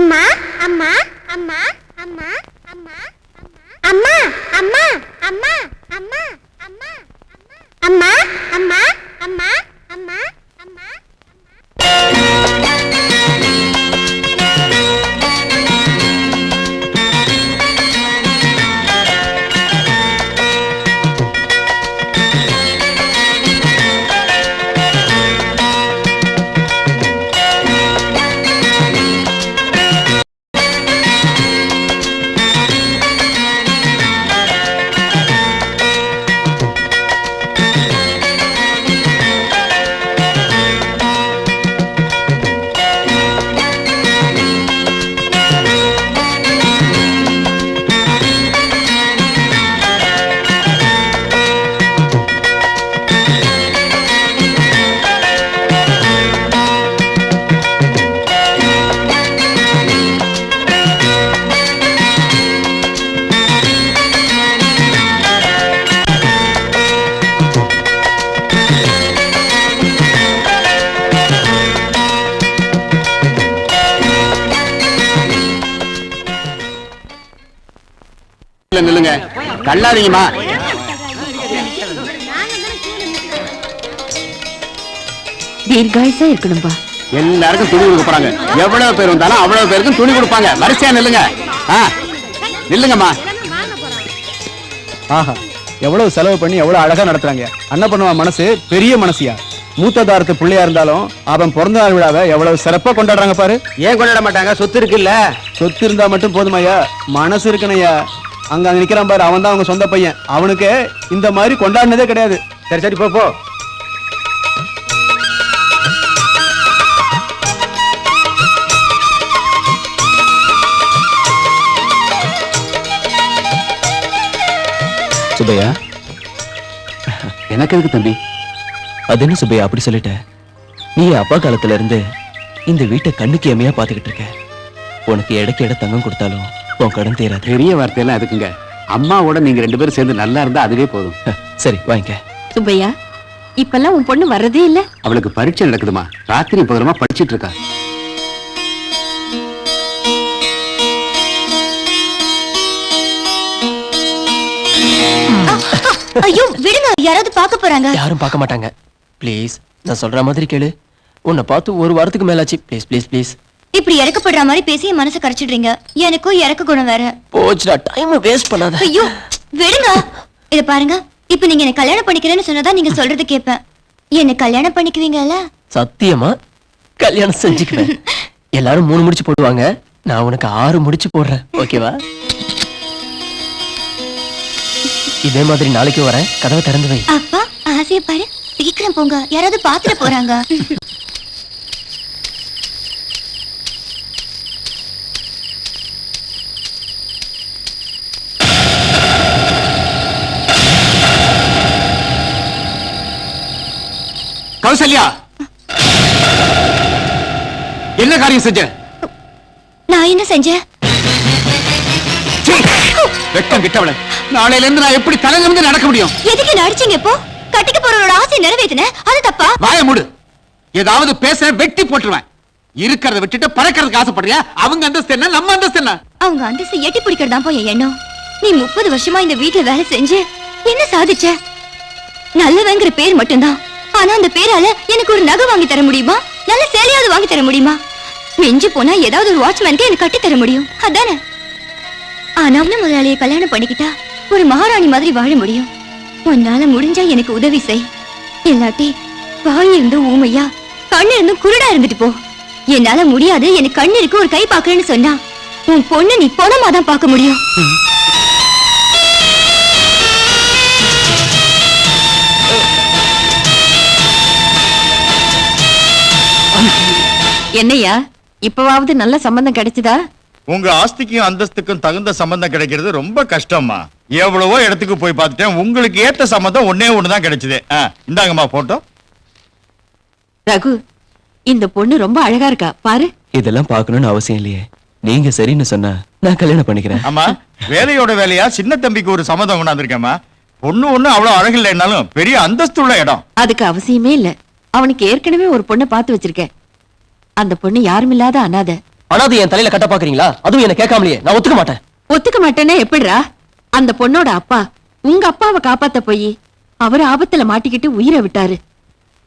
அம்மா அம்மா அம்மா அம்மா அம்மா அம்மா அம்மா அம்மா அம்மா அம்மா அம்மா அம்மா அம்மா அம்மா அம்மா நில்லுங்க, கல்லாதீங்கம்மா. தீர்காயுசா இருக்கணும்பா. எல்லாருக்கும் துணி கொடுக்க போறாங்க. எவ்வளவு பேர் வந்தாலும் அவ்வளவு பேருக்கும் துணி கொடுப்பாங்க. வரிசையா நில்லுங்க. நில்லுங்கம்மா. ஆஹா, எவ்வளவு செலவு பண்ணி எவ்வளவு அழகா நடத்துறாங்க. அண்ணா மனசு பெரிய மனசியா. மூத்ததாரத்து பிள்ளையா இருந்தாலும் அவன் பிறந்த நாள் விழாவை எவ்வளவு சிறப்பா கொண்டாடுறாங்க பாரு. ஏன் கொண்டாட மாட்டாங்க? சொத்து இருக்குல்ல. சொத்து இருந்தா மட்டும் போதுமையா, மனசு இருக்கணையா. அங்க நிக்கிறான் பாரு, அவன் தான் அவங்க சொந்த பையன். அவனுக்கு இந்த மாதிரி கொண்டாடினதே கிடையாது. சரி சரி, போ போ. சுப்பையா, எனக்கு எதுக்கு தம்பி? அது என்ன சுப்பையா அப்படி சொல்லிட்ட? நீ அப்பா காலத்துல இருந்து இந்த வீட்டை கண்ணுக்கு எமையா பாத்துக்கிட்டு இருக்க. உனக்கு இடைக்கு தங்கம் கொடுத்தாலும் உன் கடன் தீராது. பெரிய வார்த்தையெல்லாம் எதுக்குங்க? அம்மாவோட நீங்க ரெண்டு பேரும் சேர்ந்து நல்லா இருந்தா அதுவே போதும். சரி வாங்கிக்க. சுப்பையா, இப்பெல்லாம் உன் பொண்ணு வர்றதே இல்ல. அவளுக்கு பரீட்சை நடக்குதுமா. ராத்திரி பகலமா படிச்சிட்டு இருக்கா. ஐயோ விடுங்க, யாராவது பார்க்க போறாங்க. யாரும் பார்க்க மாட்டாங்க. ப்ளீஸ், நான் சொல்ற மாதிரி கேளு. உன்னை பார்த்து ஒரு வாரத்துக்கு மேலாச்சு. Please please please. இப்படி இறக்கப்படுற மாதிரி பேசி என் மனசை கரைச்சிடுறீங்க. எனக்கும் இறக்க குணம் வேற. போச்சுடா, டைம் வேஸ்ட் பண்ணாத. ஐயோ விடுங்க. இத பாருங்க, இப்ப நீங்க என்ன கல்யாணம் பண்ணிக்கிறேன்னு சொன்னதா நீங்க சொல்றது கேட்பேன். என்ன கல்யாணம் பண்ணிக்குவீங்கல்ல? சத்தியமா கல்யாணம் செஞ்சுக்குவேன். எல்லாரும் 3 முடிச்சு போடுவாங்க, நான் உனக்கு 6 முடிச்சு போடுறேன். ஓகேவா? இதே மாதிரி நாளைக்கு வரேன். கதவை திறந்து வை. அப்பா ஆசைய பாரு. சீக்கிரம் போங்க, யாராவது பாத்துட்டு போறாங்க. கௌசல்யா, என்ன காரியம் செஞ்ச? நான் என்ன செஞ்சேன்? வெட்கம் கிட்டவள. நாளையில இருந்து நான் எப்படி தலை நிமிர்ந்து நடக்க முடியும்? எதுக்கு நடிச்சீங்க? இப்போ கட்டிக்க போறவரோட ஆசை நிறைவேத்தின, அது தப்பா? வாய மூடு. ஏதாவது பேச வெட்டி போட்டுருவேன். இருக்கிறத விட்டுட்டு பறக்கிறதுக்கு ஆசைப்படுறியா? அவங்க அந்தஸ்து என்ன, நம்ம அந்தஸ்து என்ன? அவங்க அந்தஸ்து எட்டி பிடிக்கிறதா போய் எண்ணம். நீ 30 வருஷமா இந்த வீட்டுல வேலை செஞ்சு என்ன சாதிச்ச? நல்லவங்கிற பேர் மட்டும்தான். ஆனா அந்த பேரால எனக்கு ஒரு நகை வாங்கி தர முடியுமா? நல்ல சேலையாவது வாங்கி தர முடியுமா? மிஞ்சி போனா ஏதாவது ஒரு வாட்ச்மேனுக்கு எனக்கு கட்டி தர முடியும், அதானே? ஆனா முதலாளியை கல்யாணம் பண்ணிக்கிட்டா ஒரு மகாராணி மாதிரி வாழ முடியும். உன்னால முடிஞ்சா எனக்கு உதவி செய். இல்லாட்டி வாய் இருந்தும் ஊமையா, கண்ணு இருந்தும் குருடா இருந்துட்டு போ. என்னால முடியாது, எனக்கு கண்ணு இருக்கு, ஒரு கை பாக்குறேன்னு சொன்னா உன் பொண்ணு நீ பொணமாதான் பார்க்க முடியும். என்னையா, இப்பவாவது நல்ல சம்பந்தம் கிடைச்சதா? உங்க ஆஸ்திக்கும் அந்தஸ்துக்கும் தகுந்த சம்பந்தம் கிடைக்கிறது ரொம்ப கஷ்டமா. எவ்வளவோ இடத்துக்கு போய் பார்த்துட்டேன். உங்களுக்கு ஏத்த சம்பந்தம் ஒன்னே ஒண்ணுதான் கிடைச்சது. இந்தாங்கம்மா போட்டோ. ரகு, இந்த பொண்ணு ரொம்ப அழகா இருக்கா பாரு. இதெல்லாம் பார்க்கணும்னு அவசியம் இல்லையே. நீங்க சரின்னு சொன்னா நான் கல்யாணம் பண்ணிக்கிறேன். ஆமா, வேலையோட வேலையா சின்ன தம்பிக்கு ஒரு சம்மதம் கொண்டாந்துருக்கேம்மா. பொண்ணு ஒண்ணு அவ்வளவு அழகு இல்லைன்னாலும் பெரிய அந்தஸ்து உள்ள இடம். அதுக்கு அவசியமே இல்ல. அவனுக்கு ஏற்கனவே ஒரு பொண்ணை பார்த்து வச்சிருக்கேன். அந்த பொண்ணு யாரும் இல்லாத அனாதை. ஆனா அது என் தலையில கட்ட பாக்குறீங்களா? அதுவும் என்ன கேட்காமலையே. நான் ஒத்துக்க மாட்டேன். ஒத்துக்க மாட்டேன்னா எப்படிரா? அந்த பொண்ணோட அப்பா உங்க அப்பாவை காப்பாத்த போய் அவர் ஆபத்துல மாட்டிக்கிட்டு உயிரை விட்டாரு.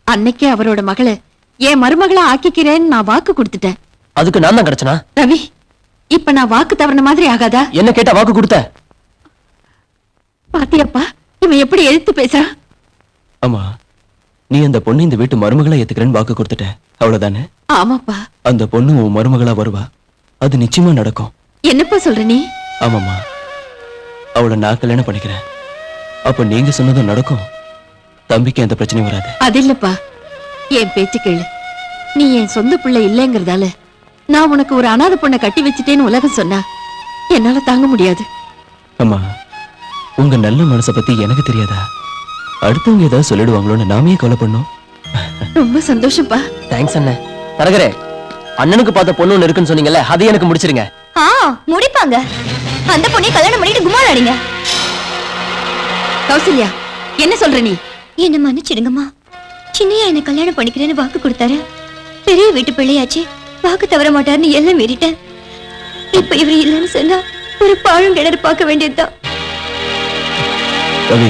அன்னைக்கே அவரோட மகளை என் மருமகளா ஆக்கிக்கிறேன்னு நான் வாக்கு கொடுத்துட்டேன். அதுக்கு நான் தான் கிடைச்சனா? ரவி, இப்ப நான் வாக்கு தவறின மாதிரி ஆகாதா? என்ன கேட்டா வாக்கு கொடுத்த? பாத்தியப்பா இவன் எப்படி எழுத்து பேசுறான். ஆமா, நீ அந்த பொண்ணு இந்த வீட்டு மருமகளா ஏத்துக்கிறேன்னு வாக்கு கொடுத்துட்ட, அவ்வளவுதானே? ஆமாப்பா. அந்த பொண்ணு உன் மருமகளா வருவா, அது நிச்சயமா நடக்கும். என்னப்பா சொல்ற நீ? ஆமாமா, அவளை நான் கல்யாணம் பண்ணிக்கிறேன். அப்ப நீங்க சொன்னதும் நடக்கும். தம்பிக்கு எந்த பிரச்சனையும் வராது. அது இல்லப்பா, என் பேச்சு கேளு. நீ என் சொந்த பிள்ளை இல்லைங்கிறதால நான் உனக்கு ஒரு அனாதை பொண்ணை கட்டி வச்சுட்டேன்னு உலகம் சொன்னா என்னால தாங்க முடியாது. அம்மா, உங்க நல்ல மனசை பத்தி எனக்கு தெரியாதா? அடுத்தவங்க ஏதாவது சொல்லிடுவாங்களோன்னு நாமே கொலை பண்ணோம். ரொம்ப சந்தோஷப்பா. தேங்க்ஸ் அண்ணன். தரகரே, அண்ணனுக்கு பார்த்த பொண்ணு ஒண்ணு இருக்குன்னு சொன்னீங்கல்ல, அதை எனக்கு முடிச்சிருங்க. முடிப்பாங்க. அந்த பொண்ணை கல்யாணம் பண்ணிட்டு குமார் அடிங்க. கௌசல்யா, என்ன சொல்ற நீ? என்ன மன்னிச்சிடுங்கம்மா. சின்னையா என்ன கல்யாணம் பண்ணிக்கிறேன்னு வாக்கு கொடுத்தாரு. பெரிய வீட்டு பிள்ளையாச்சு, வாக்கு தவற மாட்டாருன்னு எல்லாம் மீறிட்டேன். இப்ப இவர் இல்லைன்னு சொன்னா ஒரு பாழும் கிணறு பார்க்க வேண்டியதுதான். ரவி,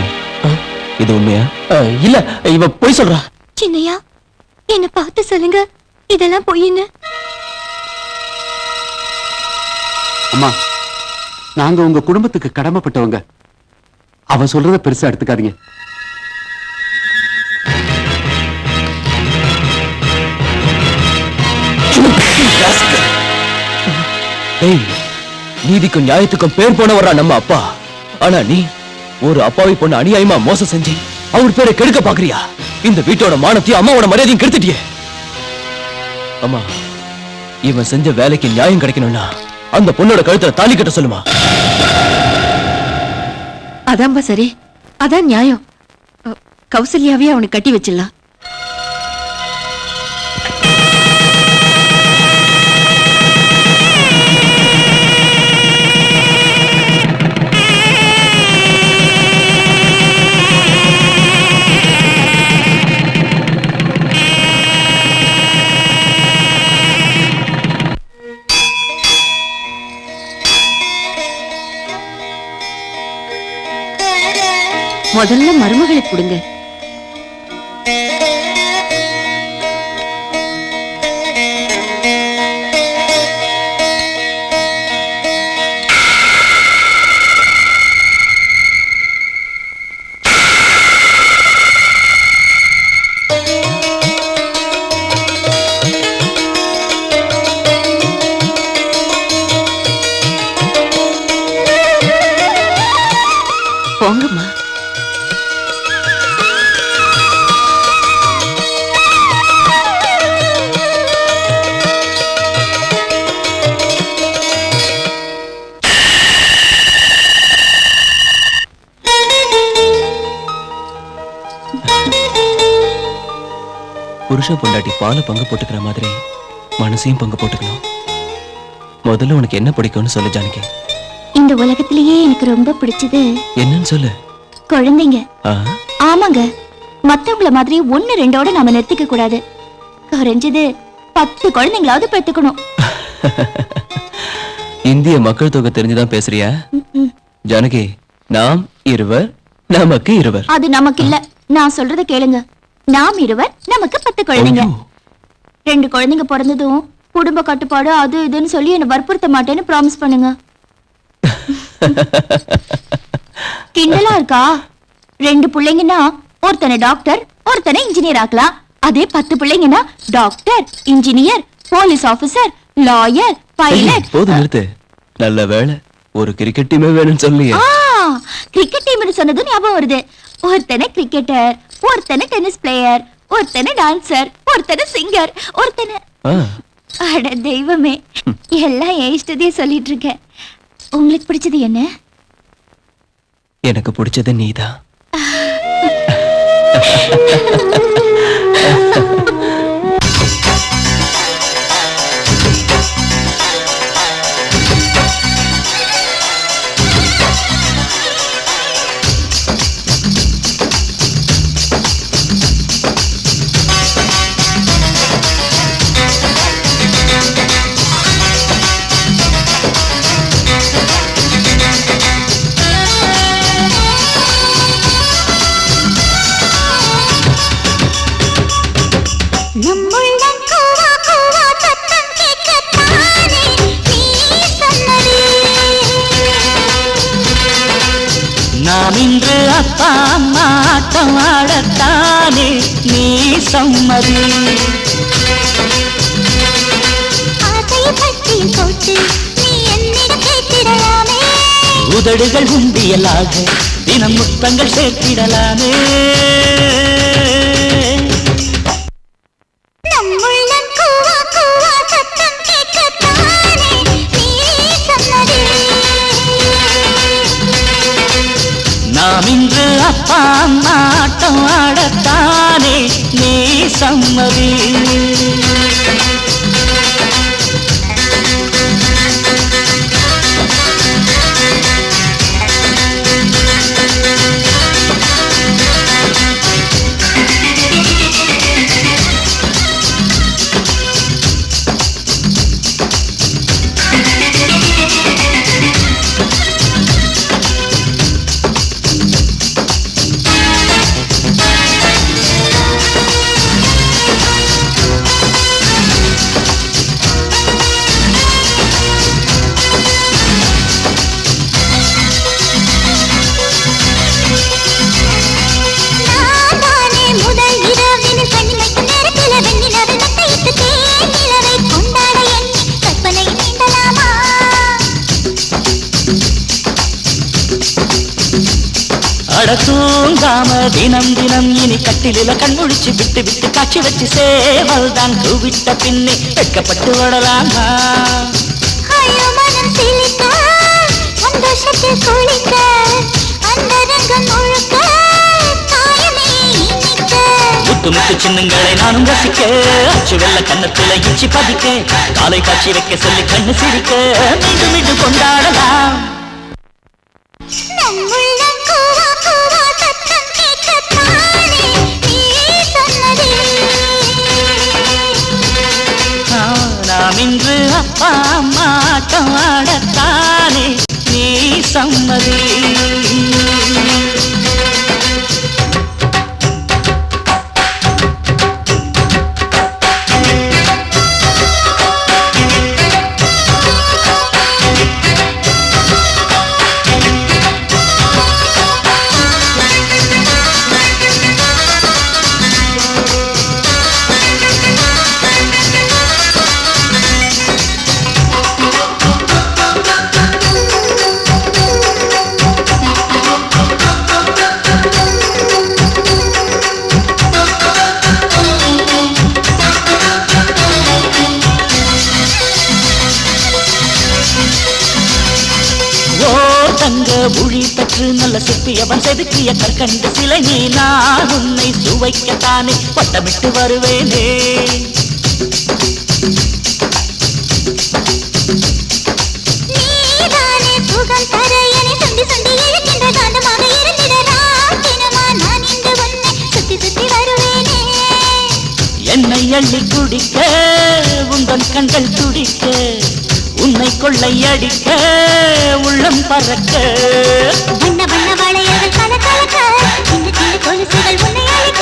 இது உண்மையா? இல்ல, இவ பொய் சொல்றா. சின்னையா, என்ன பார்த்து சொல்லுங்க, இதெல்லாம் பொய்ன்னு. அம்மா, நாங்க உங்க குடும்பத்துக்கு கடமைப்பட்டவங்க. அவ சொல்றத பெருசா எடுத்துக்காதீங்க. ஏய், நீதிக்கும் நியாயத்துக்கும் பேர் போனவரா நம்ம அப்பா. ஆனா நீ ஒரு அப்பாவி பொண்ணு அநியாயமா மோசம் செஞ்சு அவர் பேரை கெடுக்க பாக்குறியா? இந்த வீட்டோட மானத்தையும் அம்மாவோட மரியாதையும் கெடுத்துட்டியே. அம்மா, இவன் செஞ்ச வேலைக்கு நியாயம் கிடைக்கணும்னா அந்த பொண்ணோட கழுத்துல தாலி கட்ட சொல்லுமா. அதான்பா சரி, அதான் நியாயம். கௌசல்யாவே அவனுக்கு கட்டி வச்சிடலாம். முதல்ல மருமகளை கொடுங்க. போங்கம்மா. புருஷ பொண்டாட்டி பாலை பங்கு போட்டுக்கிற மாதிரி மனசையும் பங்கு போட்டுக்கணும். முதல்ல உனக்கு என்ன பிடிக்கும்னு சொல்லு ஜானகி. இந்த உலகத்திலேயே எனக்கு ரொம்ப பிடிச்சது என்னன்னு சொல்லு. குழந்தைங்க. ஆ? ஆமாங்க, மத்தவங்கள மாதிரி 1-2 நாம நிறுத்திக்க கூடாது. குறைஞ்சது 10 குழந்தைங்களாவது பெத்துக்கணும். இந்திய மக்கள் தொகை தெரிஞ்சுதான் பேசுறியா? ஜானகி, நாம் இருவர் நமக்கு இருவர். அது நமக்கு இல்ல, நான் சொல்றத கேளுங்க. நாம் இருவர், நமக்கு 10 குழந்தைங்க. 2 குழந்தைங்க பிறந்ததும் குடும்ப கட்டுப்பாடு அது இதுன்னு சொல்லி என்ன வற்புறுத்த மாட்டேன்னு ப்ராமிஸ் பண்ணுங்க. கிண்டலா இருக்கா? 2 பிள்ளைங்கன்னா ஒருத்தனை டாக்டர் ஒருத்தனை இன்ஜினியர் ஆக்கலாம். அதே 10 பிள்ளைங்கன்னா doctor, engineer, police officer, lawyer, pilot. போதும் நிறுத்து. நல்ல வேளை ஒரு கிரிக்கெட் டீமே வேணும்னு சொல்லியே. கிரிக்கெட் டீம்னு சொன்னது ஞாபகம் வருது. ஒருத்தனை கிரிக்கெட்டர், ஒருத்தனை டென்னிஸ் பிளேயர், ஒருத்தனை டான்சர், ஒருத்தனை சிங்கர், ஒருத்தனை. அட தெய்வமே, எல்லாம் என் இஷ்டத்தையே சொல்லிட்டு இருக்கேன். உங்களுக்கு பிடிச்சது என்ன? எனக்கு பிடிச்சது நீதான். ஆட்டம் ஆடத்தானே நீ சம்மதி. உதடுகள் உண்டியலாக தினம் முத்தங்கள் சேர்த்திடலாமே. நாம் இன்று அப்பா அம்மா ஆட்டம் ஆடத்தானே நீ சம்மதி. அட தூங்காம தினம் தினம் இனி கட்டிலில கண்முழிச்சு விட்டு விட்டு காட்சி வச்சு சேவல் தான் கூவிட்ட பின்னே வெட்கப்பட்டு ஓடலாமா. முத்து முத்து சின்னங்களை நானும் ரசிக்க அச்சு வெள்ள கண்ணத்துல இச்சி பதிக்க காலை காட்சி வைக்க சொல்லி கண்ணு சிரிக்க மீண்டும் மீண்டும் கொண்டாடலாம். நாம் இன்று அப்பா அம்மா ஆட்டம் ஆடத்தானே நீ சம்மதி. புழி பெற்று நல்ல சிற்பியவன் செதுக்கிய கற்கண்டு சிலை நீ நான் உன்னை சுவைக்கத்தானே பட்டமிட்டு வருவேனே. என்னை அள்ளி குடிக்க உந்தன் கண்கள் துடிக்க உன்னை கொள்ளை அடிக்க உள்ளம் பறக்க வண்ண வண்ண வளையல்கள் கல கலக்க சின்ன சின்ன கொலுசுகள் உன்னை அழைக்க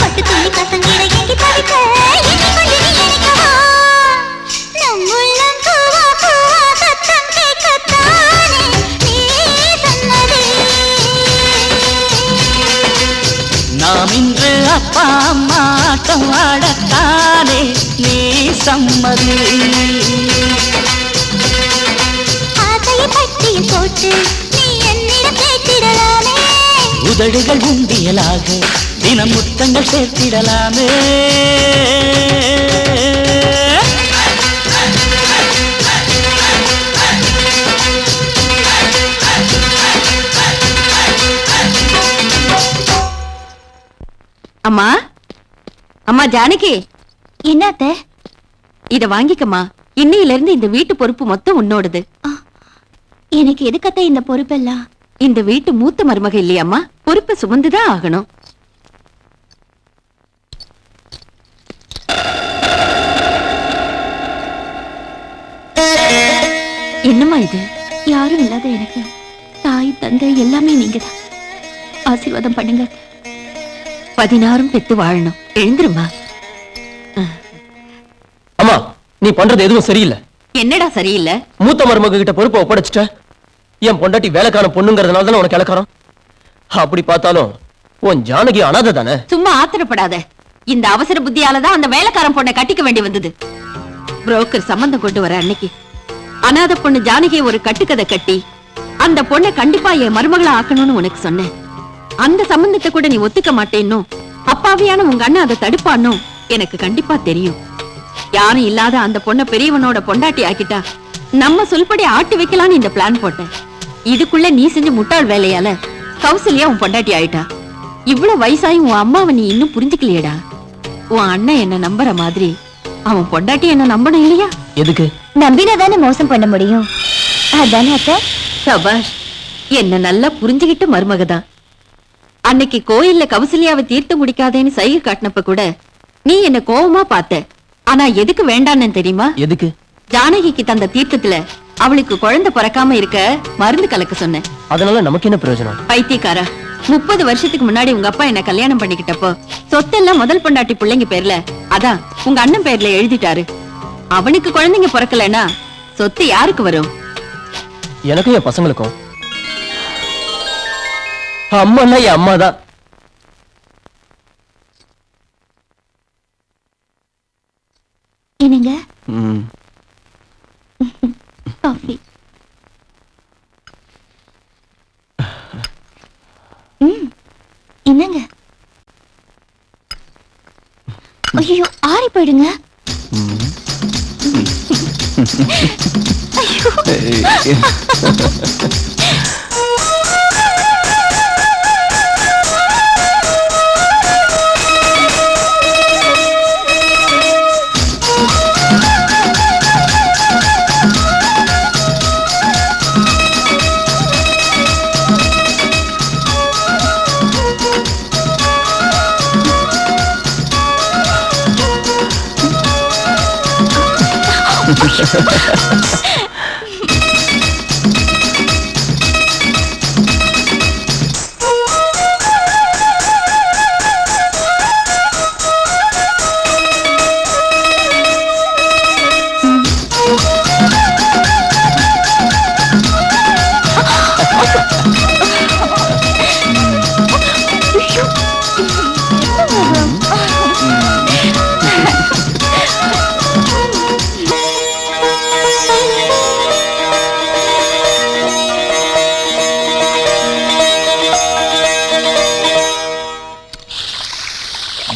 பட்டு துணி பசங்கிட எங்கி தவிக்க என்னை கொண்டு நீ நினைக்கவா. நம் உள்ளம் பூவா பூவா சத்தம் கேட்கத்தானே நீ சொன்னதே. நாம் இன்று அப்பா அம்மா ஆட்டம் ஆடத்தானே நீ சம்மதி. உதடுகள் உண்டியலாக தினம் முத்தங்கள் சேர்த்திடலாமே. அம்மா அம்மா ஜானகி, என்னத்த? இத வாங்கிக்கம்மா. இன்னையில இருந்து இந்த வீட்டு பொறுப்பு மொத்தம் உன்னோடது. எனக்கு எதுக்கத்த இந்த பொறுப்பெல்லாம்? இந்த வீட்டு மூத்த மருமக இல்லையம்மா, பொறுப்பை சுமந்துதான் ஆகணும். என்னம்மா இது? யாரும் இல்லாத எனக்கு தாய் தந்தை எல்லாமே நீங்கதான். ஆசீர்வாதம் பண்ணுங்க. 16 பெத்து வாழணும். எழுந்துருமா. அம்மா, நீ பண்றது எதுவும் சரியில்லை. என்னடா சரியில்லை? மூத்த மருமக கிட்ட பொறுப்பை ஒப்படைச்சிட்ட. என் பொண்டாட்டி வேலைக்கான பொண்ணுங்கிறதுனால தானே உனக்கு இலக்காரம். அப்படி பார்த்தாலும் உன் ஜானகி அனாதை தானே? சும்மா ஆத்திரப்படாத. இந்த அவசர புத்தியாலதான் அந்த வேலைக்காரன் பொண்ணை கட்டிக்க வேண்டி வந்தது. புரோக்கர் சம்பந்தம் கொண்டு வர அன்னைக்கு அனாத பொண்ணு ஜானகியை ஒரு கட்டுக்கதை கட்டி அந்த பொண்ணை கண்டிப்பா என் மருமகளா ஆக்கணும்னு உனக்கு சொன்னேன். அந்த சம்பந்தத்தை கூட நீ ஒத்துக்க மாட்டேன்னு, அப்பாவியான உங்க அண்ணன் அதை தடுப்பான்னு எனக்கு கண்டிப்பா தெரியும். யாரும் இல்லாத அந்த பொண்ணை பெரியவனோட பொண்டாட்டி ஆக்கிட்டா நம்ம சொல்படி ஆட்டி வைக்கலான்னு இந்த பிளான் போட்டேன். இதுக்குள்ள நீ செஞ்ச முட்டாள் வேலையால கௌசல்யா உன் பொண்டாட்டி ஆயிட்டா. இவ்வளவு வயசாயும் உன் அம்மாவை நீ இன்னும் புரிஞ்சுக்கலையேடா. உன் அண்ணன் என்ன நம்புற மாதிரி அவன் பொண்டாட்டி என்ன நம்பணும் இல்லையா? எதுக்கு? நம்பினா தானே மோசம் பண்ண முடியும். அதானே அத்தை? சபாஷ், என்ன நல்லா புரிஞ்சுகிட்ட மருமகதான். அன்னைக்கு கோயில்ல கௌசல்யாவை தீர்த்து முடிக்காதேன்னு சைகை காட்டினப்ப கூட நீ என்ன கோவமா பார்த்த. ஆனா எதுக்கு வேண்டான்னு தெரியுமா? எதுக்கு? ஜானகிக்கு தந்த தீர்த்தத்துல அவளுக்கு குழந்தை பிறக்காம இருக்க மருந்து கலக்க சொன்னேன். அதனால நமக்கு என்ன பிரயோஜனம்? பைத்தியக்காரா, 30 வருஷத்துக்கு முன்னாடி உங்க அப்பா என்ன கல்யாணம் பண்ணிக்கிட்டப்போ சொத்தெல்லாம் முதல் பொண்டாட்டி பிள்ளைங்க பேர்ல, அதான் உங்க அண்ணன் பேர்ல எழுதிட்டாரு. அவனுக்கு குழந்தைங்க பிறக்கலன்னா சொத்து யாருக்கு வரும்? எனக்கும் என் பசங்களுக்கும். அம்மான்னா என் அம்மா தான். என்னங்க ம். காஃபி? என்னங்க? ஐயோ, ஆறி போயிடுங்க.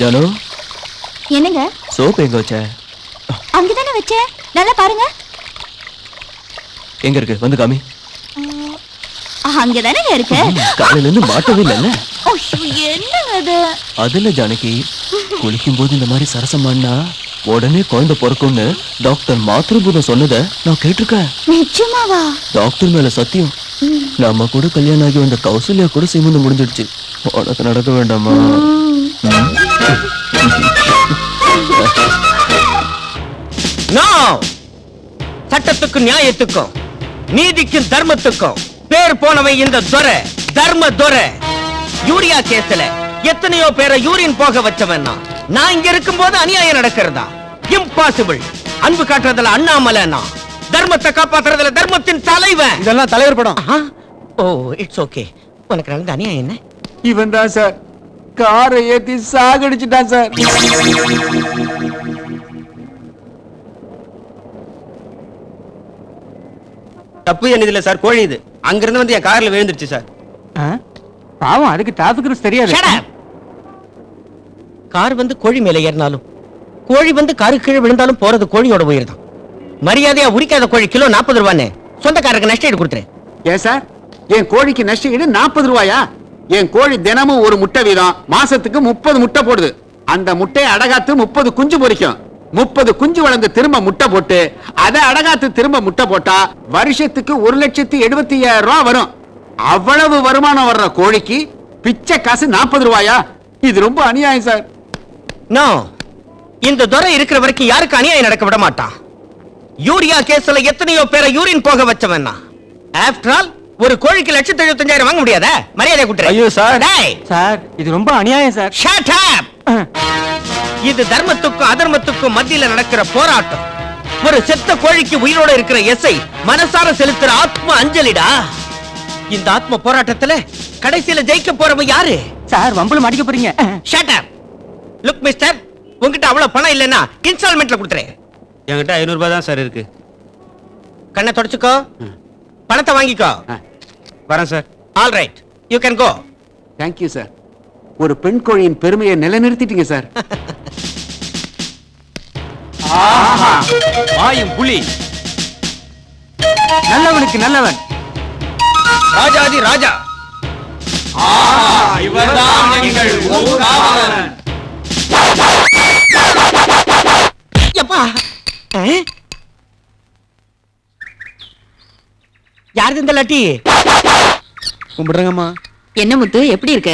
ஜானு, என்னங்க? சோப் எங்க வச்ச? அங்கதானே வச்சேன், நல்லா பாருங்க. எங்க இருக்கு? வந்து காமி. அங்கதானே இருக்கு. காலையில இருந்து மாட்டவே இல்ல. என்னங்க அது? அதுல ஜானகி, குளிக்கும் போது இந்த மாதிரி சரசம் பண்ணா உடனே குழந்தை பிறக்கும்னு டாக்டர் மாத்ருபூதம் சொன்னதை நான் கேட்டிருக்கேன். நிஜமாவா? டாக்டர் மேல சத்தியம். நம்ம கூட கல்யாணம் ஆகி வந்த கௌசல்யா கூட சீமந்தம் முடிஞ்சிடுச்சு. உனக்கு நடக்க வேண்டாமா? சட்டத்துக்கும் நியாயத்துக்கும் நீதிக்கும் தர்மத்துக்கும் பேர் போனவன் இந்த துரை, தர்ம துரை. யூரியா கேஸ்ல எத்தனையோ பேரை யூரின் போக வச்சவன் நான் இங்க இருக்கும் போது அநியாயம் நடக்கிறதா? இம்பாசிபிள். அன்பு காட்டுறதுல அண்ணாமலைனா, தர்மத்தை காப்பாத்துறதுல தர்மத்தின் தலைவன். இதெல்லாம் தலைவர் படம். ஓ, இட்ஸ் ஓகே. உனக்கு நடந்த அநியாயம் என்ன? இவன் தான் சார் காரை ஏத்தி சாகடிச்சுட்டான் சார். தப்பு என்னதுல சார், கோழி இது. அங்கிருந்து வந்து என் கார்ல விழுந்துருச்சு சார். பாவம், அதுக்கு டிராபிக் ரூல்ஸ் தெரியாது. கார் வந்து கோழி மேல ஏறினாலும், கோழி வந்து காரு கீழே விழுந்தாலும் போறது கோழியோட உயிர் தான். மரியாதையா உரிக்காத கோழி கிலோ 40 ரூபான்னு சொந்தக்காரருக்கு நஷ்ட ஈடு கொடுத்துரு. ஏன் சார், என் கோழிக்கு நஷ்ட ஈடு 40 ரூபாயா? என் கோழி தினமும் ஒரு முட்டை வீதம் மாசத்துக்கு 30 முட்டை போடுது. அந்த முட்டையை அடகாத்து 30 குஞ்சு பொரிக்கும். 30 குஞ்சு வளர்ந்து திரும்ப முட்டை போட்டு அதை அடகாத்து திரும்ப முட்டை போட்டா வருஷத்துக்கு 1,75,000 ரூபாய் வரும். அவ்வளவு வருமானம் வர்ற கோழிக்கு பிச்சை காசு 40 ரூபாயா? இது ரொம்ப அநியாயம் சார். நோ, இந்த துரை இருக்கிற வரைக்கும் யாருக்கு அநியாயம் நடக்க விட மாட்டான். யூரியா கேஸ்ல எத்தனையோ பேரை யூரின் போக வச்சவன். ஆஃப்டர் ஆல் ஒரு கோழிக்கு 1,75,000 வாங்க முடியாதா? மரியாதை குடுறேன். ஐயோ சார், டேய் சார் இது ரொம்ப அநியாயம் சார். Shut up. இது தர்மத்துக்கும் அதர்மத்துக்கும் மத்தியில நடக்கிற போராட்டம். ஒரு செத்த கோழிக்கு உயிரோட இருக்கிற எஸ்ஐ மனசார செலுத்துற ஆத்ம அஞ்சலிடா. இந்த ஆத்ம போராட்டத்துல கடைசியில ஜெயிக்க போறவன் யாரு? சார் வம்புல மாட்டிக்க போறீங்க. Shut up. லுக் மிஸ்டர், உன்கிட்ட அவ்வளவு பணம் இல்லைன்னா இன்ஸ்டால்மெண்ட்ல கொடுத்துறேன். என்கிட்ட 500 ரூபாய் தான் சார் இருக்கு. கண்ணை தொடச்சுக்கோ, பணத்தை வாங்கிக்கோ. வரேன் sir. All right, you can go. Thank you sir. ஒரு பெண் கோழியின் பெருமையை நிலைநிறுத்திட்டீங்க சார். மாயும் புலி நல்லவனுக்கு நல்லவன், ராஜாதி ராஜா. இவர்தான் எங்கள் ஊர்காவலன். எப்பா யாரு இந்த லட்டி? கும்பிடுறேங்கம்மா. என்ன முத்து, எப்படி இருக்க?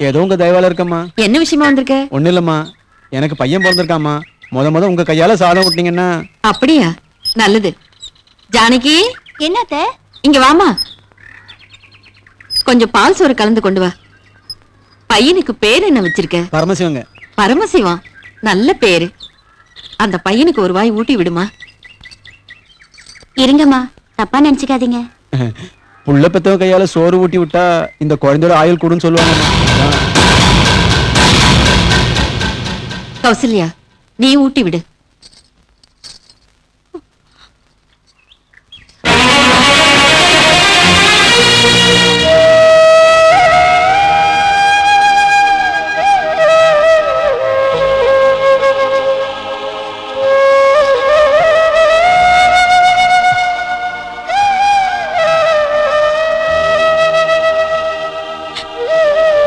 ஏதோ உங்க தயவால இருக்கம்மா. என்ன விஷயமா வந்திருக்க? ஒண்ணு இல்லம்மா, எனக்கு பையன் பிறந்திருக்காம்மா. முத உங்க கையால சாதம் விட்டீங்கன்னா. அப்படியா? நல்லது. ஜானகி, என்னத்த? இங்க வாமா. கொஞ்சம் பால் சோறு கலந்து கொண்டு வா. பையனுக்கு பேர் என்ன வச்சிருக்க? பரமசிவங்க. பரமசிவம், நல்ல பேரு. அந்த பையனுக்கு ஒரு வாய் ஊட்டி விடுமா. இருங்கம்மா, தப்பா நினைச்சுக்காதீங்க. புள்ள பெத்தவ கையால சோறு ஊட்டி விட்டா இந்த குழந்தையோட ஆயுள் கூடுன்னு சொல்லுவாங்க. கௌசல்யா, நீ ஊட்டி விடு.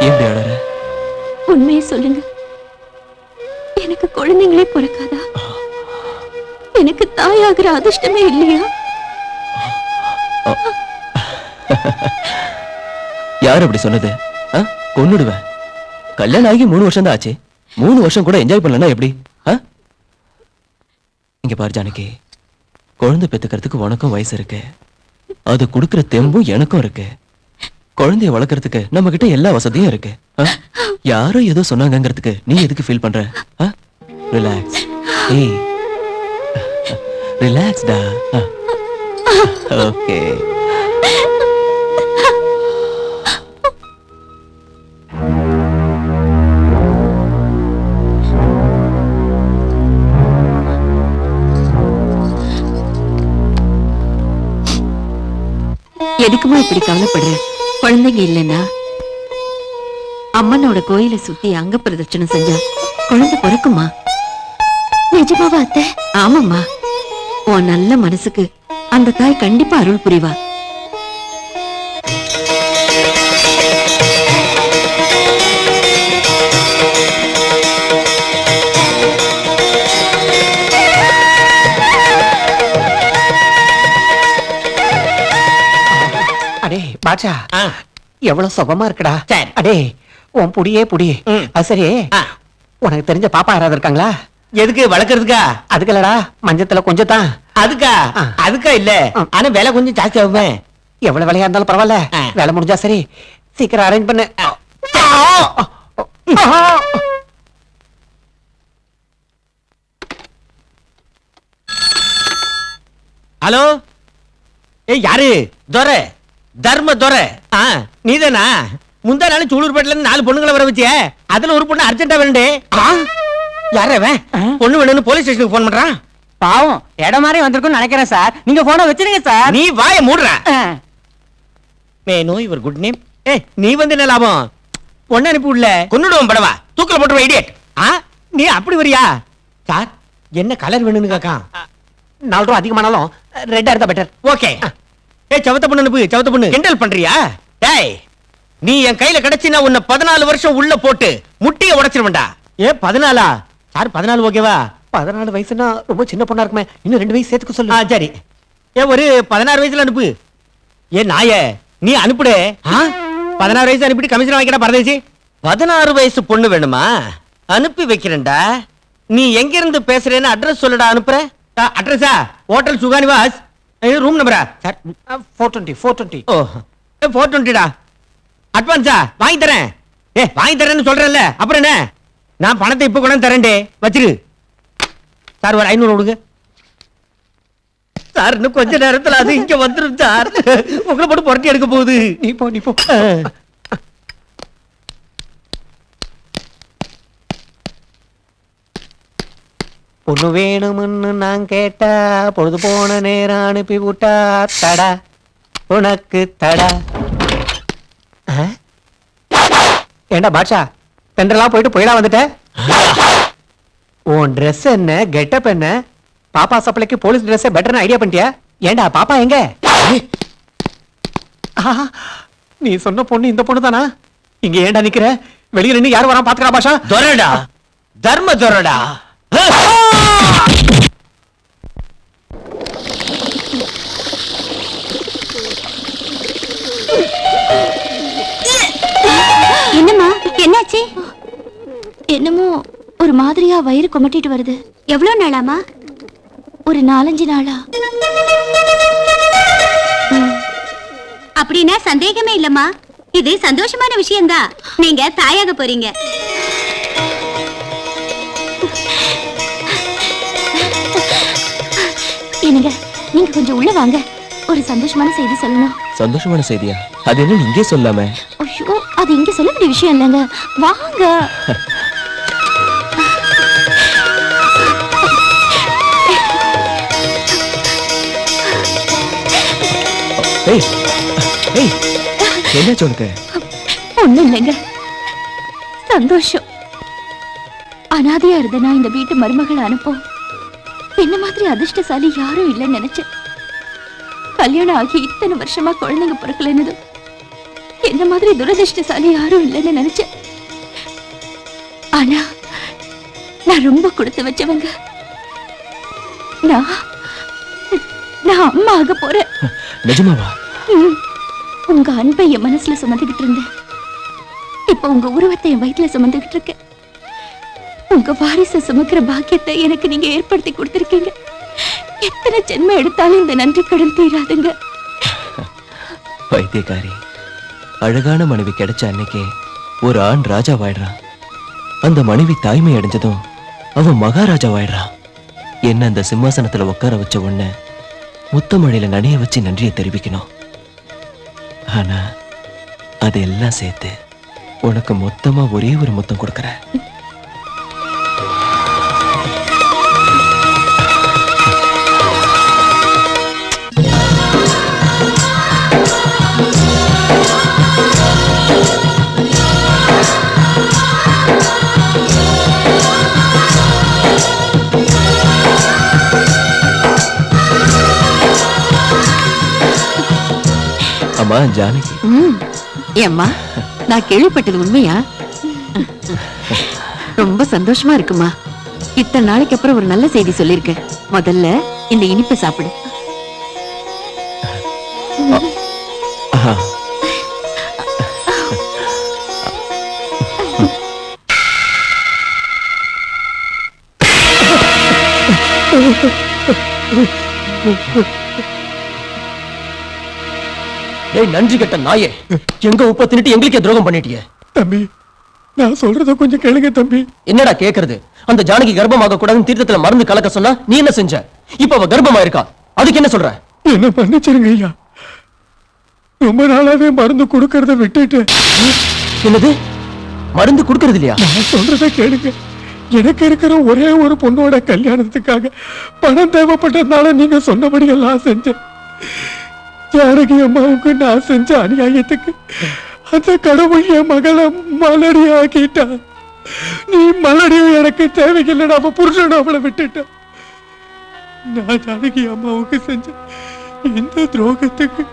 ஏன் அழற? உண்மையை சொல்லுங்க, எனக்கு குழந்தைங்களே பிறக்காதா? எனக்கு தாயாகிற அதிர்ஷ்டமே இல்லையா? யார் அப்படி சொன்னது? கொன்னுடுவேன். கல்யாணம் ஆகி 3 வருஷம் தான் ஆச்சு. 3 வருஷம் கூட என்ஜாய் பண்ணலன்னா எப்படி? இங்க பாரு ஜானகி, குழந்தை பெத்துக்கிறதுக்கு உனக்கும் வயசு இருக்கு, அது குடுக்கிற தெம்பும் எனக்கும் இருக்கு. குழந்தைய வளர்க்கறதுக்கு நம்ம கிட்ட எல்லா வசதியும் இருக்கு. யாரோ ஏதோ சொன்னாங்கிறதுக்கு நீ எதுக்கு ஃபீல் பண்ற? ரிலாக்ஸ். ஏய், ரிலாக்ஸ்டா. ஓகே. எதுக்குமா இப்படி கவலைப்படுற? குழந்தைங்க இல்லைன்னா அம்மனோட கோயிலை சுத்தி அங்க பிரதட்சணம் செஞ்சா குழந்தை பிறக்குமா? நிஜமாவா அத்தை? ஆமாம்மா, உன் நல்ல மனசுக்கு அந்த தாய் கண்டிப்பா அருள் புரிவா. அடே பாட்சா, எவ்வளவு சுகமா இருக்குடா. அடே உன் புடியே புடி. அது சரி, உனக்கு தெரிஞ்ச பாப்பா யாராவது இருக்காங்களா? எதுக்கு வளர்க்கறதுக்கா? அதுக்கு இல்லடா, மஞ்சத்துல கொஞ்சம் தான். அதுக்கா? அதுக்கா இல்ல, ஆனா விலை கொஞ்சம் ஜாஸ்தி ஆகுமே. எவ்வளவு விலையா இருந்தாலும் பரவாயில்ல, வேலை முடிஞ்சா சரி, சீக்கிரம் அரேஞ்ச் பண்ணு. ஹலோ, ஏய் யாரு? துரை, தர்ம துரை. நீதானா? முந்தா நாள் சூலூர்பேட்டில இருந்து 4 பொண்ணுங்களை வர வச்சிய, அதுல ஒரு பொண்ணு அர்ஜென்டா வேணுண்டே. யார அவன்? பொண்ணு வேணும்னு போலீஸ் ஸ்டேஷனுக்கு போன் பண்றான். பாவம் இடம் மாதிரி வந்திருக்கும்னு நினைக்கிறேன் சார். நீங்க போன வச்சிருங்க சார். நீ வாயை மூடுற. மே நோ யுவர் குட் நேம். ஏய், நீ வந்து என்ன லாபம்? பொண்ணு அனுப்பி விடல, கொன்னுடுவோம் படவா, தூக்கல போட்டுருவா இடியட். நீ அப்படி வரியா? சார், என்ன கலர் வேணும்னு கேக்கான். 4 ரூபா அதிகமானாலும் ரெட்டா இருந்தா பெட்டர். ஓகே. ஏய், சவத்த பொண்ணு அனுப்பு, சவத்த பொண்ணு. கிண்டல் பண்றியா? டேய், நீ என் கையில கிடைச்சினா உன்னை 14 வருஷம் உள்ள போட்டு முட்டியை உடைச்சிருவேன்டா. ஏ 14? சார் 14 ஓகேவா? 14 வயசுனா ரொம்ப சின்ன பொண்ணா இருக்குமே, இன்னும் 2 வயசு சேர்த்துக்க சொல்லு. சரி, ஏ ஒரு 16 வயசுல அனுப்பு. ஏ நாயே, நீ அனுப்புடே. 16 வயசு அனுப்பிட்டு கமிஷன் வாங்கிடா பரதேசி. 16 வயசு பொண்ணு வேணுமா? அனுப்பி வைக்கிறேன்டா. நீ எங்க இருந்து பேசுறேன்னு அட்ரஸ் சொல்லுடா. அனுப்புற அட்ரஸா? ஹோட்டல் சுகானிவாஸ், ரூம் நம்பரா? சார் 420. 420. ஓ 420டா. அட்வான்ஸா? வாங்கி தரேன். ஏ வாங்கி தரேன்னு சொல்றேன்ல, அப்புறம் என்ன? நான் பணத்தை இப்ப கொண்டு தரேன்டே, வச்சிரு. சார் ஒரு 500 கொடுங்க சார். இன்னும் கொஞ்ச நேரத்துல அது இங்க வந்துரும் சார். உங்களை போட்டு புரட்டி எடுக்க போகுது. நீ போ, நீ போ. பொண்ணு வேணும்னு நான் கேட்டா பொழுது போன நேரம் அனுப்பி விட்டா தடா உனக்கு தடா. ஏண்டா பாட்ஷா தென்றலா போயிட்டு போயிடா வந்துட்ட. உன் ட்ரெஸ் என்ன கெட்டப் என்ன? பாப்பா சப்ளைக்கு போலீஸ் ட்ரெஸ்ஸே பெட்டர்னு ஐடியா பண்ணிட்டியா? ஏண்டா பாப்பா எங்க? ஆஹா, நீ சொன்ன பொண்ணு இந்த பொண்ணு தானா? இங்க ஏண்டா நிக்கிற? வெளியில நின்னு யார் வரா பாத்துக்கா பாஷா. துரடா தர்ம துரடா. என்னம்மா என்னாச்சு? என்னமோ ஒரு மாதிரியா வயிறு குமட்டிட்டு வருது. எவ்வளவு நாளாமா? ஒரு 4-5 நாளா. அப்படின்னா சந்தேகமே இல்லம்மா, இது சந்தோஷமான விஷயம்தான். நீங்க தாயாக போறீங்க. என்னங்க நீங்க கொஞ்சம் உள்ள வாங்க, ஒரு சந்தோஷமான செய்தி சொல்லணும். சந்தோஷமான செய்தியா? அது என்ன இங்கே சொல்லாம? ஐயோ அது இங்க சொல்ல வேண்டிய விஷயம் இல்லைங்க, வாங்க. ஏய் ஏய் என்னாச்சு உனக்கு? ஒண்ணும் இல்லைங்க, சந்தோஷம். அனாதையா இருந்தனா இந்த வீட்டு மருமகளை அனுப்போம். என்ன மாதிரி அதிர்ஷ்டசாலி யாரும் இல்லைன்னு நினைச்சேன். கல்யாணம் ஆகி இத்தனை வருஷமா குழந்தைங்க பிறக்கலன்னு என்ன மாதிரி துரதிர்ஷ்டசாலி யாரும் இல்லைன்னு நினைச்சேன். ஆனா நான் ரொம்ப கொடுத்து வச்சவங்க. நான் அம்மா ஆக போறேன். நிஜமாவா? உங்க அன்பை என் மனசுல சுமந்துகிட்டு இருந்தேன். இப்ப உங்க உருவத்தை என் வயிற்றுல சுமந்துகிட்டு இருக்கேன். உங்க வாரிசை சுமக்கிற பாக்கியத்தை எனக்கு நீங்க ஏற்படுத்தி கொடுத்திருக்கீங்க. எத்தனை ஜென்மம் எடுத்தாலும் இந்த நன்றி கடன் தீராதுங்க. பைத்தியக்காரி, அழகான மனைவி கிடைச்ச அன்னைக்கே ஒரு ஆண் ராஜாவாயிடுறான். அந்த மனைவி தாய்மை அடைஞ்சதும் அவன் மகாராஜாவாயிடுறான். என்ன அந்த சிம்மாசனத்துல உட்கார வச்ச உடனே முத்தமழையில நனைய வச்சு நன்றியை தெரிவிக்கணும். ஆனா அதெல்லாம் சேர்த்து உனக்கு மொத்தமா ஒரே ஒரு முத்தம் கொடுக்கறேன். அம்மா ஜானகி. ஏம்மா நான் கேள்விப்பட்டது உண்மையா? ரொம்ப சந்தோஷமா இருக்குமா. இத்தனை நாளைக்கு அப்புறம் ஒரு நல்ல செய்தி சொல்லிருக்கேன். முதல்ல இந்த இனிப்பை சாப்பிடு. ஆஹா. டேய் நன்றி கெட்ட நாயே, எங்க உப்ப தின்னுட்டு எங்களுக்கே துரோகம் பண்ணிட்டியே. தம்பி நான் சொல்றத கொஞ்சம் கேளுங்க தம்பி. என்னடா கேக்குறது? அந்த ஜானகி கர்ப்பமாக கூடாதுன்னு தீர்த்தத்துல மருந்து கலக்க சொன்னா நீ என்ன செஞ்ச? இப்ப அவ கர்ப்பமா இருக்கா, அதுக்கு என்ன சொல்ற? என்ன பண்ணிச்சிருங்க ஐயா, ரொம்ப நாளாவே மருந்து கொடுக்கறத விட்டுட்டு. என்னது மருந்து கொடுக்கறது இல்லையா? நான் சொல்றத கேளுங்க. எனக்கு இருக்கிற ஒரே ஒரு பொண்ணோட கல்யாணத்துக்காக பணம் தேவைப்பட்டதுனால நீங்க சொன்னபடி எல்லாம் செஞ்சேன். ஜானகி அம்மாவுக்கு நான் செஞ்ச அநியாயத்துக்கு அந்த கடவுள் என் மகளை மலடி ஆக்கிட்டா. நீ மலடியும் எனக்கு தேவையில்லை, அவ புருஷனும் அவளை விட்டுட்டா. நான் ஜானகி அம்மாவுக்கு செஞ்ச இந்த துரோகத்துக்கு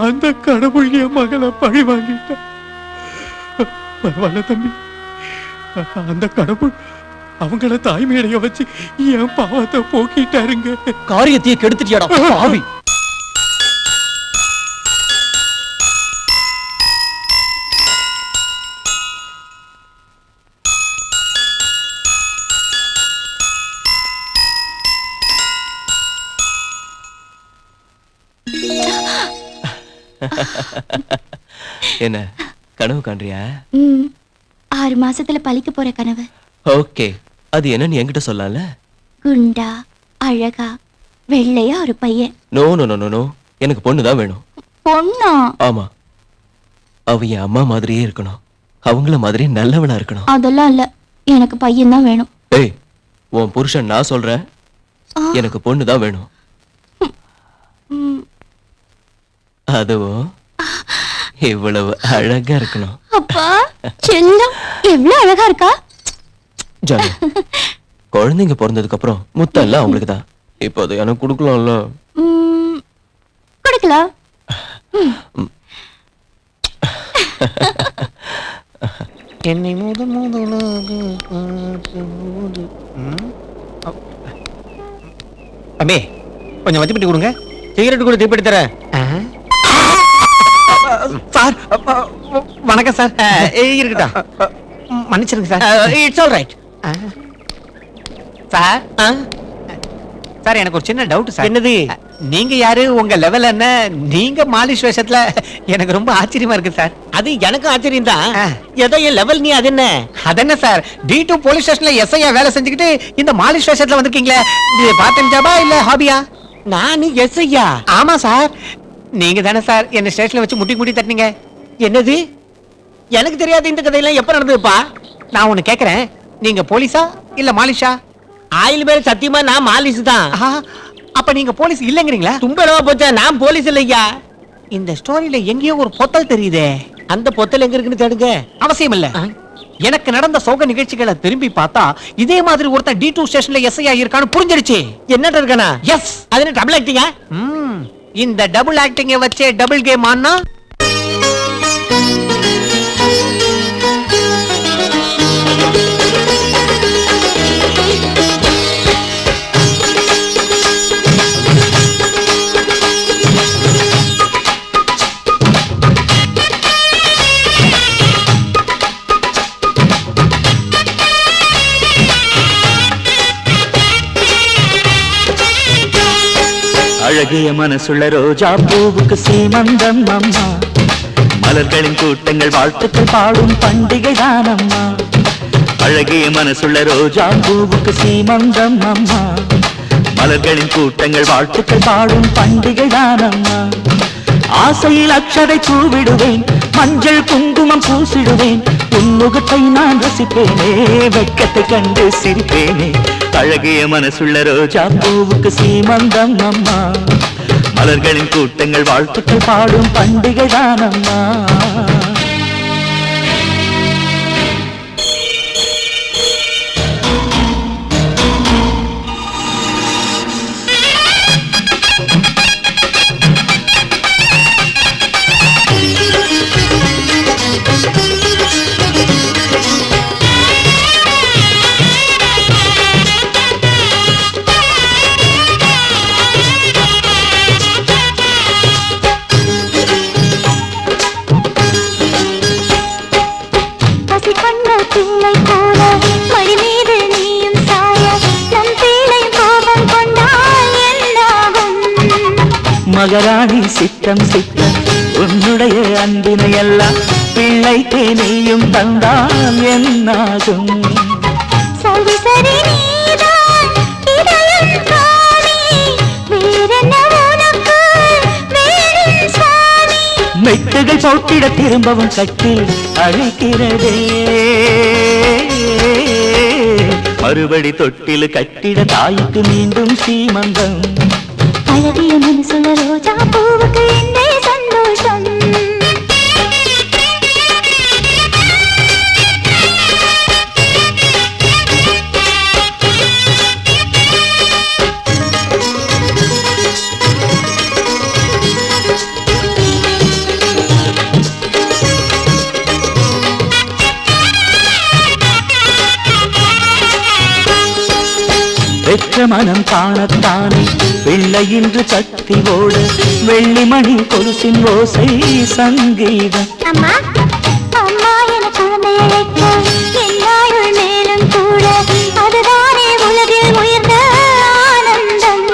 அந்த கடவுள் என் மகளை பழி வாங்கிட்டா. பரவாயில்ல தம்பி, அந்த கடவுள் அவங்கள தாய்மையடைய வச்சு என் பாவத்தை போக்கிட்டாருங்க. காரியத்தையே கெடுத்துட்டியாடா பாவி. என்ன கனவு காண்றியா? 6 மாசத்துல பழிக்க போற கனவு. ஓகே, அது என்னன்னு என்கிட்ட சொல்லல. குண்டா அழகா வெள்ளையா ஒரு பையன். நோ நோ நோ நோ, எனக்கு பொண்ணுதான் வேணும். பொண்ணா? ஆமா, அவ என் அம்மா மாதிரியே இருக்கணும், அவங்கள மாதிரி நல்லவளா இருக்கணும். அதெல்லாம் இல்ல, எனக்கு பையன் தான் வேணும். ஏய், உன் புருஷன் நான் சொல்றேன், எனக்கு பொண்ணுதான் வேணும். அதுவும் இவ்வளவு அழகா இருக்கணும். அப்பா செல்லம் எவ்வளவு அழகா இருக்கா. ஜானு, குழந்தைங்க பிறந்ததுக்கு அப்புறம் முத்தம் எல்லாம் அவங்களுக்கு தான். இப்போ அது எனக்கு கொடுக்கலாம்ல. கொடுக்கலாம். என்னை அம்மே கொஞ்சம் வச்சு பண்ணி கொடுங்க. சிகரெட் கூட தீப்பெட்டி தரேன். சார் வணக்கம் சார். இருக்கட்டும், மன்னிச்சிருங்க sir. It's all right. Sir sir எனக்கு ஒரு சின்ன டவுட் சார். என்னது? நீங்க யாரு, உங்க லெவல் என்ன? நீங்க மாலிஷ் வேஷத்துல எனக்கு ரொம்ப ஆச்சரியமா இருக்கு சார். அது எனக்கு ஆச்சரியம் தான். ஏதோ என் லெவல் நீ அது என்ன? அதென்ன சார், D2 போலீஸ் ஸ்டேஷன்ல எஸ்ஐயா வேலை செஞ்சுக்கிட்டு இந்த மாலிஷ் வேஷத்துல வந்திருக்கீங்களே, இது பார்ட் டைம் ஜாபா இல்ல ஹாபியா? நான் எஸ் ஐயா. ஆமா சார், நீங்க தானே சார் என்ன ஸ்டேஷன்ல வச்சு முட்டி முட்டி தட்டினீங்க. என்னது? எனக்கு தெரியாத இந்த கதையெல்லாம் எப்ப நடந்ததுப்பா? நான் ஒண்ணு கேக்குறேன், நீங்க போலீஸா இல்ல மாலிஷா? ஆயில் பேர் சத்தியமா நான் மாலிஸ் தான். ஆஹா, அப்ப நீங்க போலீஸ் இல்லங்கிறீங்களா? தும்பலவா போச்சா, நான் போலீஸ் இல்லையா. இந்த ஸ்டோரியில எங்கேயோ ஒரு பொத்தல் தெரியுதே. அந்த பொத்தல் எங்க இருக்குன்னு தேடுங்க. அவசியம் இல்ல. எனக்கு நடந்த சோக நிகழ்ச்சிகளை திரும்பி பார்த்தா இதே மாதிரி ஒருத்தன் D2 ஸ்டேஷன்ல எஸ்ஐயா இருக்கான்னு புரிஞ்சிடுச்சு. என்னட்ட இருக்கானா? எஸ். அது என்ன டபுள் ஆக்டிங்கா? இந்த டபுள் ஆக்டிங்க வச்சே டபுள் கேம் ஆனா அழகிய மனசுள்ள ரோஜா பூவுக்கு சீமந்தம் அம்மா, மலர்களின் கூட்டங்கள் வாழ்த்துக்கள் பாடும் பண்டிகை தானம்மா. அழகிய மனசுள்ள ரோஜா பூவுக்கு சீமந்தம் அம்மா, மலர்களின் கூட்டங்கள் வாழ்த்துக்கள் பாடும் பண்டிகை தானம்மா. ஆசையில் அச்சதை தூவிடுவேன், மஞ்சள் குங்குமம் பூசிடுவேன், உன்முகத்தை நான் ரசிப்பேனே, வெட்கத்தை கண்டு சிரிப்பேனே. அழகிய மனசுள்ள ரோஜா பூவுக்கு சீமந்தம் அம்மா, மலர்களின் கூட்டங்கள் வாழ்த்துக்கள் பாடும் பண்டிகை தானம்மா. மகராணி சித்தம் சித்தம் உன்னுடைய அன்பினை எல்லாம் பிள்ளைக்கு நீயும் தந்தால் என்னாகும்? மெட்டுகள் போட்டிட திரும்பவும் கட்டி அழைக்கிறதே, மறுபடி தொட்டில் கட்டிட தாய்க்கு மீண்டும் சீமந்தம். அழகிய மனசுள்ள ரோஜா பூவுக்கு என்னே சந்தோஷம். பெற்ற மனம் காணத்தானே பிள்ளை இன்று கத்தி ஓட, வெள்ளிமணி கொலுசின் ஓசை சங்கீதம். அம்மா அம்மா என குழந்தை அழைக்க என்னாயுள் மேலும் கூட, அதுதானே உலகில் உயர்ந்த ஆனந்தம்.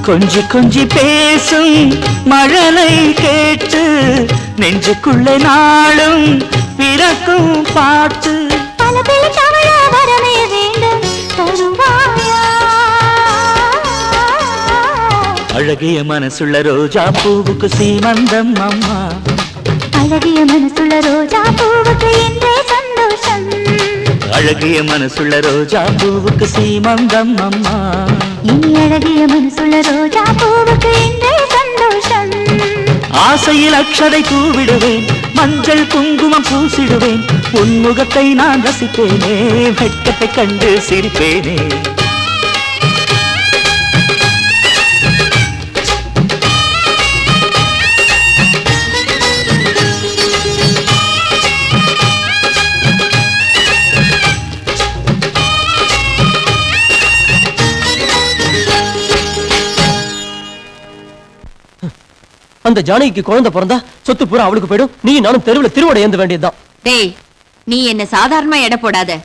கொஞ்சி கொஞ்சி பேசும் மழலை கேட்டு நெஞ்சுக்குள்ளே நாளும் பிறக்கும் பாட்டு. பல பிள்ளை தவழ வரவே வேண்டும் தருவாயா. அழகிய மனசுள்ள ரோஜா பூவுக்கு சீமந்தம் அம்மா, அழகிய மனசுள்ள ரோஜா பூவுக்கு என்றே சந்தோஷம். அழகிய மனசுள்ள ரோஜா பூவுக்கு சீமந்தம் அம்மா. இனி அழகிய மனசுள்ள ரோஜா பூவுக்கு இன்றே சந்தோஷம். ஆசையில் அக்ஷதை தூவிடுவேன், மஞ்சள் குங்குமம் பூசிடுவேன். உன் முகத்தை நான் ரசிப்பேனே, வெட்கத்தை கண்டு சிரிப்பேனே. அந்த ஜானகிக்கு குழந்தை பிறந்தா சொத்து பூரா அவளுக்கு போயிடும். நீ நானும் தெருவில் திருவடை ஏந்த வேண்டியதுதான். டேய், நீ என்ன சாதாரணமா எடை போடாத.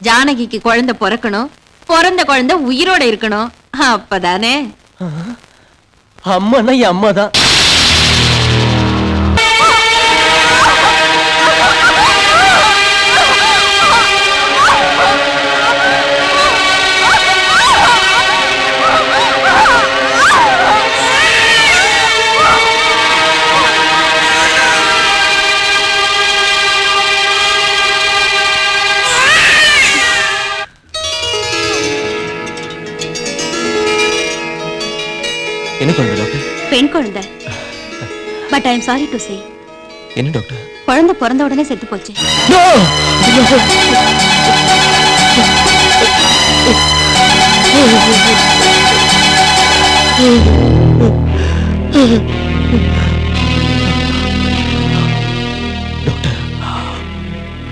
ஜானகிக்கு குழந்தை பிறக்கணும், பிறந்த குழந்தை உயிரோட இருக்கணும். அப்பதானே அம்மானா என் அம்மா தான். என்ன குழந்தை டாக்டர்? பெண் குழந்தை. But I am sorry to say, என்ன டாக்டர்? குழந்தை பிறந்த உடனே செத்து போச்சு. டாக்டர்,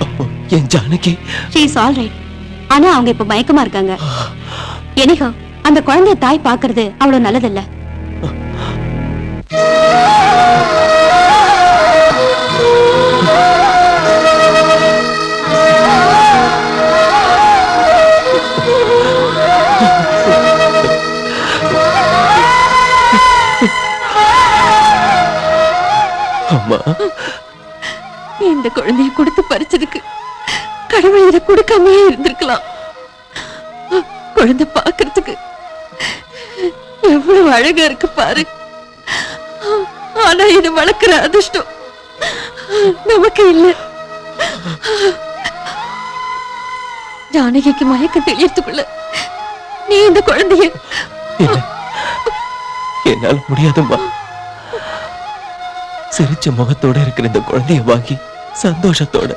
அப்போ என் Janaki she is all right. ஆனா அவங்க இப்ப மயக்கமா இருக்காங்க. எனிஹோ, அந்த குழந்தைய தாய் பாக்குறது அவ்வளவு நல்லதில்ல. அம்மா, இந்த குழந்தைய கொடுத்து பறிச்சதுக்கு கடவுள் இதை கொடுக்காமயே இருந்திருக்கலாம். குழந்தை பாக்குறதுக்கு எவ்வளவு அழகா இருக்கு பாரு. ஆனா இது வளர்க்கிற அதிர்ஷ்டம் நமக்கு இல்ல. ஜானகிக்கு மயக்க தெளியறதுக்குள்ள நீ இந்த குழந்தைய. இல்ல, என்னால முடியாதும்மா. சிரிச்ச முகத்தோட இருக்கிற இந்த குழந்தைய வாங்கி சந்தோஷத்தோட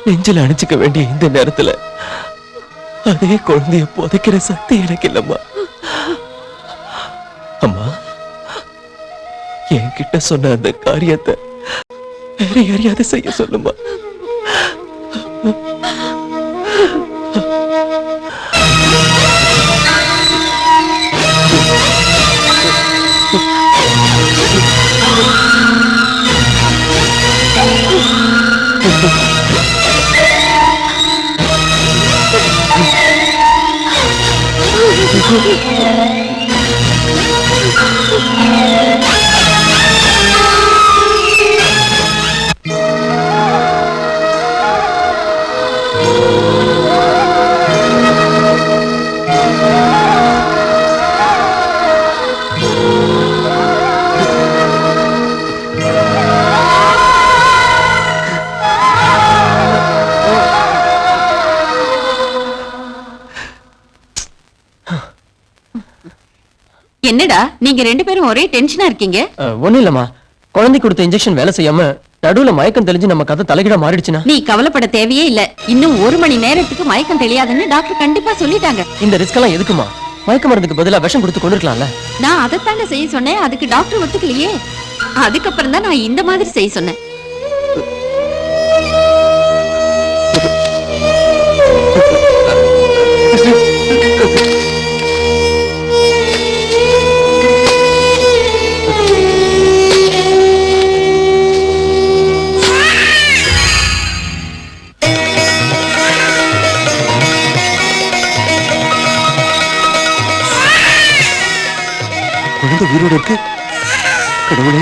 நெஞ்சில அணைச்சுக்க வேண்டிய இந்த நேரத்துல அதே குழந்தைய புதைக்கிற சக்தி எனக்கு இல்லம்மா. அம்மா, என்கிட்ட சொன்ன அந்த காரியத்தை வேற யாரையாவது செய்ய சொல்லுமா. என்னடா நீங்க ரெண்டு பேரும் ஒரே டென்ஷனா இருக்கீங்க? ஒண்ணும் இல்லம்மா, குழந்தை கொடுத்த இன்ஜெக்ஷன் வேலை செய்யாம நடுவுல மயக்கம் தெளிஞ்சு நம்ம கதை தலைகிட மாறிடுச்சுன்னா நீ கவலைப்பட தேவையே இல்ல. இன்னும் 1 மணி நேரத்துக்கு மயக்கம் தெரியாதுன்னு டாக்டர் கண்டிப்பா சொல்லிட்டாங்க. இந்த ரிஸ்க் எல்லாம் எதுக்குமா? மயக்க மருந்துக்கு பதிலா விஷம் கொடுத்து கொண்டிருக்கலாம்ல. நான் அதைத்தாங்க செய்ய சொன்னேன், அதுக்கு டாக்டர் ஒத்துக்கலையே. அதுக்கப்புறம் தான் நான் இந்த மாதிரி செய்ய சொன்னேன். குழந்தை உயிரோட இருக்கு. கடவுளே,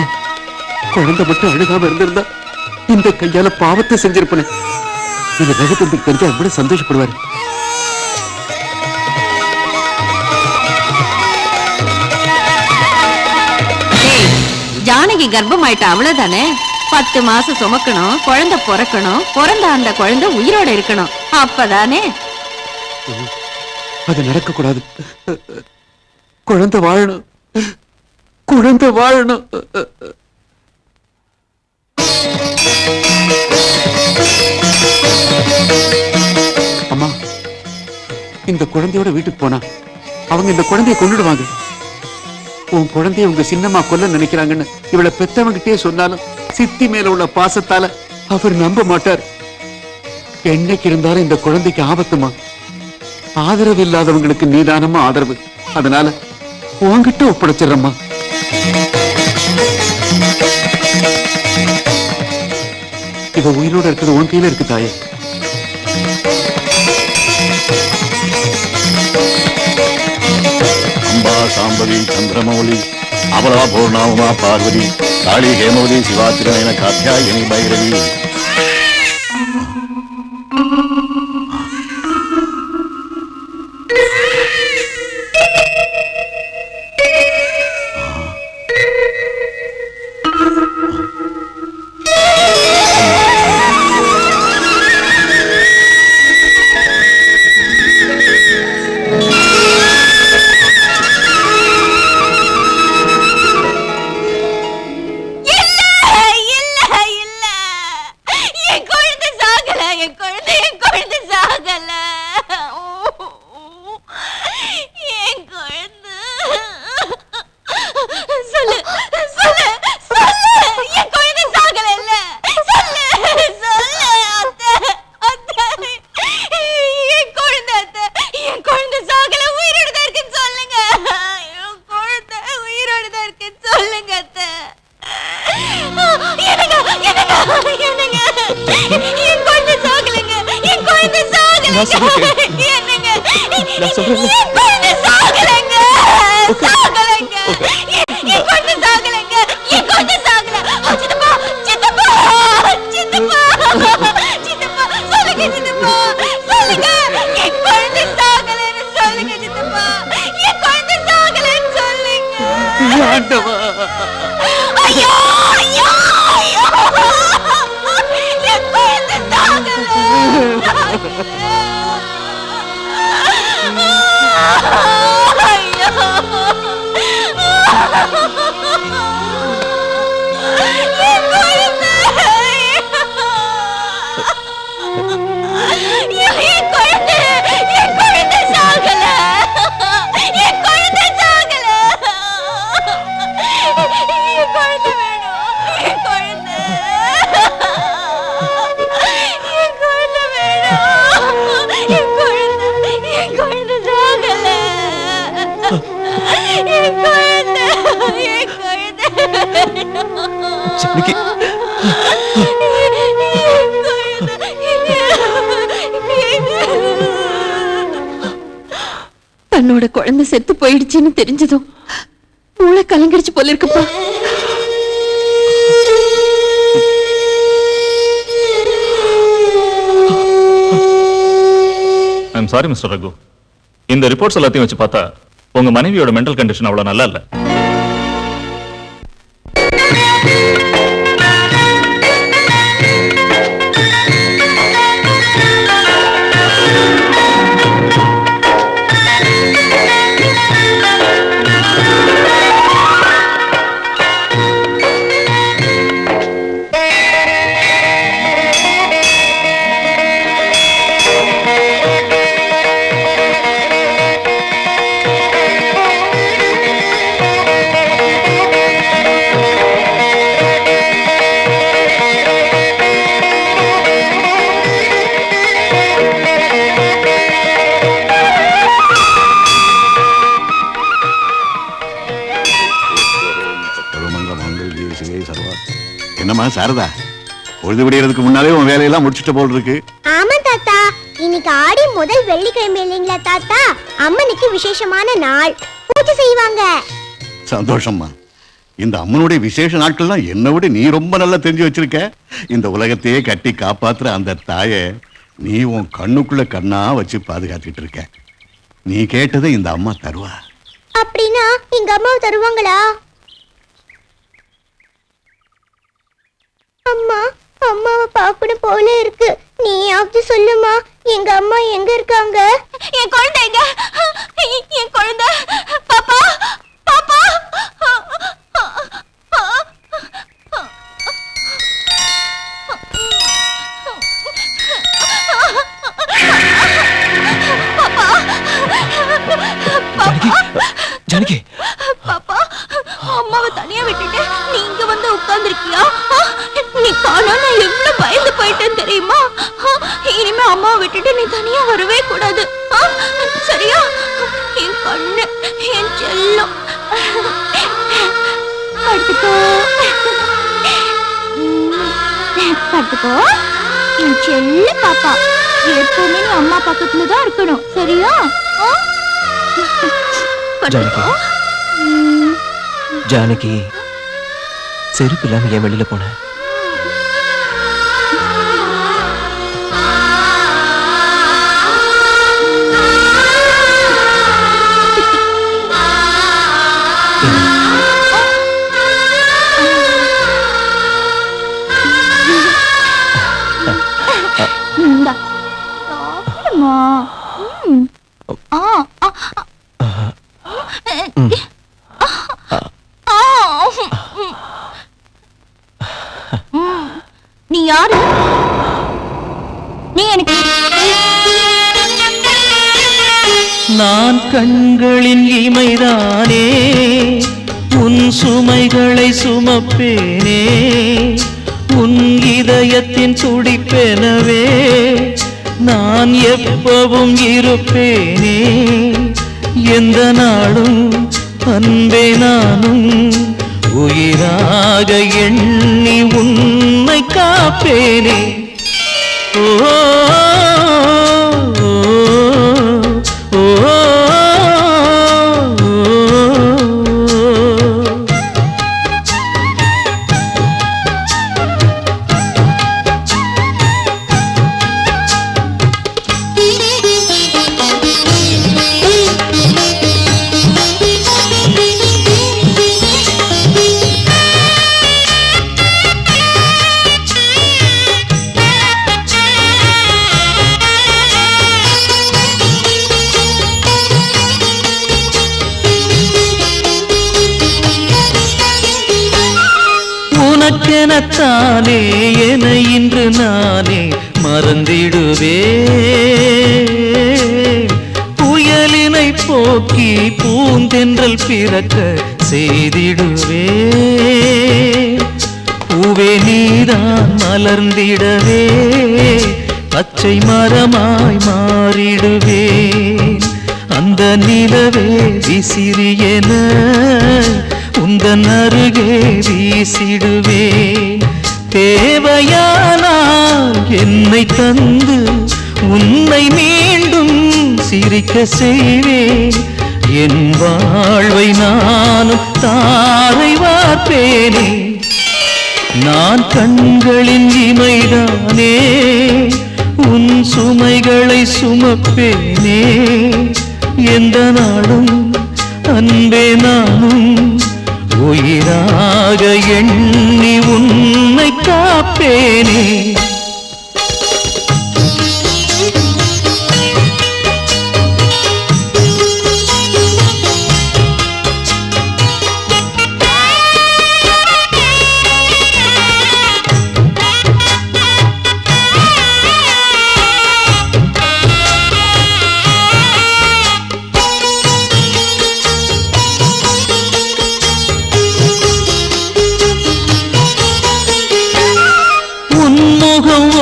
குழந்தை மட்டும் அழுகாம இருந்திருந்தா இந்த கையால பாவத்தை செஞ்சிருப்பேன். இந்த ரகத்தை தெரிஞ்சு அப்படி சந்தோஷப்படுவாரு. ஜானகி கர்ப்பம் ஆயிட்டா, அவ்வளவுதானே. 10 மாசம் சுமக்கணும், குழந்தை பிறக்கணும், பிறந்த அந்த குழந்தை உயிரோட இருக்கணும். அப்பதானே அது நடக்க கூடாது. குழந்தை வாழணும், குழந்தை வாழணும். அம்மா, இந்த குழந்தையோட வீட்டுக்கு போனா அவங்க இந்த குழந்தைய கொன்னுடுவாங்க. உன் குழந்தைய உங்க சின்னம்மா கொல்ல நினைக்கிறாங்கன்னு இவளை பெத்தவங்கிட்டே சொன்னாலும் சித்தி மேல உள்ள பாசத்தால அவர் நம்ப மாட்டார். என்னைக்கு இருந்தாலும் இந்த குழந்தைக்கு ஆபத்துமா. ஆதரவு இல்லாதவங்களுக்கு நீதானமா ஆதரவு. அதனால உன்கிட்ட ஒப்படைச்சிடறம்மா. இவ உயிரோட இருக்கிறது உன் கையில இருக்கு தாயே. அம்பா சாம்பவி சந்திரமௌலி அபலா பூர்ணாவுமா பார்வதி காளி ஹேமவதி சிவாத்திரன காத்தியாயனி பைரவி. தன்னோட குழந்தை செத்து போயிடுச்சுன்னு தெரிஞ்சதும் மூளை கலங்கிடுச்சு போல இருக்குப்பா. ஐம் சாரி மிஸ்டர் ரகு, இந்த ரிப்போர்ட்ஸ் எல்லாத்தையும் வச்சு பார்த்தா உங்க மனைவியோட மென்டல் கண்டிஷன் அவ்வளவு நல்லா இல்ல. என்னம்மா சாரதா, பொழுது விடியறதுக்கு முன்னாலே உன் வேலையெல்லாம் முடிச்சுட்டு போல் இருக்கு. ஆமா தாத்தா, இன்னைக்கு ஆடி முதல் வெள்ளிக்கிழமை இல்லைங்களா தாத்தா? அம்மனுக்கு விசேஷமான நாள், பூஜை செய்வாங்க. சந்தோஷம்மா. இந்த அம்மனுடைய விசேஷ நாட்கள்லாம் என்னை விட நீ ரொம்ப நல்லா தெரிஞ்சு வச்சிருக்க. இந்த உலகத்தையே கட்டி காப்பாத்துற அந்த தாயை நீ உன் கண்ணுக்குள்ள கண்ணா வச்சு பாதுகாத்துட்டு இருக்க. நீ கேட்டதை இந்த அம்மா தருவா. அப்படின்னா எங்க அம்மாவை தருவாங்களா? பார்க்கணும் போல இருக்கு. நீயாவது சொல்லுமா, எங்க அம்மா எங்க இருக்காங்க? என் குழந்தைங்க, என் குழந்தை பாப்பா, பாப்பா. ஜானகி, பாப்பா, அம்மாவை தனியா விட்டுட்டு நீ இங்க வந்து உட்கார்ந்துருக்கியா? நீ காணா நான் எவ்வளவு பயந்து போயிட்டேன் தெரியுமா? இனிமே அம்மாவை விட்டுட்டு நீ தனியா வரவே கூடாது, சரியா? என் கண்ணு, என் செல்லம், படுத்துக்கோ, படுத்துக்கோ என் செல்ல பாப்பா. எப்பவுமே நீ அம்மா பக்கத்துலதான் இருக்கணும், சரியா? ஜானகி, ஜானகி, செருப்பு இல்லாம ஏன் வெளியில போன? நீ யாரு? நீ எனக்கு நான் கண்களின் இமைதானே, உன் சுமைகளை சுமப்பேனே, உன் இதயத்தின் துடிப்பெனவே நான் எப்பவும் இருப்பேனே. எந்த நாளும் அன்பே நானும் உயிராக எண்ணி உன்னை காப்பேனே. ஓ உனக்கெனத்தானே என இன்று நானே மறந்திடுவே. புயலினை போக்கி பூந்தென்றல் பிறக்க செய்திடுவே. பூவே நீதான் மலர்ந்திடவே பச்சை மரமாய் மாறிடுவே. அந்த நிலவே விசிறியென உந்தன் அருகே வீசிடுவே. தேவையானால் என்னை தந்து உன்னை மீண்டும் சிரிக்க செய்வேன். என் வாழ்வை நானும் தாரை வார்ப்பேனே. நான் கண்களின் இமைதானே, உன் சுமைகளை சுமப்பேனே. எந்த நாளும் அன்பே நானும் உயிராக எண்ணி உன்னை காப்பேனே.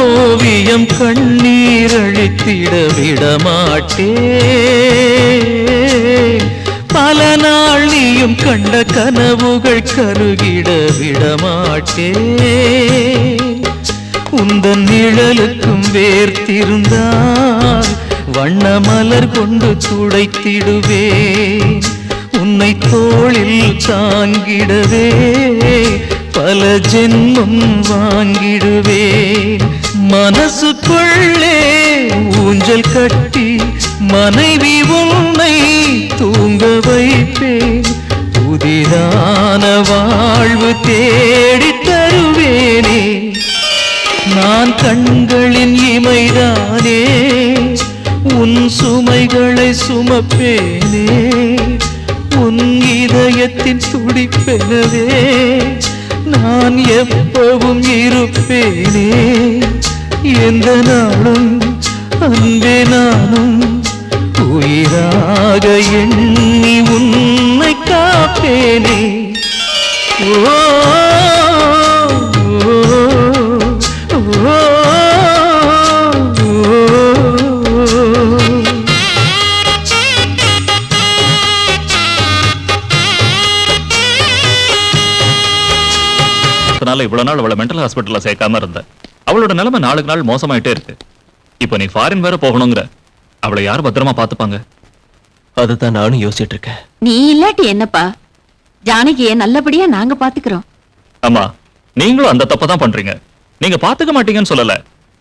ஓவியம் கண்ணீரழித்திட விடமாட்டே. பல நாள் நீயும் கண்ட கனவுகள் கருகிட விடமாட்டே. உந்தன் நிழலுக்கும் வேர்த்திருந்தால் வண்ண மலர் கொண்டு துடைத்திடுவேன். உன்னை தோளில் தாங்கிடவே பல ஜென்மம் வாங்கிடுவேன். மனசுக்குள்ளே ஊஞ்சல் கட்டி மனைவி உன்னை தூங்க வைப்பேன். புதிதான வாழ்வு தேடி தருவேனே. நான் நான் கண்களின் இமைதானே, உன் சுமைகளை சுமப்பேனே, உன் இதயத்தின் துடிப்பெனவே நான் எப்பவும் இருப்பேனே. எந்த நாளும் அன்பே நானும் உயிராக எண்ணி உன்னை காப்பேனே. ஓ இவ்வளவு நாள் அவளை மென்டல் ஹாஸ்பிட்டல்ல சேர்க்காம இருந்த அவளோட நிலைமை நாளுக்கு நாள் மோசமாயிட்டே இருக்கு. இப்போ நீ ஃபாரின் வேற போகணுங்கிற, அவளை யார் பத்திரமா பாத்துப்பாங்க? அதுதான் நானும் யோசிச்சுட்டு இருக்கேன். நீ இல்லாட்டி என்னப்பா, ஜானகியை நல்லபடியா நாங்க பாத்துக்கிறோம். அம்மா, நீங்களும் அந்த தப்பை தான் பண்றீங்க. நீங்க பாத்துக்க மாட்டீங்கன்னு சொல்லல,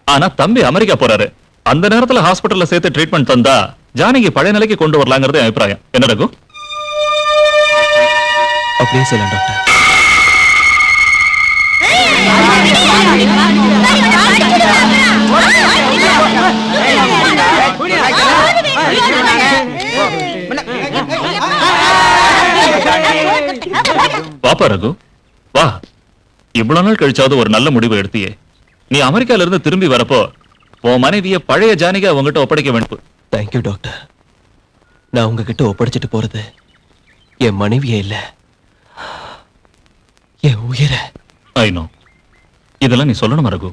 ஆனா தம்பி அமெரிக்கா போறாரு. அந்த நேரத்துல ஹாஸ்பிட்டல்ல சேர்த்து ட்ரீட்மெண்ட் தந்தா ஜானகி பழைய நிலைக்கு கொண்டு வரலாங்கிறது என் அபிப்பிராயம். என்ன ரகு? அப்படியே சொல்லலாம் டாக்டர். வாப்பா ரகு, வா. இவ்வளவு நாள் கழிச்சாவது ஒரு நல்ல முடிவு எடுத்தியே. நீ அமெரிக்கால இருந்து திரும்பி வரப்போ உன் மனைவிய பழைய ஜானகி உங்ககிட்ட ஒப்படைக்க வேண்டும். Thank you doctor. நான் உங்ககிட்ட ஒப்படைச்சிட்டு போறது என் மனைவியே இல்ல, என் உயிரை. I know. இதெல்லாம் நீ சொல்லணும் ரகு.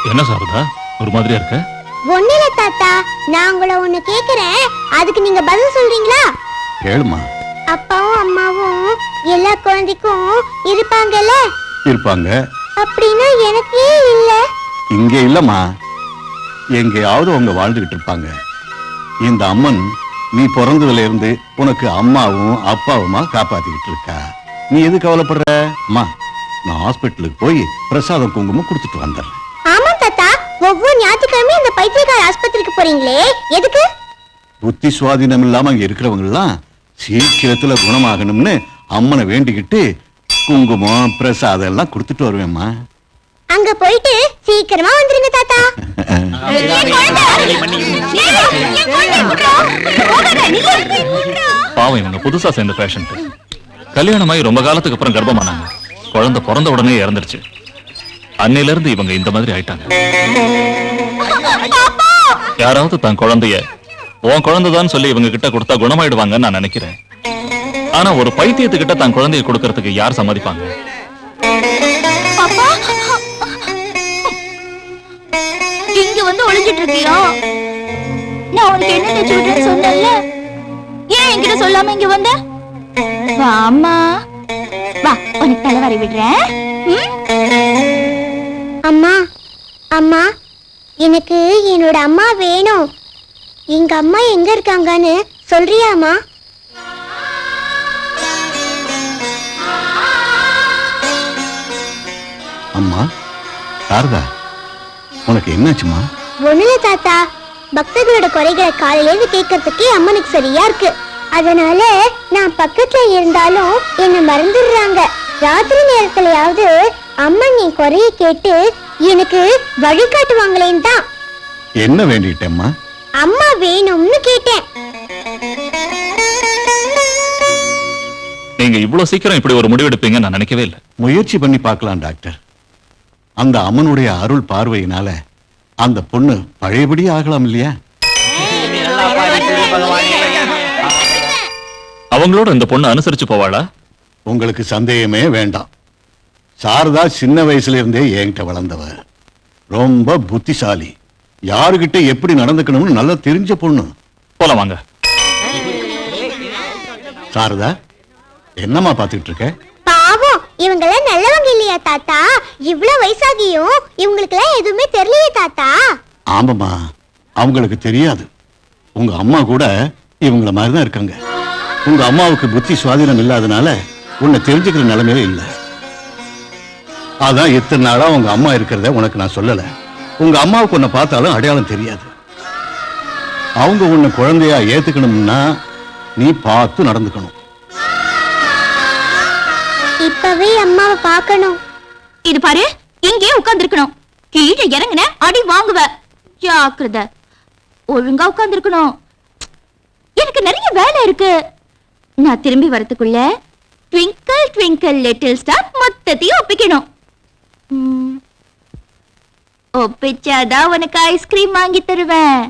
என்ன சாரதா, ஒரு மாதிரியா இருக்க? ஒண்ணுல தாத்தா, நான் உங்களை ஒண்ணு கேக்குறேன், அதுக்கு நீங்க பதில் சொல்றீங்களா? கேளுமா. அப்பாவும் அம்மாவும் எல்லா குழந்தைக்கும் இருப்பாங்கல்ல? இருப்பாங்க. அப்படின்னா எனக்கு இல்ல? இங்க இல்லம்மா, எங்கேயாவது அவங்க வாழ்ந்துகிட்டு இருப்பாங்க. இந்த அம்மன் நீ பிறந்ததுல இருந்து உனக்கு அம்மாவும் அப்பாவுமா காப்பாத்திக்கிட்டு இருக்கா. நீ எது கவலைப்படுற? அம்மா, நான் ஹாஸ்பிட்டலுக்கு போய் பிரசாதம் குங்குமம் கொடுத்துட்டு வந்துடுறேன். ஆமா தாத்தா, ஒவ்வொரு ஞாயிற்றுக்கிழமையும் இந்த பைத்தியக்கார ஆஸ்பத்திரிக்கு போறீங்களே, எதுக்கு? புத்தி சுவாதீனம் இல்லாம அங்க இருக்கிறவங்க எல்லாம் சீக்கிரத்துல குணமாகணும்னு அம்மனை வேண்டிக்கிட்டு குங்குமம் பிரசாதம் எல்லாம் கொடுத்துட்டு வருவேம்மா. அங்க போயிட்டு சீக்கிரமா வந்துருங்க தாத்தா. பாவம், இவங்க புதுசா சேர்ந்த பேஷண்ட். கல்யாணமாயி ரொம்ப காலத்துக்கு அப்புறம் கர்ப்பமானாங்க. குழந்தை பிறந்த உடனே இறந்துருச்சு. அன்னையில இருந்து இவங்க இந்த மாதிரி ஆயிட்டாங்க. யாராவது தன் குழந்தைய உன் குழந்தைதான் சொல்லி இவங்க கிட்ட கொடுத்தா குணமாயிடுவாங்கன்னு நான் நினைக்கிறேன். ஆனா ஒரு பைத்தியத்துக்கிட்ட தன் குழந்தைய கொடுக்கறதுக்கு யார் சம்மதிப்பாங்க? இங்க வந்து ஒளிஞ்சிட்டு இருக்கியா? நான் உனக்கு என்ன தச்சு விடுறேன்னு சொன்னேன்ல, ஏன் என்கிட்ட சொல்லாம இங்க வந்த? வாமா, வா, உனக்கு தலைவரை விடுறேன். அம்மா, அம்மா, எனக்கு என்னோட அம்மா வேணும். எங்க அம்மா எங்க இருக்காங்கன்னு சொல்றியாமா? அம்மா சாரதா, உனக்கு என்னாச்சுமா? ஒண்ணுல தாத்தா, பக்தர்களோட குறைகளை காலையில கேட்கறதுக்கே அம்மனுக்கு சரியா இருக்கு. அதனால நான் பக்கத்துல இருந்தாலும் என்ன மறந்துடுறாங்க. ராத்திரி நேரத்திலயாவது அம்மன் என் குறைய கேட்டு எனக்கு வழிகாட்டுவாங்களேன்னு தான். என்ன வேண்டிட்டேம்மா? அம்மா வேணும்னு கேட்டேன். நீங்க இவ்வளவு சீக்கிரம் இப்படி ஒரு முடிவெடுப்பீங்க நான் நினைக்கவே இல்லை. முயற்சி பண்ணி பார்க்கலாம் டாக்டர். அந்த அம்மனுடைய அருள் பார்வையினால அந்த பொண்ணு பழையபடி ஆகலாம் இல்லையா? அவங்களோட இந்த பொண்ணு அனுசரிச்சு போவாளா? உங்களுக்கு சந்தேகமே வேண்டாம். சாரதா சின்ன வயசுல இருந்தே என்கிட்ட வளர்ந்தவ. ரொம்ப புத்திசாலி. யாருகிட்ட எப்படி நடந்துக்கணும்னு நல்லா தெரிஞ்ச பொண்ணு. போலாம் வாங்க. சாரதா, என்னம்மா பாத்துக்கிட்டு இருக்க? பாவம், இவங்கெல்லாம் நல்லவங்க இல்லையா தாத்தா? இவ்ளோ வயசாகியும் இவங்களுக்கெல்லாம் எதுவுமே தெரியலையே தாத்தா. ஆமாம்மா, அவங்களுக்கு தெரியாது. உங்க அம்மா கூட இவங்கள மாதிரி தான் இருக்காங்க. உங்க அம்மாவுக்கு புத்தி சுவாதீனம் இல்லாதனால உன்னை தெரிஞ்சுக்கிற நிலைமையில இல்ல. அதான் இத்தனை நாளா உங்க அம்மா இருக்கிறத உனக்கு நான் சொல்லல. உங்க அம்மாவுக்கு உன்னை பார்த்தாலும் அடையாளம் தெரியாது. அவங்க உன்னை குழந்தையா ஏத்துக்கணும்னா நீ பார்த்து நடந்துக்கணும். இப்பவே அம்மாவை பார்க்கணும். இது பாரு, இங்கே உட்கார்ந்திருக்கணும். கீழே இறங்குன அடி வாங்குவ. ஜாக்கிரதை. ஒழுங்கா உட்கார்ந்திருக்கணும். எனக்கு நிறைய வேலை இருக்கு. நான் திரும்பி வரதுக்குள்ள ட்விங்கிள் ட்விங்கிள் லிட்டில் ஸ்டார் மொத்தத்தையும் ஒப்பிக்கணும். ஒப்பிச்சாதான் உனக்கு ஐஸ்கிரீம் வாங்கி தருவேன்.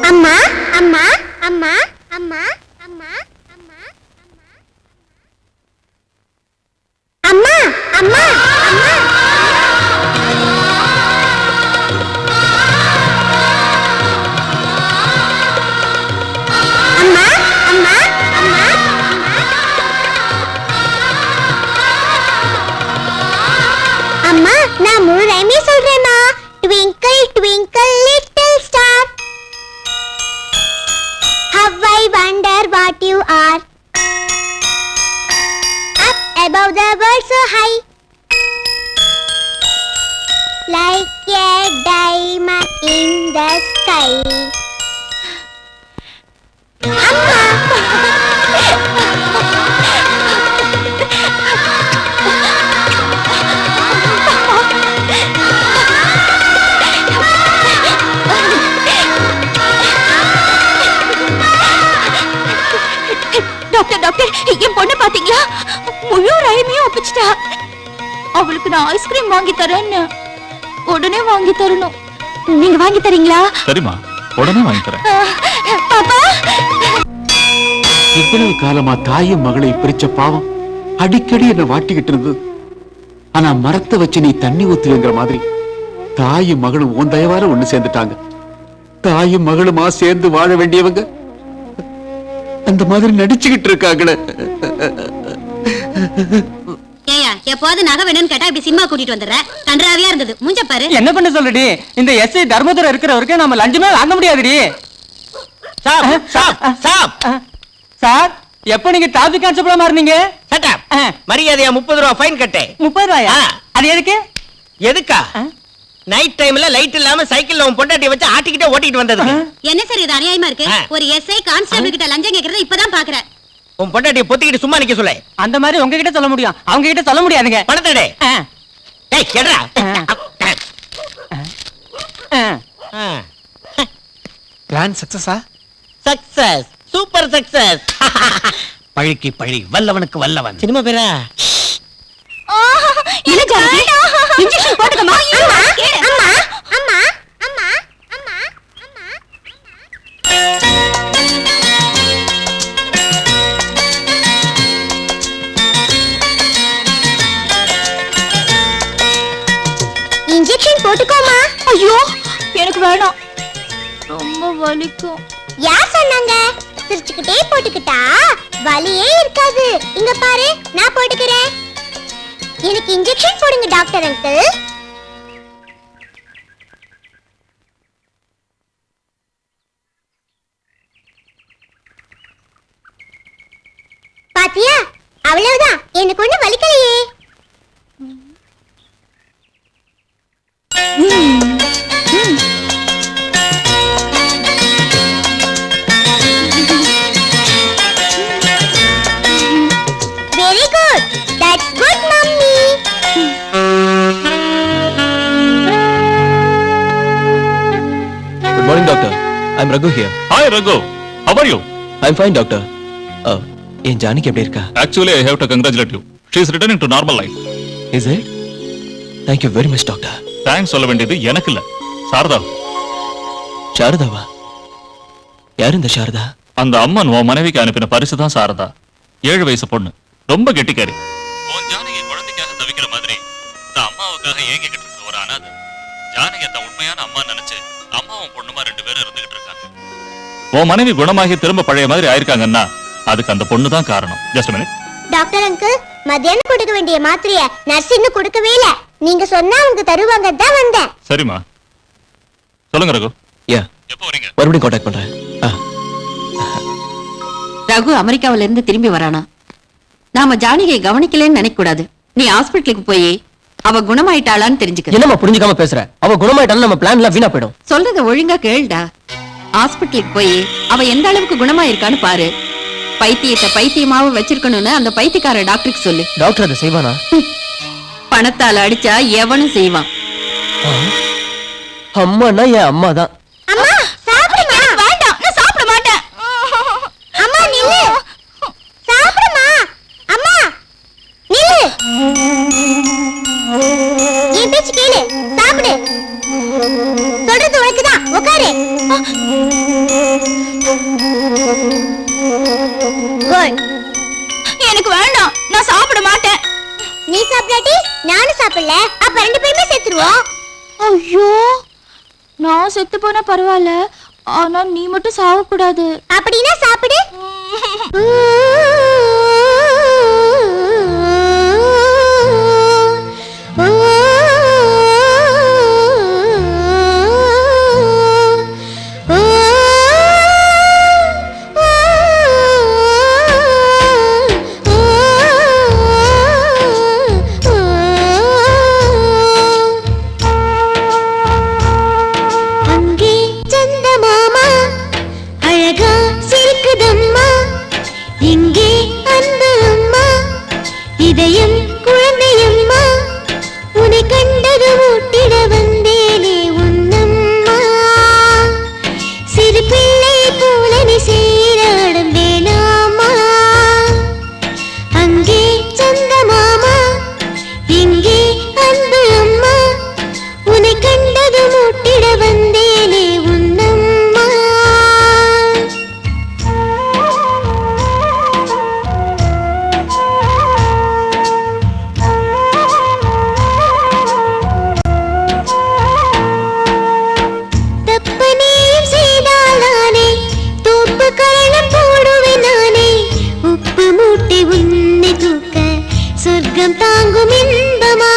அம்மா அம்மா அம்மா அம்மா அம்மா அம்மா அம்மா அம்மா அம்மா அம்மா அம்மா அம்மா அம்மா, நான் முழு ரைமே சொல்றேம்மா. Twinkle twinkle little star, how I wonder what you are, up above the world so high, like a diamond in the sky. அம்மா, டாக்டர் டாக்டர், என் பொண்ணு பாத்தீங்களா? முழு ரைமையும் ஒப்பிச்சிட்டா. அவளுக்கு நான் ஐஸ்கிரீம் வாங்கி தரேன்னு உடனே வாங்கி தரணும். நீங்க வாங்கி தரீங்களா? சரிம்மா, உடனே வாங்கி தரேன். பாப்பா, இவ்வளவு காலமா தாயும் மகளை பிரிச்ச பாவம் அடிக்கடி என்ன வாட்டிக்கிட்டு இருந்தது. ஆனா மரத்தை வச்சு நீ தண்ணி ஊத்துங்கிற மாதிரி தாயும் மகளும் உன் தயவால ஒண்ணு சேர்ந்துட்டாங்க. தாயும் மகளுமா சேர்ந்து வாழ வேண்டியவங்க அந்த மாதிரி நடிச்சுக்கிட்டு இருக்காங்களே. ஏயா, எப்போது நகை வேணும்னு கேட்டா இப்படி சினிமா கூட்டிட்டு வந்துடுற. கன்றாவியா இருந்தது. மூஞ்ச பாரு. என்ன பண்ண சொல்றடி? இந்த எஸ்ஐ தர்மதுரை இருக்கிறவருக்கு நம்ம லஞ்சமே வாங்க முடியாதுடி. சார், எப்ப நீங்க டிராபிக் கான்ஸ்டபிளா மாறுனீங்க? மரியாதையா 30 ரூபாய் ஃபைன் கட்டு. 30 ரூபாயா? அது எதுக்கு? எதுக்கா? நைட் டைம்ல லைட் இல்லாம சைக்கிள்ல உன் பொண்டாட்டியை வச்சு ஆட்டிக்கிட்டே ஓட்டிட்டு வந்தது. என்ன சார் இது அநியாயமா இருக்கு? ஒரு எஸ்ஐ கான்ஸ்டபிள் கிட்ட லஞ்சம் கேக்குறத இப்பதான் பாக்குறேன். உன் பொண்டாட்டியை பொத்திக்கிட்டு சும்மா நிக்க சொல்ல. அந்த மாதிரி உங்ககிட்ட சொல்ல முடியும், அவங்க கிட்ட சொல்ல முடியாதுங்க. பணத்தடே. ஏய் கேடா. பிளான் சக்சஸா? Success, super success. பழிக்கு பழி, வல்லவனுக்கு வல்லவன். சினிமா பேரா? இல்ல ஜானகி, இன்ஜெக்ஷன் போட்டுக்கமா. அம்மா அம்மா அம்மா அம்மா அம்மா இன்ஜெக்ஷன் போட்டுக்கோமா. ஐயோ, எனக்கு வேணாம், ரொம்ப வலிக்கும். யார் சொன்னாங்க? சிரிச்சுக்கிட்டே போட்டுக்கிட்டா வலியே இருக்காது. இங்க பாரு, நான் போட்டுக்கிறேன். எனக்கு இன்ஜெக்ஷன் போடுங்க டாக்டர் அங்கிள். பாத்தியா, அவ்வளவுதான். எனக்கு ஒண்ணு வலிக்கலையே. Very good, that's good mummy. Good morning, doctor. I'm Raghu here. Hi Raghu, how are you? I'm fine, doctor. என் ஜானிக்கு எப்படி இருக்கா? Actually, I have to congratulate you. She is returning to normal life. Is it? Thank you very much, doctor. Thanks சொல்ல வேண்டியது எனக்கு இல்ல, சாரதா. சாரதாவா? யார் இந்த சாரதா? அந்த அம்மன் உன் மனைவிக்கு அனுப்பின பரிசு தான் சாரதா. 7 வயசு பொண்ணு, ரொம்ப கெட்டிக்காரி. உன் ஜானகி குழந்தைக்காக தவிக்கிற மாதிரி தான் அம்மாவுக்காக ஏங்கிக்கிட்டு இருக்க ஒரு அனாதை. ஜானகி தான் உண்மையான அம்மா நினைச்சு அம்மாவும் பொண்ணுமா 2 பேரும் இருந்துகிட்டு இருக்காங்க. உன் மனைவி குணமாகி திரும்ப பழைய மாதிரி ஆயிருக்காங்கன்னா அதுக்கு அந்த பொண்ணு தான் காரணம். Just minute. டாக்டர் அங்கிள், மத்தியானம் கொடுக்க வேண்டிய மாத்திரைய நர்ஸ் இன்னும் கொடுக்கவே இல்ல. நீங்க சொன்னா அவங்க தருவாங்க தான் வந்தேன். சரிம்மா, சொல்லுங்க ரகு. யா, எப்போ வரீங்க? மறுபடியும் காண்டாக்ட் பண்றேன். ரகு அமெரிக்காவில இருந்து திரும்பி வரானா. நாம ஜானகியை கவனிக்கலன்னு நினைக்க கூடாது. நீ ஹாஸ்பிட்டலுக்கு போய் அவ குணமாயிட்டாளான்னு தெரிஞ்சுக்க. என்னம்மா புரிஞ்சுக்காம பேசுற? அவ குணமாயிட்டாலும் நம்ம பிளான் எல்லாம் வீணா போயிடும். சொல்றத ஒழுங்கா கேளுடா. ஹாஸ்பிட்டலுக்கு போய் அவ எந்த அளவுக்கு குணமாயிருக்கான்னு பாரு. பைத்தியத்தை பைத்தியமாவும் வச்சிருக்கணும்னு அந்த பைத்தியக்கார டாக்டருக்கு சொல்லு. டாக்டர் அதை செய்வானா? பணத்தால அடிச்சா எவனும் செய்வான். அம்மானா என் அம்மா தான். அம்மா சாப்பிடுமா? வேண்டாம், நான் சாப்பிட மாட்டேன். அம்மா நில்லு. சாப்பிடுமா? அம்மா நில்லு. என் பேச்சு கேளு, சாப்பிடு. சொல்றது உனக்குதான், உட்காரு. குட். எனக்கு வேண்டாம், நான் சாப்பிட மாட்டேன். நீ சாப்பிடாட்டி நானும் சாப்பிடல, அப்ப 2 பேருமே செத்துருவோம். ஐயோ, நான் செத்து போனா பரவாயில்ல, ஆனா நீ மட்டும் சாவக்கூடாது. அப்படின்னா சாப்பிடு. அங்கே சந்தமாமா அழகா சிரிக்குதம்மா, இங்கே அந்த அம்மா இதயம் குழந்தையம்மா, உன்னை கண்டது ஊட்டிட வந்தேனே உன்னம்மா, சிறு பிள்ளை போல நீ சீராடும் வேணாமா, அங்கே சந்தமாமா இங்கே அந்த அம்மா, உன்னை கண்டது ஊட்டிட வந்தேனே உன்னம்மா. தப்பனையும் செய்தால் நானே தூப்பு கரணம் போடுவேன் நானே, உப்பு மூட்டை உன்னை தூக்க சொர்க்கம் தாங்கும் இன்பமா,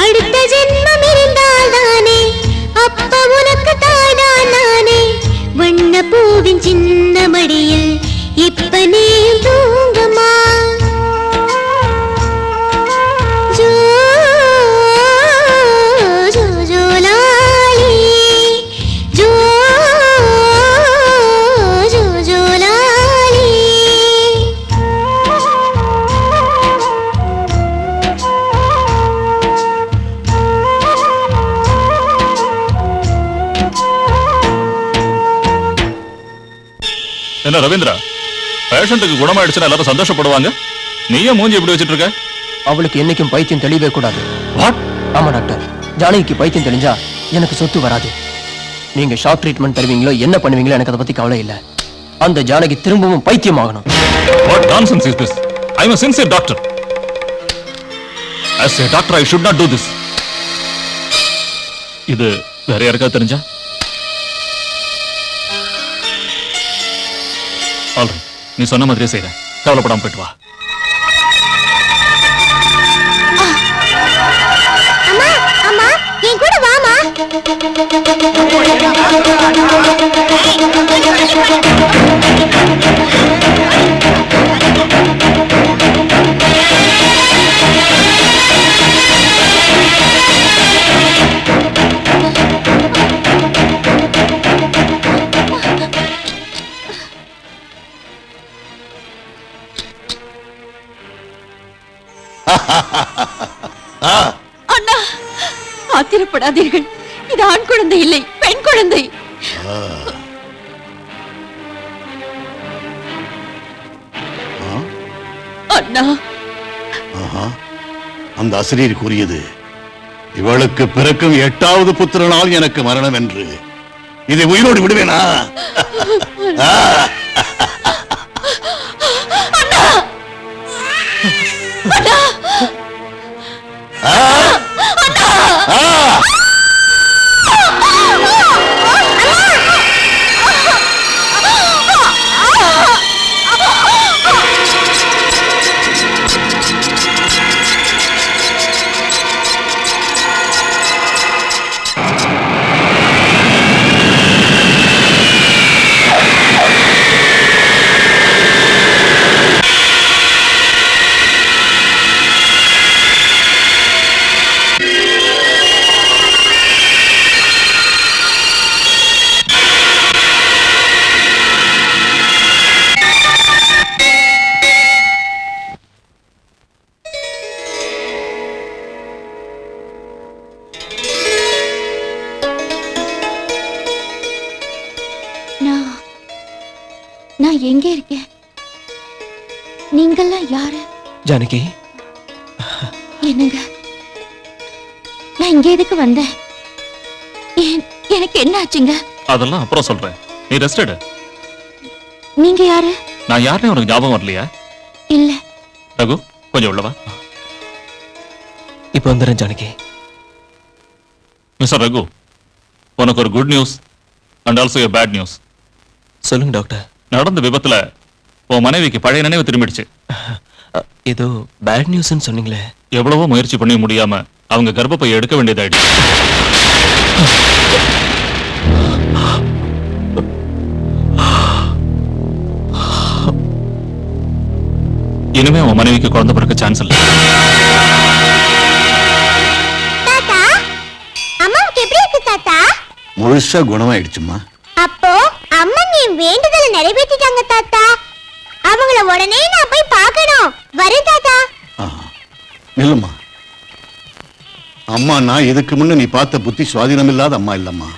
அடுத்த ஜென்மம் இருந்தால் தானே அப்ப உனக்கு தாய்தான் நானே, வண்ண பூவின் சின்ன மடியில் இப்ப நீ தூங்கமா, ஜோ ஜோ ஜோலாலி, ஜோ ஜோ ஜோலாலி. என்ன ரவீந்திரா, பேஷண்ட்டுக்கு குணமாயிடுச்சுன்னா எல்லாரும் சந்தோஷப்படுவாங்க, நீயே மூஞ்சி எப்படி வச்சிட்டு இருக்க? அவளுக்கு என்னைக்கும் பைத்தியம் தெளிவே கூடாது. வாட்? ஆமா டாக்டர், ஜானகிக்கு பைத்தியம் தெளிஞ்சா எனக்கு சொத்து வராது. நீங்க ஷாக் ட்ரீட்மெண்ட் தருவீங்களோ என்ன பண்ணுவீங்களோ எனக்கு அதை பத்தி கவலை இல்ல. அந்த ஜானகி திரும்பவும் பைத்தியம் ஆகணும். What nonsense is this? I am a sincere doctor. As a doctor, I should not do this. இது வேற யாருக்காவது தெரிஞ்சா? ஆல்ரைட், நீ சொன்ன மாதிரியே செய்றேன், கவலைப்படாம போயிட்டு வா. அம்மா அம்மா என் கூட வாமா. அண்ணா, ஆத்திரப்படாதீர்கள். இது ஆண் குழந்தை இல்லை, பெண் குழந்தை. அண்ணா, அந்த அசிரியர் கூறியது இவளுக்கு பிறக்கும் 8வது புத்திரனால் எனக்கு மரணம் என்று. இதை உயிரோடு விடுவேனா? நான் எங்க இருக்கேன்? நீங்கெல்லாம் யாரு? ஜானகி, என்னங்க, நான் இங்க எதுக்கு வந்தேன்? எனக்கு என்ன ஆச்சுங்க? அதெல்லாம் அப்புறம் சொல்றேன். நீ ரெஸ்ட் எடு. நீங்க யாரு? நான் யாருன்னு உனக்கு ஞாபகம் வரலையா? இல்ல. ரகு, கொஞ்சம் உள்ளவா. இப்ப வந்துடுறேன் ஜானகி. மிஸ்டர் ரகு, உனக்கு ஒரு good news and also a bad news. சொல்லுங்க டாக்டர். நடந்த விபத்துல உன் மனைவிக்கு பழைய நினைவு திரும்பிடுச்சு. ஏதோ பேட் நியூஸ்னு சொன்னீங்களே. எவ்வளவோ முயற்சி பண்ணி முடியாம அவங்க கர்ப்பப்பை எடுக்க வேண்டியதாயிடுச்சு. இனிமே உன் மனைவிக்கு குழந்தை பிறக்க சான்ஸ் இல்ல. தாத்தா, அம்மாவுக்கு எப்படி இருக்கு தாத்தா? முழுசா குணமாயிடுச்சுமா. அப்போ அம்மா நீ வேண்டுதலை நிறைவேற்றிட்டாங்க தாத்தா. அவங்கள உடனே நான் போய் பார்க்கணும். வரேன் தாத்தா. இல்லம்மா, அம்மா நான் இதுக்கு முன்ன நீ பார்த்த புத்தி சுவாதீனம் இல்லாத அம்மா இல்லம்மா.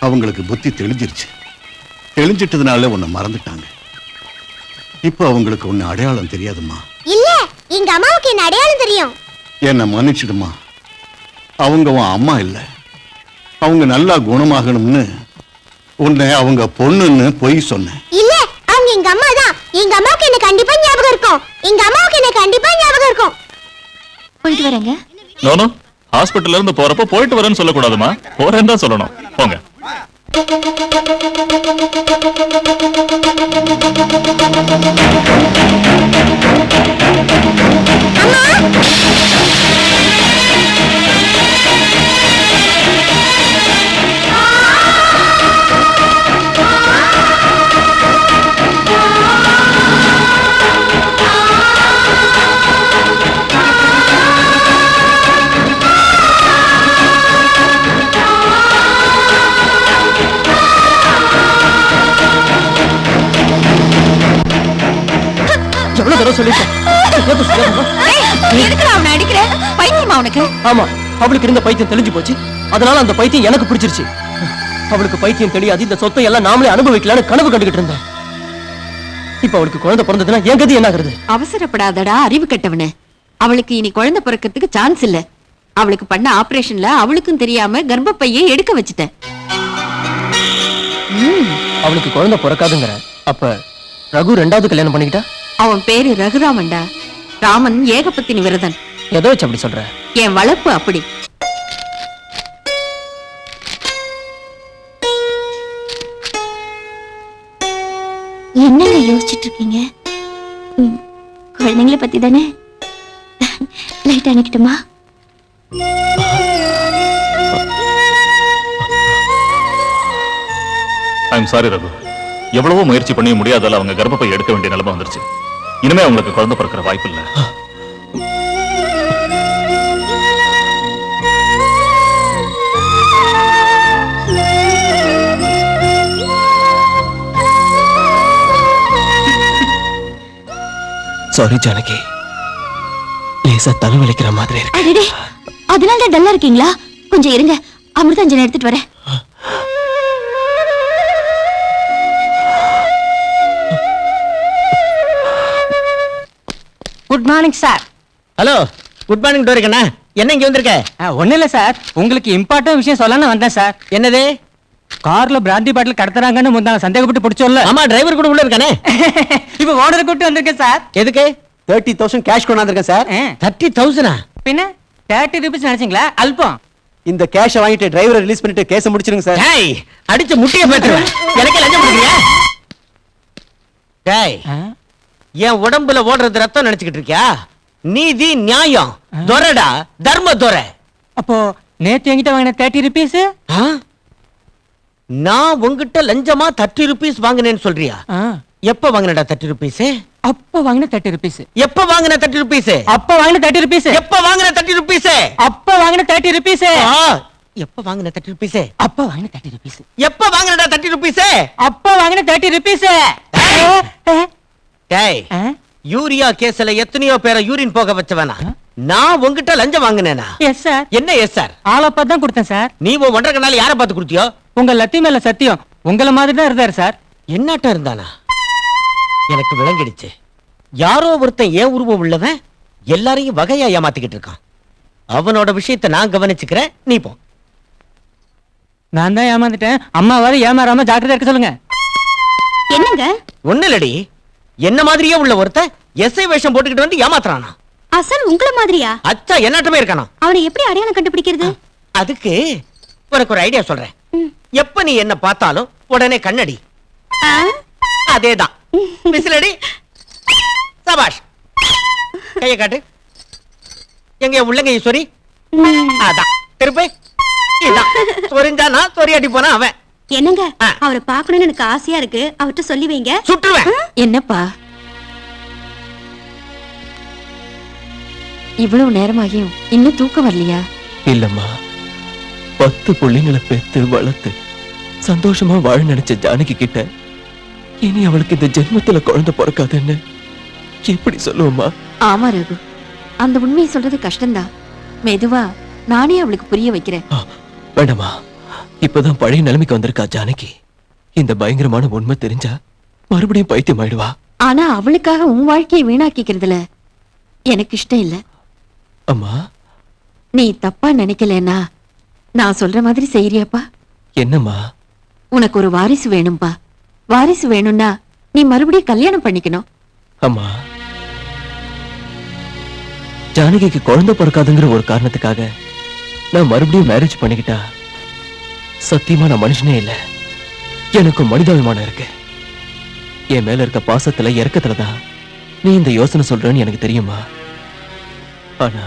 அவங்களுக்கு புத்தி தெளிஞ்சிருச்சு. தெளிஞ்சிட்டதுனால உன்னை மறந்துட்டாங்க. இப்ப அவங்களுக்கு உன்னை அடையாளம் தெரியாதும்மா. இல்ல, எங்க அம்மாவுக்கு என்ன அடையாளம் தெரியும். என்ன மன்னிச்சிடுமா. அவங்க உன் அம்மா இல்ல. அவங்க நல்லா குணமாகணும்னு உன்னை அவங்க பொண்ணுன்னு பொய் சொன்னேன். இல்ல, அவங்க எங்க அம்மா தான். எங்க அம்மாவுக்கு என்ன கண்டிப்பா ஞாபகம் இருக்கும். எங்க அம்மாவுக்கு என்ன கண்டிப்பா ஞாபகம் இருக்கும். போயிட்டு வரேங்க. நோனோ, ஹாஸ்பிட்டல்ல இருந்து போறப்ப போயிட்டு வரேன்னு சொல்லக்கூடாதுமா, போறேன்னு தான் சொல்லணும். போங்க. எவ்வளவு தடவை சொல்லிட்டேன். எதுக்கு அவனை அடிக்கிற? பைத்தியமா அவனுக்கு? ஆமா, அவளுக்கு இருந்த பைத்தியம் தெளிஞ்சு போச்சு. அதனால அந்த பைத்தியம் எனக்கு பிடிச்சிருச்சு. அவளுக்கு பைத்தியம் தெரியாது. இந்த சொத்தை எல்லாம் நாமளே அனுபவிக்கலாம்னு கனவு கண்டுகிட்டு இருந்தேன். இப்ப அவளுக்கு குழந்தை பிறந்ததுன்னா என் கதி என்ன ஆகுறது? அவசரப்படாதடா அறிவு கெட்டவனே. அவளுக்கு இனி குழந்தை பிறக்கிறதுக்கு சான்ஸ் இல்ல. அவளுக்கு பண்ண ஆபரேஷன்ல அவளுக்கும் தெரியாம கர்ப்பப்பையை எடுக்க வச்சுட்டேன். அவளுக்கு குழந்தை பிறக்காதுங்கிற. அப்ப ரகு 2வது கல்யாணம் பண்ணிக்கிட்டா? அவன் பேரு ரகுராமன்டா. ராமன் ஏகபத்தினி விரதன். எதை வச்சு அப்படி சொல்ற? என் வளர்ப்பு அப்படி. என்னங்க யோசிச்சுட்டு இருக்கீங்க? குழந்தைங்களை பத்தி தானே? லைட் அணைக்கட்டுமா? ஐம் சாரி ரகு, எவ்வளவோ முயற்சி பண்ணி முடியாதால அவங்க கர்ப்பப்பை எடுக்க வேண்டிய நிலைமை வந்துருச்சு. இனிமே அவங்களுக்கு குழந்தை பிறக்கிற வாய்ப்பு இல்ல. சாரி ஜானகி, லேசா தலைவலிக்கிற மாதிரி இருக்கு. அடடே, அதனால தான் டல்லா இருக்கீங்களா? கொஞ்சம் இருங்க, அமிர்தாஞ்சன் எடுத்துட்டு வரேன். Good morning sir. Hello, good morning டோரிக்கண்ணா. என்ன இங்க வந்திருக்க? ஒண்ணு இல்ல சார், உங்களுக்கு இம்பார்ட்டன்ட் விஷயம் சொல்லணும் வந்தேன் சார். என்னது? கார்ல பிராந்தி பாட்டில் கடத்துறாங்கன்னு முந்தாங்க சந்தேகப்பட்டு பிடிச்சோல்ல. ஆமா, டிரைவர் கூட உள்ள இருக்கானே. இப்ப ஓனரை கூப்பிட்டு வந்திருக்கேன் சார். எதுக்கு? 30,000 கேஷ் கொண்டாந்துருக்கேன் சார். 30,000? பின்ன 30 ரூபீஸ் நினைச்சீங்களா? அல்பம். இந்த கேஷை வாங்கிட்டு டிரைவரை ரிலீஸ் பண்ணிட்டு கேஸை முடிச்சிருங்க சார். டேய், அடிச்ச முட்டைய பேத்துறேன். எனக்கு லஞ்சம் கொடுக்கறியா? டேய், என் உடம்புல ஓடுறது ரத்தம் நினைச்சுக்கிட்டு இருக்கியா? நீதி நியாயம் துரடா, தர்ம துரை. அப்போ நேத்து என்கிட்ட வாங்கின 30 ரூபீஸ் நான் உங்ககிட்ட லஞ்சமா 30 ரூபீஸ் வாங்கினேன்னு சொல்றியா? எப்ப வாங்கினடா 30 ரூபீஸ்? அப்ப வாங்கின 30 ரூபீஸ். எப்ப வாங்கின 30 ரூபீஸ்? அப்ப வாங்கின 30 ரூபீஸ். எப்ப வாங்கின 30 ரூபீஸ்? அப்ப வாங்கின 30 ரூபீஸ். எப்ப வாங்கின 30 ரூபீஸ்? அப்ப வாங்கின 30 ரூபீஸ். எப்ப வாங்கினடா 30 ரூபீஸ்? அப்ப வாங்கின 30 ரூபீஸ். டேய், யூரியா கேஸ்ல எத்தனையோ பேரை யூரின் போக வச்சவனா? நான் உங்ககிட்ட லஞ்சம் வாங்கினேனா? Yes sir. என்ன எஸ் சார்? ஆளப்பா தான் கொடுத்தேன் சார். நீ உன் ஒன்றரை கண்ணால யாரை பார்த்து கொடுத்தியோ? உங்க லத்தி மேல சத்தியம், உங்கள மாதிரி தான் இருந்தாரு சார். என்னட்ட இருந்தானா? எனக்கு விளங்கிடுச்சு. யாரோ ஒருத்தன் ஏன் உருவம் உள்ளவன் எல்லாரையும் வகையா ஏமாத்திக்கிட்டு இருக்கான். அவனோட விஷயத்தை நான் கவனிச்சுக்கிறேன், நீ போ. நான் தான் ஏமாந்துட்டேன். அம்மா வர ஏமாறாம ஜாக்கிரதை இருக்க சொல்லுங்க. என்னங்க? ஒண்ணு இல்லடி, என்ன மாதிரியே உள்ள ஒருத்தன் எஸ்ஐ வேஷம் போட்டுக்கிட்டு வந்து ஏமாத்துறானா? அசல் உங்கள மாதிரியா? அச்சா, என்னட்டமே இருக்கானா? அவனை எப்படி அடையாளம் கண்டுபிடிக்கிறது? அதுக்கு உனக்கு ஒரு ஐடியா சொல்றேன். எப்ப நீ என்ன பார்த்தாலும் உடனே கண்ணடி. அதேதான். விசிலடி. சபாஷ். கையை காட்டு. எங்க உள்ளங்கை சொரி. அதான் திருப்பி. இதான் சொரிஞ்சானா சொரியாட்டி போனா அவன். என்னங்க, அவரை பார்க்கணும்னு எனக்கு ஆசையா இருக்கு. அவர்கிட்ட சொல்லி வைங்க. சுட்டுருவேன். என்னப்பா இவ்வளவு நேரமாகியும் இன்னும் தூக்கம் வரலையா? இல்லம்மா, 10 பிள்ளைங்களை பெத்து வளர்த்து சந்தோஷமா வாழ நினைச்ச ஜானகி கிட்ட இனி அவளுக்கு இந்த ஜென்மத்துல குழந்தை பிறக்காதுன்னு எப்படி சொல்லுவோமா? ஆமா ரகு, அந்த உண்மையை சொல்றது கஷ்டம்தான். மெதுவா நானே அவளுக்கு புரிய வைக்கிறேன். வேண்டாமா, இப்பதான் பழைய நிலைமைக்கு வந்திருக்கா ஜானகி. இந்த பயங்கரமான உண்மை தெரிஞ்சா மறுபடியும் பைத்தியம் ஆயிடுவா. ஆனா அவளுக்காக உன் வாழ்க்கையை வீணாக்கிக்கிறதுல எனக்கு இஷ்டம் இல்ல. அம்மா, நீ தப்பா நினைக்கலன்னா நான் சொல்ற மாதிரி செய்யறியாப்பா? என்னம்மா? உனக்கு ஒரு வாரிசு வேணும்பா. வாரிசு வேணும்னா நீ மறுபடியும் கல்யாணம் பண்ணிக்கணும். அம்மா, ஜானகிக்கு குழந்தை பிறக்காதுங்கிற ஒரு காரணத்துக்காக நான் மறுபடியும் மேரேஜ் பண்ணிக்கிட்டா சத்தியமா நான் மனுஷனே இல்ல. எனக்கு மனிதாபிமானம் இருக்கு. என் மேல இருக்க பாசத்துல இறக்கத்துலதான் நீ இந்த யோசனை சொல்றன்னு எனக்கு தெரியுமா? ஆனா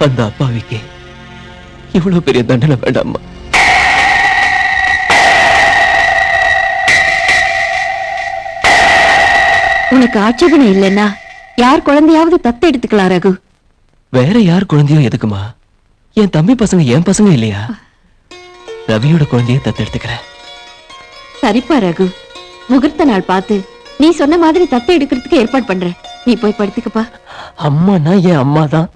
அந்த அப்பாவிக்கு இவ்வளவு பெரிய தண்டனை வேண்டாமா? உனக்கு ஆட்சேபனை இல்லைன்னா யார் குழந்தையாவது தத்து எடுத்துக்கலாம் ரகு. வேற யார் குழந்தையோ எதுக்குமா? என் தம்பி பசங்க என் பசங்க இல்லையா? ரவியோட குழந்தைய தத்தெடுத்துக்கிறேன். சரிப்பா ரகு, முகூர்த்த நாள் பார்த்து நீ சொன்ன மாதிரி தத்து எடுக்கிறதுக்கு ஏற்பாடு பண்ற. நீ போய் படுத்துக்கப்பா. அம்மானா என் அம்மா தான்.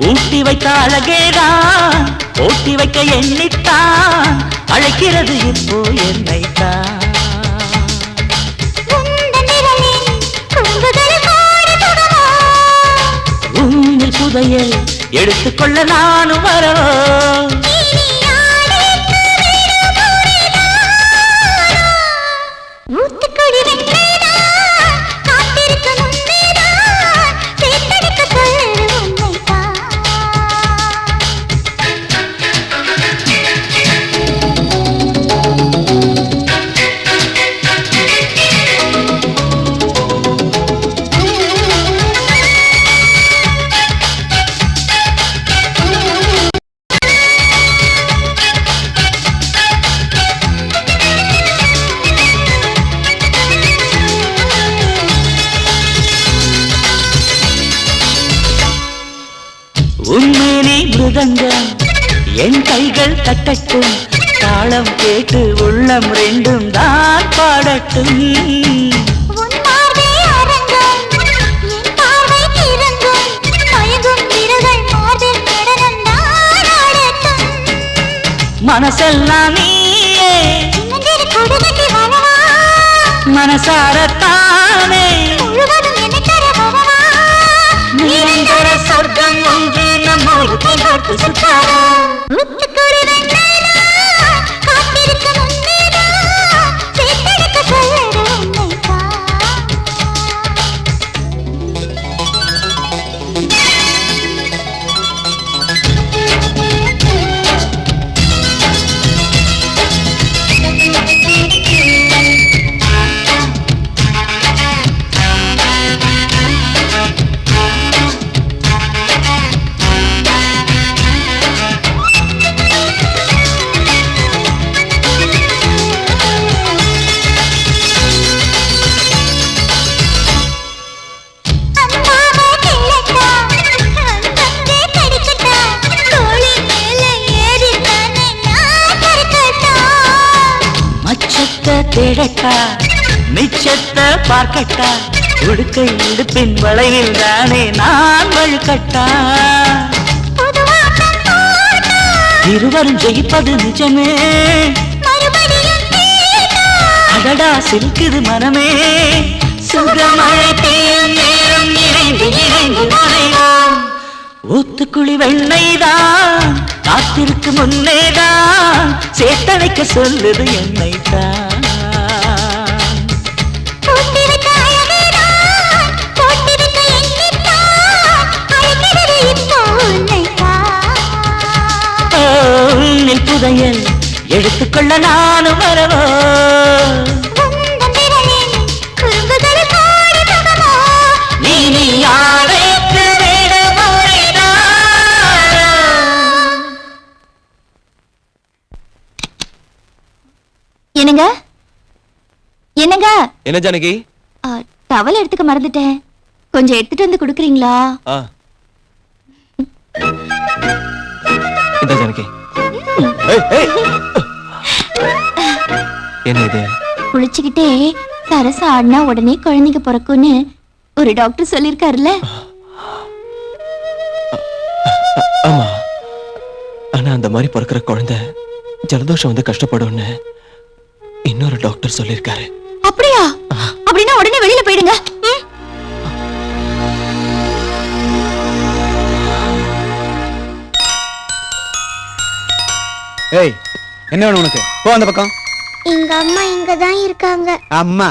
ஊட்டி வைத்த அழகேதான் ஓட்டி வைக்க எண்ணித்தான் அழைக்கிறது இப்போ என்னைத்தான். உன்னில் புதையல் எடுத்துக்கொள்ள நானும் வரணும். ஸ்ரீரங்கம் என் கைகள் தட்டட்டும் தாளம் கேட்டு உள்ளம் ரெண்டும் தான் பாடட்டும் உன் பார்வை அரங்கம் என் பார்வை கிறங்கும் மயங்கும் விரல்கள் மார்பில் நடனம் தான் ஆடட்டும் மனசெல்லாம் நீயே சின்னஞ்சிறு கொடுகட்டி வரவா மனசாரத்தானே முழுவதும் என்னை தர வரவா நிரந்தர சொர்க்கம் ஒன்று நம்மோடு பார்த்து சுத்தாரா முத்துக்குரு வெண்ணைலா காத்திருக்க முன்னேலா சேத்தெடுக்க சொல்லற உன்னைத்தான் அம்மாவை கிள்ளட்டா அங்கங்கே கடிக்கட்டா தோளி மேலே ஏறி தானே நான் கறக்கட்டா மச்சத்தை தேடட்டா மிச்சத்தை பார்க்கட்டா உடுக்கை இடுப்பின் வளைவில் தானே நான் வழுக்கட்டா புதுவாக்கம் போட்டா இருவரும் ஜெயிப்பது நிஜமே மறுபடியும் கேட்டா அடடா சிரிக்குது மனமே சுகமழை பெய்யும் நேரம் இணைந்து இணைந்து நனைவோம் ஊத்துக்குழி வெண்ணைதான் காத்திருக்கு முன்னேதான் சேத்தழைக்க சொல்லுது என்னைத்தான் பூட்டி வைத்த அழகேதான் போட்டி வைத்த எண்ணித்தான் அழைக்கிறது இப்போ உன்னைத்தான் உன்னில் புதையல் எடுத்துக்கொள்ள நானும் வரவோ உந்தன் விரலில் குறும்புகள் கோடி முகமோ நீ யாரைக்கு வேட என்னங்க என்னங்க என்ன ஜானகி டவல் எடுத்துக்க மறந்துட்டேன் கொஞ்சம் எடுத்துட்டு வந்து கொடுக்குறீங்களா இந்த ஜானகி ஏய், ஏய். என்ன இது குளிச்சுக்கிட்டே சரச ஆடினா உடனே குழந்தைங்க பிறக்கும்னு ஒரு டாக்டர் சொல்லிருக்காருல்ல. ஆமா, ஆனா அந்த மாதிரி பிறக்கிற குழந்தை ஜலதோஷம் வந்து கஷ்டப்படும்னு இன்னொரு டாக்டர் சொல்லிருக்காரு. அப்படியா? அப்படின்னா உடனே வெளியில போயிடுங்க. ஏய், என்ன வேணும் உனக்கு? போ அந்த பக்கம். எங்க அம்மா இங்க தான் இருக்காங்க. அம்மா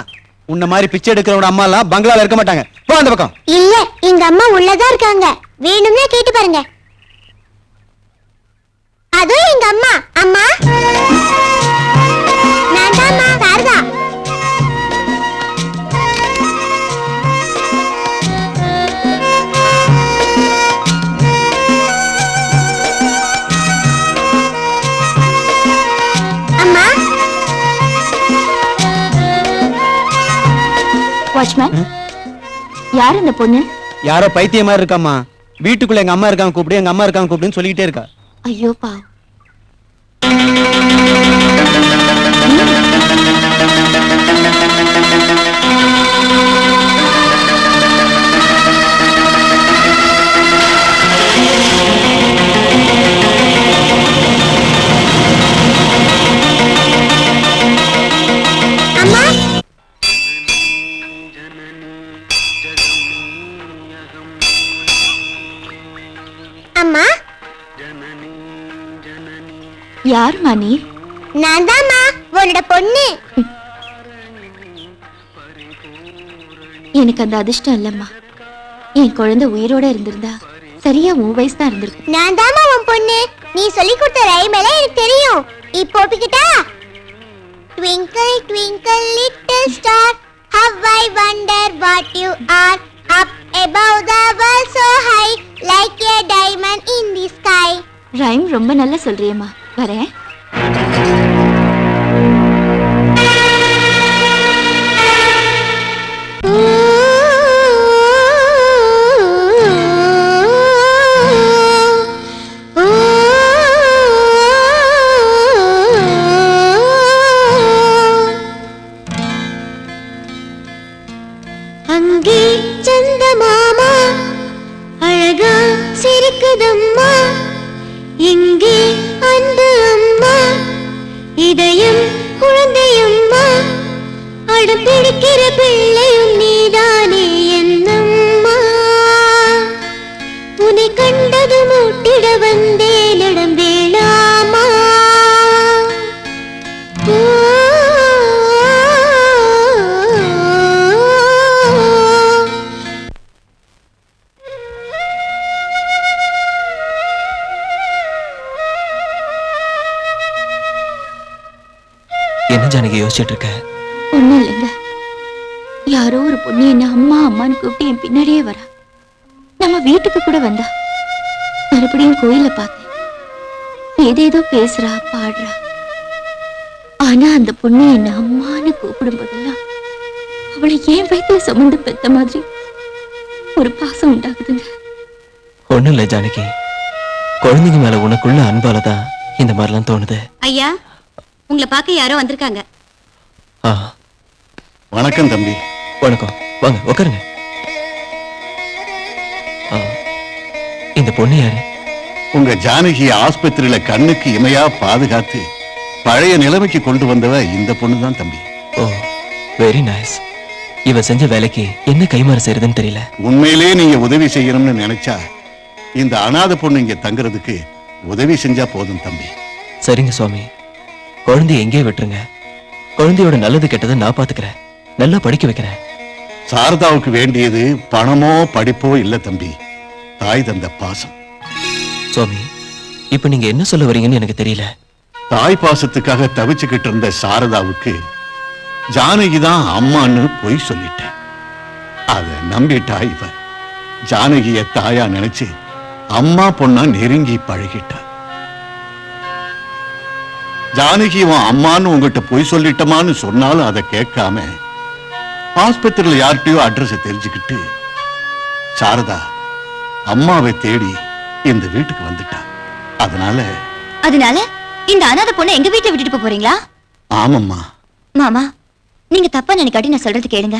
உன்ன மாதிரி பிச்சை எடுக்கிறவங்க அம்மா எல்லாம் பங்களால இருக்க மாட்டாங்க. போ அந்த பக்கம். இல்ல, எங்க அம்மா உள்ளதான் இருக்காங்க. வேணும்னா கேட்டு பாருங்க. அதோ எங்க அம்மா. அம்மா, நான் தான்மா, சாரதா. அம்மா, வாட்ச்மேன், யார் இந்த பொண்ணு? யாரோ பைத்தியம் மாதிரி இருக்காம்மா. வீட்டுக்குள்ள எங்க அம்மா இருக்காங்க கூப்பிடு, எங்க அம்மா இருக்காங்க கூப்பிடுன்னு சொல்லிக்கிட்டே இருக்கா. ஐயோ பா. அம்மா, அம்மா, யாருமா நீ? நான் தான்மா, உன்னோட பொண்ணு. எனக்கு அந்த அதிர்ஷ்டம் இல்லம்மா. என் குழந்தை உயிரோட இருந்திருந்தா சரியா உன் வயசு தான் இருந்திருக்கும். நான் தான்மா உன் பொண்ணு. நீ சொல்லி கொடுத்த ரைம் எல்லாம் எனக்கு தெரியும். இப்போ ஒப்பிக்கிட்டா? Twinkle twinkle little star, how I wonder what you are, up above the world so high, like a diamond in the sky. Rhyme ரொம்ப நல்லா சொல்றியம்மா. வரேன். Ooh, ooh, ooh. அங்கே சந்தமாமா அழகா சிரிக்குதம்மா, இங்கே அன்பு அம்மா இதயம் குழந்தையம்மா, அடம்பிடிக்கிற பிள்ளையும் நீதானே என்னம்மா, உன்னை கண்டது மூட்டிட வந்தேனிடம் வேளாமா. என்ன ஜானகி யோசிச்சுட்டு இருக்க? ஒண்ணும் இல்லைங்க, யாரோ ஒரு பொண்ணு என்ன அம்மா அம்மான்னு கூப்பிட்டு என் பின்னாடியே வரா. நம்ம வீட்டுக்கு கூட வந்தா. மறுபடியும் கோயில பார்த்தேன், ஏதேதோ பேசுறா பாடுறா. ஆனா அந்த பொண்ணு என்ன அம்மான்னு கூப்பிடும் போதெல்லாம் அவளை ஏன் வயிற்றுல சுமந்து பெத்த மாதிரி ஒரு பாசம் உண்டாகுதுங்க. ஒண்ணும் இல்ல ஜானகி, குழந்தைங்க மேல உனக்குள்ள அன்பாலதான் இந்த மாதிரிலாம் தோணுது. ஐயா, உங்களை பார்க்க யாரோ வந்திருக்காங்க. வணக்கம் தம்பி. வணக்கம், வாங்க உட்காருங்க. இந்த பொண்ணு யாரு? உங்க ஜானகி ஆஸ்பத்திரியில கண்ணுக்கு இமையா பாதுகாத்து பழைய நிலைமைக்கு கொண்டு வந்தவ இந்த பொண்ணுதான் தம்பி. ஓ, வெரி நைஸ். இவ செஞ்ச வேலைக்கு என்ன கைமாறு செய்யறதுன்னு தெரியல. உண்மையிலே நீங்க உதவி செய்யணும்னு நினைச்சா இந்த அனாதை பொண்ணு இங்க தங்குறதுக்கு உதவி செஞ்சா போதும் தம்பி. சரிங்க சுவாமி, குழந்தைய எங்கே விட்டுருங்க. குழந்தையோட நல்லது கெட்டதை நான் பாத்துக்கிறேன், நல்லா படிக்க வைக்கிறேன். சாரதாவுக்கு வேண்டியது பணமோ படிப்போ இல்ல தம்பி, தாய் தந்த பாசம். சுவாமி, இப்ப நீங்க என்ன சொல்ல வரீங்கன்னு எனக்கு தெரியல. தாய் பாசத்துக்காக தவிச்சுக்கிட்டு இருந்த சாரதாவுக்கு ஜானகி தான் அம்மான்னு பொய் சொல்லிட்டேன். அத நம்பிட்டா இவ. ஜானகிய தாயா நினைச்சு அம்மா பொண்ணா நெருங்கி பழகிட்டா. ஜானகி உன் அம்மான்னு உங்ககிட்ட பொய் சொல்லிட்டமான்னு சொன்னாலும் அதை கேட்காம ஆஸ்பத்திரியில யார்கிட்டயோ அட்ரஸ் தெரிஞ்சுக்கிட்டு சாரதா அம்மாவை தேடி இந்த வீட்டுக்கு வந்துட்டா. அதனால இந்த அனாதை பொண்ணை எங்க வீட்டுல விட்டுட்டு போறீங்களா? ஆமாம்மா. மாமா, நீங்க தப்பா நினைக்காட்டி நான் சொல்றது கேளுங்க.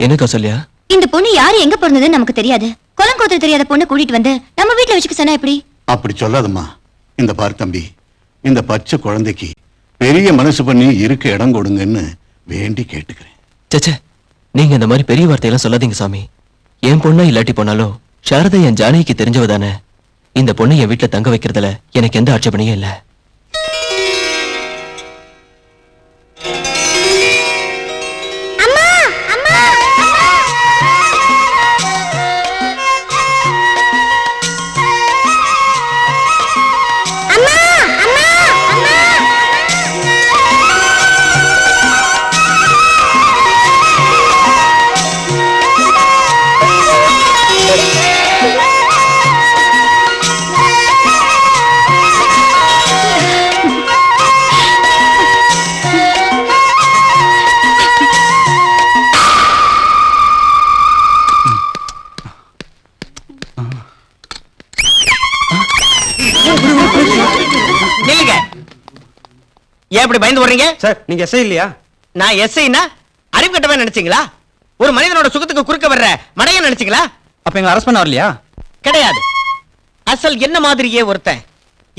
என்னக்கா சொல்லியா? இந்த பொண்ணு யாரு எங்க பிறந்ததுன்னு நமக்கு தெரியாது. குலம் கோத்திரம் தெரியாத பொண்ணு கூட்டிட்டு வந்து நம்ம வீட்டுல வச்சுக்க சொன்னா எப்படி? அப்படி சொல்லாதம்மா. இந்த பார் தம்பி, இந்த பச்சை குழந்தைக்கு பெரிய மனசு பண்ணி இருக்க இடம் கொடுங்கன்னு வேண்டி கேட்டுக்கிறேன். சச்சே, நீங்க இந்த மாதிரி பெரிய வார்த்தையெல்லாம் சொல்லாதீங்க சாமி. என் பொண்ணா இல்லாட்டி போனாலும் சாரதா என் ஜானகிக்கு தெரிஞ்சவ தானே. இந்த பொண்ணு என் வீட்டுல தங்க வைக்கிறதுல எனக்கு எந்த ஆட்சேபனையும் இல்ல. எப்படி பயந்து வர்றீங்க? சார், நீங்க எஸ்ஐ இல்லையா? நான் எஸ்ஐனா அறிவு கட்டவன் நினைச்சீங்களா? ஒரு மனிதனோட சுகத்துக்கு குறுக்க வர்ற மடையன் நினைச்சீங்களா? அப்ப எங்களை அரெஸ்ட் பண்ண வரலையா? கிடையாது. அசல் என்ன மாதிரியே ஒருத்தன்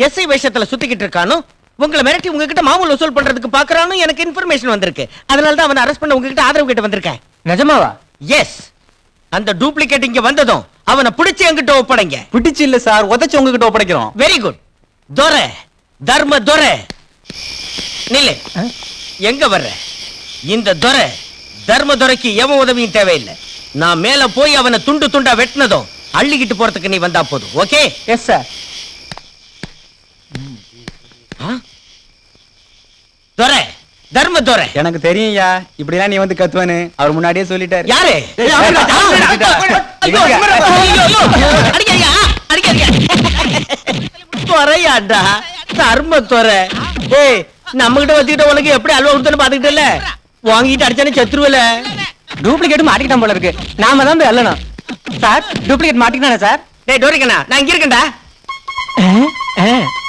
எஸ்ஐ வேஷத்துல சுத்திக்கிட்டு இருக்கானோ, உங்களை மிரட்டி உங்ககிட்ட மாமூல் வசூல் பண்றதுக்கு பாக்குறானோ எனக்கு இன்ஃபர்மேஷன் வந்திருக்கு. அதனால தான் அவனை அரெஸ்ட் பண்ண உங்ககிட்ட ஆதரவு கிட்ட வந்திருக்கேன். நிஜமாவா? எஸ். அந்த டூப்ளிகேட் இங்க வந்ததும் அவனை பிடிச்சு என்கிட்ட ஒப்படைங்க. பிடிச்சு இல்ல சார், உதச்சு உங்ககிட்ட ஒப்படைக்கிறோம். Very good. துரை, தர்ம துரை. நில்லு. எங்க வர்ற? இந்த துரை தர்ம துரைக்கு எவன் உதவியும் தேவையில்லை. நான் மேல போய் அவனை துண்டு துண்டா வெட்டினதும் அள்ளிக்கிட்டு போறதுக்கு நீ வந்தா போதும். ஓகே? Yes sir. துரை, தர்ம துரை. எனக்கு தெரியும்யா, இப்படிலாம் நீ வந்து கத்துவானு அவர் முன்னாடியே சொல்லிட்டாரு. யாரு? துரையாண்டா, தர்ம துரை. ஏய், நம்ம கிட்ட வச்சுக்கிட்ட உனக்கு எப்படி அல்வா கொடுத்தனு பாத்துக்கிட்டு இல்ல, வாங்கிட்டு அடிச்சானே செத்துருவல. டூப்ளிகேட் மாட்டிக்கிட்டான் போல இருக்கு. நாம தான் போய் அல்லணும். சார், டூப்ளிகேட் மாட்டிக்கிட்டானே சார். டேய் டோரிக்கண்ணா, நான் இங்க இருக்கேன்டா.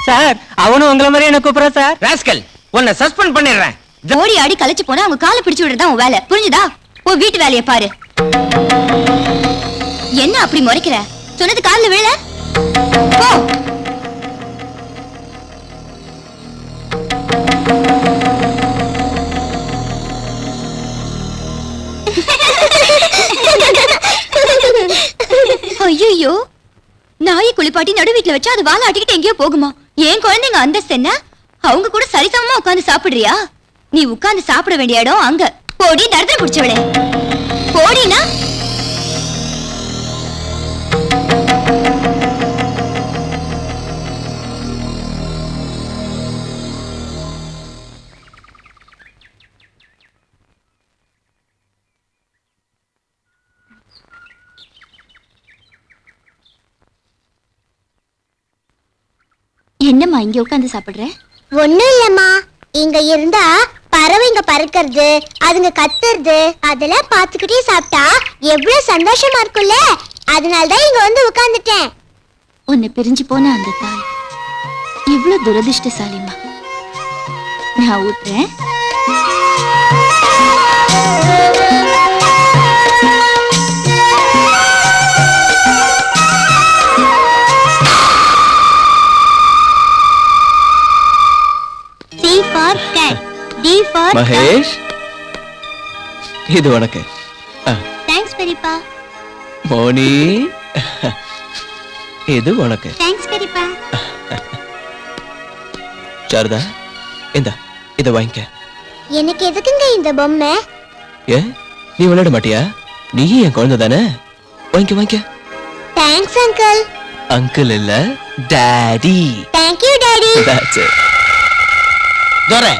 சார், அவனும் உங்களை மாதிரி என்ன கூப்பிடுறா சார். ராஸ்கல், உன்னை சஸ்பெண்ட் பண்ணிடுறேன். ஓடி ஆடி கலைச்சு போனா அவங்க காலை பிடிச்சு விடுறதா உன் வேலை, புரிஞ்சுதா? உன் வீட்டு வேலையை பாரு. என்ன அப்படி முறைக்கிற? சொன்னது காதுல விழல? போ. ஐயோ, நாயை குளிப்பாட்டி நடு வீட்டுல வச்சா அது வாழை ஆட்டிக்கிட்டு எங்கேயோ போகுமா? ஏன் குழந்தைங்க அந்தஸ்து என்ன? அவங்க கூட சரிசமமா உட்கார்ந்து சாப்பிடுறியா? நீ உட்கார்ந்து சாப்பிட வேண்டிய இடம் அங்க. போடி தரத்துல பிடிச்சவளே, போடினா. என்னம்மா இங்க உட்கார்ந்து சாப்பிடுற? ஒண்ணும் இல்லம்மா, இங்க இருந்தா பறவைங்க பறக்கிறது, அதுங்க கத்துறது, அதெல்லாம் பாத்துக்கிட்டே சாப்பிட்டா எவ்வளவு சந்தோஷமா இருக்கும்ல. அதனாலதான் இங்க வந்து உட்கார்ந்துட்டேன். உன்னை பிரிஞ்சு போன அந்த தாய் இவ்வளவு துரதிர்ஷ்டசாலிமா. நான் ஊத்துறேன். C for cat, D for Mahesh, இது உனக்கு. தேங்க்ஸ் பெரியப்பா. மோனி, இது உனக்கு. தேங்க்ஸ் பெரியப்பா. சாரதா, இந்த இத வாங்கிக்க. எனக்கு எதுக்குங்க இந்த பொம்மை? ஏ, நீ விளையாட மாட்டியா? நீ என் குழந்தை தானே, வாங்கிக்க வாங்கிக்க. Thanks uncle. அங்கிள் இல்ல, daddy. Thank you daddy. That's it. Durai,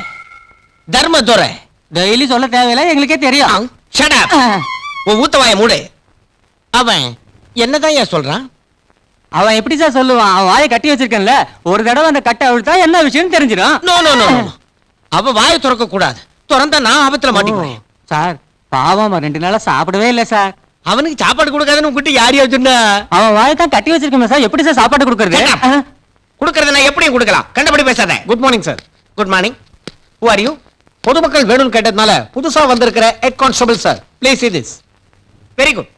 Dharma Durai. Daily சொல்ல தேவையில்ல, எங்களுக்கே தெரியும். Shut up. உன் ஊத்தவாய மூடு. அவன் என்னதான் ஏன் சொல்றான்? அவன் எப்படி சார் சொல்லுவான்? அவன் வாயை கட்டி வச்சிருக்கேன்ல, ஒரு தடவை அந்த கட்டை அவிழ்த்தா என்ன விஷயம் தெரிஞ்சிடும். No no no. அவ வாயை திறக்க கூடாது. திறந்தா நான் ஆபத்துல மாட்டிக்குவேன். சார் பாவம், 2 நாளா சாப்பிடவே இல்லை சார். அவனுக்கு சாப்பாடு கொடுக்காதுன்னு உங்ககிட்ட யார் சொன்னா? அவன் வாயை தான் கட்டி வச்சிருக்கேன் சார், எப்படி சார் சாப்பாடு கொடுக்கறது? கொடுக்கறத நான் எப்படியும் கொடுக்கலாம். கண்டபடி பேசாத. Good morning sir. Good morning. Who are you? பொதுமக்கள் வேணும்னு கேட்டதுனால புதுசா வந்திருக்கிற head constable sir. Please see this. Very good.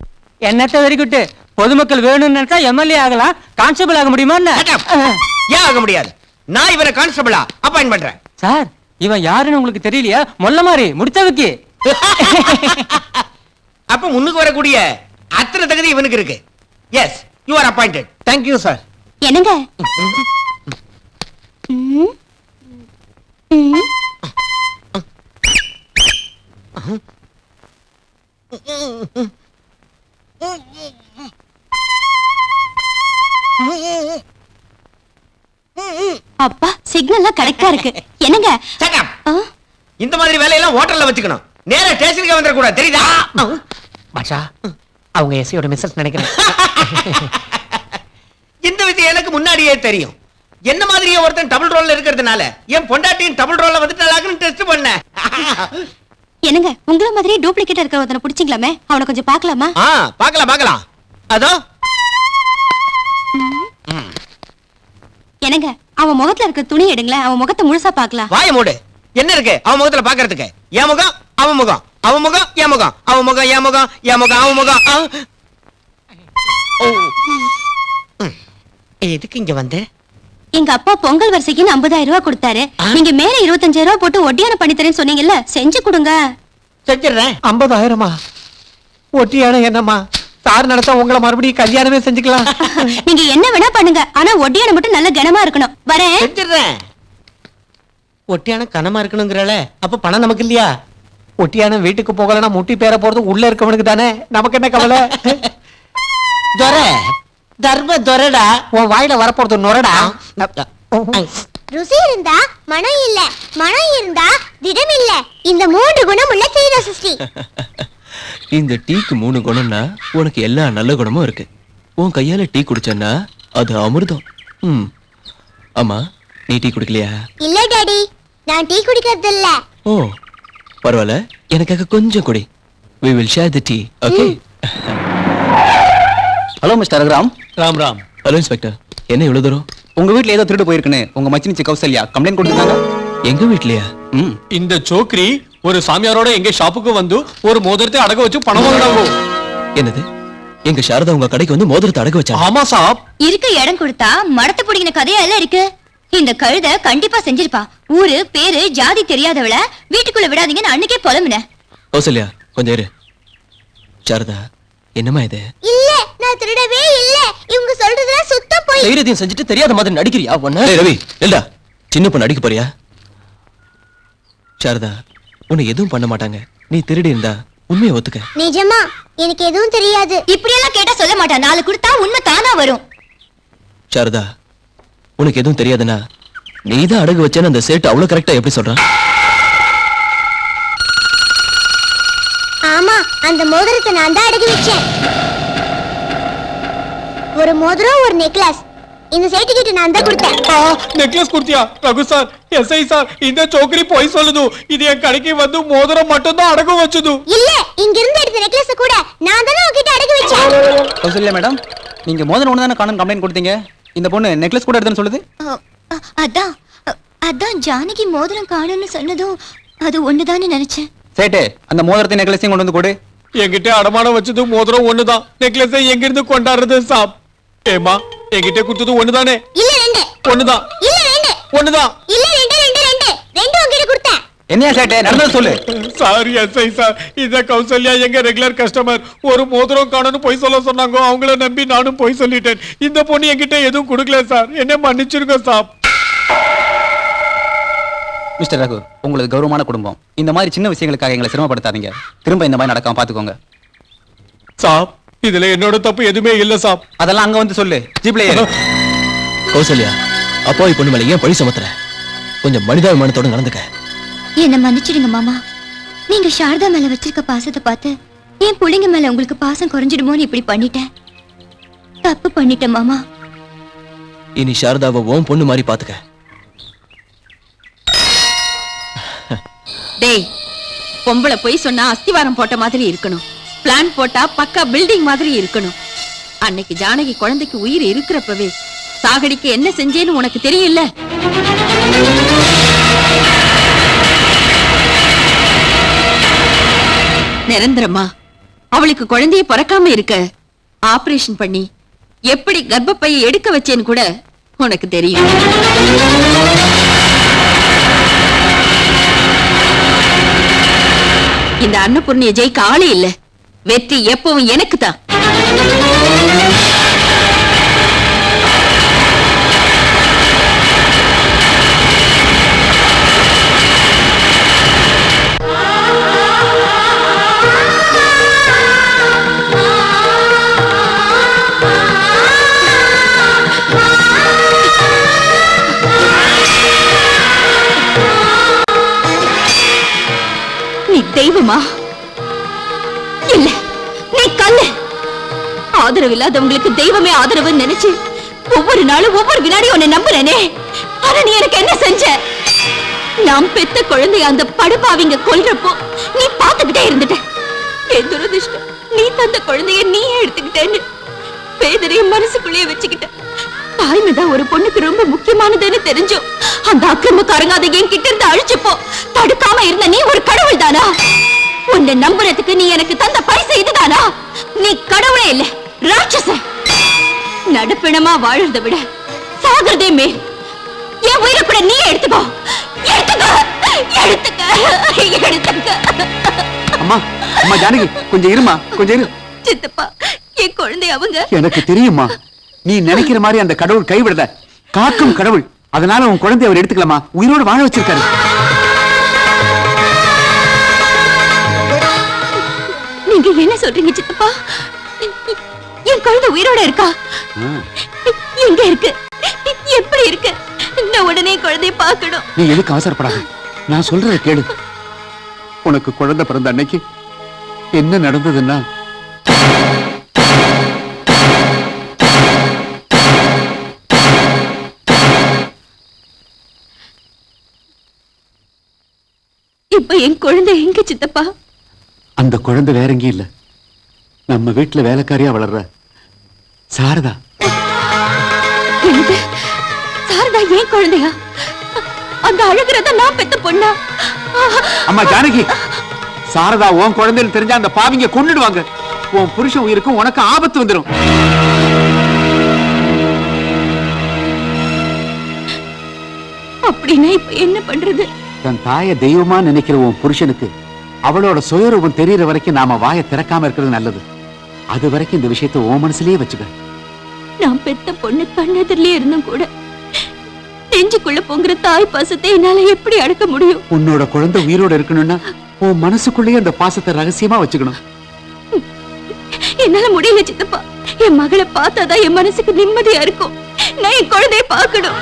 என்னத்த வெரி குட்? பொதுமக்கள் வேணும்னு நினைச்சா எம்எல்ஏ ஆகலாம், கான்ஸ்டபிள் ஆக முடியுமா? ஏன் ஆக முடியாது? நான் இவரை கான்ஸ்டபிளா அப்பாயிண்ட் பண்றேன். சார் இவன் யாருன்னு உங்களுக்கு தெரியலையா? மொல்ல மாதிரி முடிச்சதுக்கு. அப்ப முன்னுக்கு வரக்கூடிய அத்தனை தகுதி இவனுக்கு இருக்கு. Yes, you are appointed. Thank you sir. என்னங்க? அப்பா சிக்னல்லாம் கரெக்டா இருக்கு. என்னங்க? இந்த மாதிரி வேலையெல்லாம் ஹோட்டல்ல வச்சுக்கணும். நேரா ஸ்டேஷனுக்கு வந்துட கூடாது, தெரியுதா? பாஷா, அவங்க எஸ்ஐயோட மிஸ்ஸஸ் நினைக்கிறேன். இந்த விஷயம் எனக்கு முன்னாடியே தெரியும். என்ன மாதிரியே ஒருத்தன் டபுள் ரோல்ல இருக்கிறதுனால என் பொண்டாட்டியும் டபுள் ரோல்ல வந்துட்டாளான்னு டெஸ்ட் பண்ணேன். என்னங்க, உங்கள மாதிரியே டூப்ளிகேட் இருக்கிற ஒருத்தனை பிடிச்சிங்களாமே, அவனை கொஞ்சம் பார்க்கலாமா? பார்க்கலாம் பார்க்கலாம். அதோ என்னங்க, அவன் முகத்துல இருக்க துணி எடுங்களேன், அவன் முகத்தை முழுசா பார்க்கலாம். வாய மூடு. என்ன இருக்கு அவன் முகத்துல பாக்குறதுக்கு? என் முகம் அவன் முகம், அவன் முகம் என் முகம், அவன் முகம் என் முகம், என் முகம் அவன் முகம். எதுக்கு இங்க வந்து? எங்க அப்பா பொங்கல் வரிசைக்கு 50,000 ரூபாய் கொடுத்தாரு. நீங்க மேல 25,000 ரூபாய் போட்டு ஒட்டியான பண்ணி தரேன்னு சொன்னீங்கல்ல, செஞ்சு கொடுங்க. செஞ்சிடுறேன். 50,000மா? ஒட்டியான என்னம்மா? சார் நடத்த உங்களை மறுபடியும் கல்யாணமே செஞ்சுக்கலாம். நீங்க என்ன வேணா பண்ணுங்க, ஆனா ஒட்டியான மட்டும் நல்ல கனமா இருக்கணும். வரேன். செஞ்சிடுறேன். ஒட்டியான கனமா இருக்கணுங்கிறல, அப்ப பணம் நமக்கு இல்லையா? ஒட்டியான வீட்டுக்கு போகலன்னா முட்டி பேர போறது உள்ள இருக்கவனுக்கு தானே, நமக்கு என்ன கவலை? துரை, தர்ம துரைடா. உன் வாயில வரப்போறது நுரடா. ருசி இருந்தா மனம் இல்ல, மனம் இருந்தா திடம் இல்ல. இந்த 3 குணம் உள்ள செய்த சிருஷ்டி. இந்த டீக்கு 3 குணம்னா உனக்கு எல்லா நல்ல குணமும் இருக்கு. உன் கையால டீ குடிச்சன்னா அது அமிர்தம். ஆமா, நீ டீ குடிக்கலையா? இல்ல டாடி, நான் டீ குடிக்கிறது இல்ல. ஓ பரவாயில்ல, எனக்காக கொஞ்சம் குடி. We will share the tea, okay? Hello mister Raghuram. Ram Ram. Hello inspector, என்ன இவ்வளவு தூரம்? உங்க வீட்ல ஏதோ திருடு போயிருக்குன்னு உங்க மச்சினிச்சி கௌசல்யா கம்ப்ளைண்ட் கொடுத்தாங்க. எங்க வீட்லயா? இந்த சோக்ரி ஒரு சாமியாரோட எங்க ஷாப்புக்கு வந்து ஒரு மோதிரத்தை அடக வச்சு பணம் வாங்கினாங்க. என்னது? எங்க சாரதா உங்க கடைக்கு வந்து மோதிரத்தை அடக்க வச்சா? ஆமா சாப். இருக்க இடம் கொடுத்தா மடத்து புடிங்கின கதையெல்லாம் இருக்கு. இந்த கழுத கண்டிப்பா செஞ்சிருப்பா. ஊரு பேரு ஜாதி தெரியாதவள வீட்டுக்குள்ள விடாதீங்கன்னு அன்னைக்கே புலம்புன. கௌசல்யா கொஞ்சம் இரு. சாரதா என்னமா இது? இல்ல நான் திருடவே இல்ல. இவங்க சொல்றதெல்லாம் சுத்த போய். தைரியத்தையும் செஞ்சுட்டு தெரியாத மாதிரி நடிக்கிறியா? ஒண்ணு ரவி இல்லடா, சின்ன பொண்ணு நடிக்க போறியா? சாரதா உன்னை எதுவும் பண்ண மாட்டாங்க. நீ திருடி இருந்தா உண்மையை ஒத்துக்க. நிஜமா எனக்கு எதுவும் தெரியாது. இப்படி எல்லாம் கேட்டா சொல்ல மாட்டா. நாலு கொடுத்தா உண்மை தானா வரும். சாரதா உனக்கு எதுவும் தெரியாதுன்னா நீதான் அடகு வச்சேன்னு அந்த சேட்டு அவ்வளவு கரெக்டா எப்படி சொல்றான்? ஆமா அந்த மோதிரத்தை நான் தான் அடகு வச்சேன். ஒரு மோதிரம் ஒரு நெக்லஸ் இந்த சைட்டு கிட்ட நான் தான் கொடுத்தேன். நெக்லஸ் குடுத்தியா? ரகு சார், எஸ்ஐ சார், இந்த சோக்கரி போய் சொல்லுது. இது என் கடைக்கு வந்து மோதிரம் மட்டும் தான் அடகு வச்சது. இல்ல இங்க இருந்து எடுத்த நெக்லஸ் கூட நான் தானே உன்கிட்ட அடகு வச்சேன். கௌசல்யா மேடம், நீங்க மோதிரம் ஒண்ணு தானே காணும் கம்ப்ளைண்ட் கொடுத்தீங்க. இந்த பொண்ணு நெக்லஸ் கூட எடுத்துன்னு சொல்லுது. அதான் அதான் ஜானகி மோதிரம் காணும்னு சொன்னதும் அது ஒண்ணுதான்னு நினைச்சேன். சேட்டு அந்த மோதிரத்தை நெக்லஸையும் கொண்டு வந்து கொடு. என்கிட்ட அடமானம் வச்சது மோதிரம் ஒண்ணுதான். நெக்லஸை எங்க இருந்து கொண்டாடுறது சாப்? ஏமா என்கிட்ட கொடுத்தது ஒண்ணுதானே? இல்ல ரெண்டு. ஒண்ணுதான். இல்ல ரெண்டு. ஒண்ணுதான். இல்ல ரெண்டு ரெண்டு ரெண்டு ரெண்டு உன்கிட்ட கொடுத்தேன். என்னையா சேட்டு நடந்தது சொல்லு. சாரி எஸ்ஐ சார், இந்த கௌசல்யா எங்க ரெகுலர் கஸ்டமர். ஒரு மோதிரம் காணும்னு போய் சொல்ல சொன்னாங்க. அவங்கள நம்பி நானும் போய் சொல்லிட்டேன். இந்த பொண்ணு என்கிட்ட எதுவும் கொடுக்கல சார். என்ன மன்னிச்சிருங்க சாப். மிஸ்டர் ரகு, உங்களுக்கு கௌரவமான குடும்பம். இந்த மாதிரி சின்ன விஷயங்களுக்காக எங்களை சிரமப்படுத்தாதீங்க. திரும்ப இந்த மாதிரி நடக்காம பாத்துக்கோங்க. சாப் இதுல என்னோட தப்பு எதுவுமே இல்ல சாப். அதெல்லாம் அங்க வந்து சொல்லு. ஜீப்ல ஏறு. கௌசல்யா அப்பாவி பொண்ணு மேல ஏன் பழி சுமத்துற? கொஞ்சம் மனிதாபிமானத்தோட நடந்துக்க. என்ன மன்னிச்சிடுங்க மாமா. நீங்க சாரதா மேல வச்சிருக்க பாசத்தை பார்த்து என் புள்ளைங்க மேல உங்களுக்கு பாசம் குறைஞ்சிடுமோன்னு இப்படி பண்ணிட்டேன். தப்பு பண்ணிட்டேன் மாமா. இனி சாரதாவை ஓம் பொண்ணு மாதிரி பாத்துக்க. டேய், பொம்பளை போய் சொன்னா அஸ்திவாரம் போட்ட மாதிரி இருக்கணும். பிளான் போட்டா பக்கா பில்டிங் மாதிரி இருக்கணும். அன்னைக்கு ஜானகி குழந்தைக்கு உயிர் இருக்கிறப்பவே சாகடிக்கு என்ன செஞ்சேன்னு உனக்கு தெரியல. நிரந்தரமா அவளுக்கு குழந்தைய பிறக்காம இருக்க ஆபரேஷன் பண்ணி எப்படி கர்ப்பப்பையை எடுக்க வச்சேன்னு கூட உனக்கு தெரியும். இந்த அன்னபூர்ணிய ஜெயிக்க ஆளே இல்ல. வெற்றி எப்பவும் எனக்கு தான். நீ தெய்வமா? இல்ல, நீ கல்லு. ஆதரவு இல்லாதவங்களுக்கு தெய்வமே ஆதரவுன்னு நினைச்சு ஒவ்வொரு நாளும் ஒவ்வொரு வினாடியும் உன்னை நம்புறேனே. ஆனா நீ எனக்கு என்ன செஞ்ச? நாம் பெத்த குழந்தைய அந்த படுபாவிங்க கொல்றப்போ நீ பாத்துக்கிட்டே இருந்துட்ட. என் துரதிஷ்டம், நீ தந்த குழந்தைய நீயே எடுத்துக்கிட்டேன்னு வேதனைய மனசுக்குள்ளேயே வச்சுக்கிட்ட. தாய்மைதான் ஒரு பொண்ணுக்கு ரொம்ப முக்கியமானதுன்னு தெரிஞ்சும் அந்த அக்கிரமக்காரங்க அதை என் கிட்ட இருந்து அழிச்சுப்போ தடுக்காம இருந்த நீ ஒரு கடவுள் தானா? உன்னை நம்புறதுக்கு நீ எனக்கு தந்த பரிசு இதுதானா? நீ கடவுளே இல்ல, ராட்சசன். நடுப்பிணமா வாழறதை விட சாகிறதே மேல். என் உயிரை கூட நீ எடுத்துக்கோ. எடுத்துக்கோ, எடுத்துக்க, எடுத்துக்க. அம்மா அம்மா ஜானகி கொஞ்சம் இருமா, கொஞ்சம் இரு. சித்தப்பா, என் குழந்தை அவங்க. எனக்கு தெரியுமா, நீ நினைக்கிற மாதிரி அந்த கடவுள் கைவிடல. காக்கும் கடவுள். அதனால உன் குழந்தைய அவர் எடுத்துக்கலாமா? உயிரோடு வாழ வச்சிருக்காரு. நீங்க என்ன சொல்றீங்க சித்தப்பா? என் குழந்தை உயிரோட இருக்கா? எங்க இருக்கு? எப்படி இருக்கு? நான் உடனே குழந்தைய பார்க்கணும். நீ எதுக்கு அவசரப்படாத, நான் சொல்றத கேளு. உனக்கு குழந்தை பிறந்த அன்னைக்கு என்ன நடந்ததுன்னா, இப்ப என் குழந்தை எங்க சித்தப்பா? அந்த குழந்தை வேற எங்கேயும் இல்ல, நம்ம வீட்டுல வேலைக்காரியா வளர்ற சாரதா. சாரதா ஏன் குழந்தையா? அந்த அழகுறத நான் பெத்த பொண்ணா? அம்மா ஜானகி, சாரதா உன் குழந்தைன்னு தெரிஞ்சா அந்த பாவிங்க கொன்னுடுவாங்க. உன் புருஷன் உயிருக்கும் உனக்கு ஆபத்து வந்துடும். அப்படின்னா இப்ப என்ன பண்றது? தன் தாய தெய்வமா நினைக்கிற உன் புருஷனுக்கு அவளோட சுயரூபம் தெரியற வரைக்கும் நாம வாயை திறக்காம இருக்கிறது நல்லது. அது வரைக்கும் இந்த விஷயத்தை உன் மனசுலயே வச்சுக்க. நான் பெத்த பொண்ணு கண்ணெதிரிலே இருந்தும் கூட நெஞ்சுக்குள்ள பொங்குற தாய் பாசத்தை என்னால எப்படி அடக்க முடியும்? உன்னோட குழந்தை உயிரோட இருக்கணும்னா உன் மனசுக்குள்ளேயே அந்த பாசத்தை ரகசியமா வச்சுக்கணும். என்னால முடியல சித்தப்பா. என் மகளை பார்த்தாதான் என் மனசுக்கு நிம்மதியா இருக்கும். நான் என் குழந்தைய பார்க்கணும்.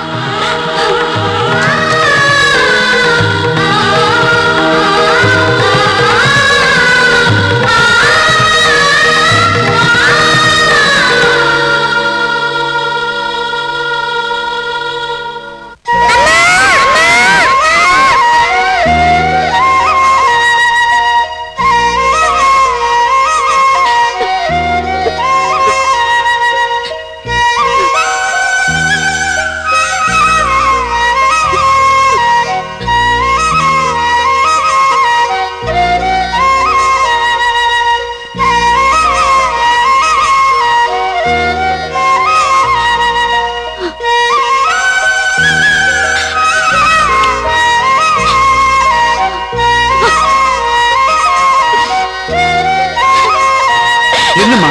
என்னம்மா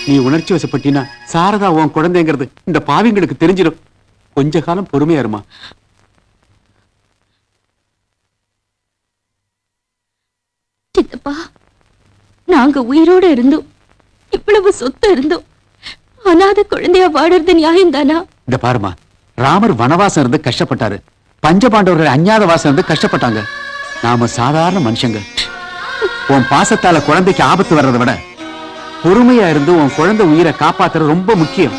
நீ உணர்ச்சி வசப்பட்டினா சாரதா உன் குழந்தைங்கிறது இந்த பாவிங்களுக்கு தெரிஞ்சிடும். கொஞ்ச காலம் பொறுமையா இருமா. சித்தப்பா, நாங்க உயிரோட இருந்தோம், இவ்வளவு சொத்து இருந்தோம், அனாதை குழந்தையா வாடுறது நியாயம் தானா? இந்த பாருமா, ராமர் வனவாசம் இருந்து கஷ்டப்பட்டாரு, பஞ்சபாண்டவர்கள் அஞ்ஞாத வாசம் இருந்து கஷ்டப்பட்டாங்க. நாம சாதாரண மனுஷங்க. உன் பாசத்தால குழந்தைக்கு ஆபத்து வர்றதை விட பொறுமையா இருந்து உன் குழந்தை உயிரை காப்பாத்துறது ரொம்ப முக்கியம்.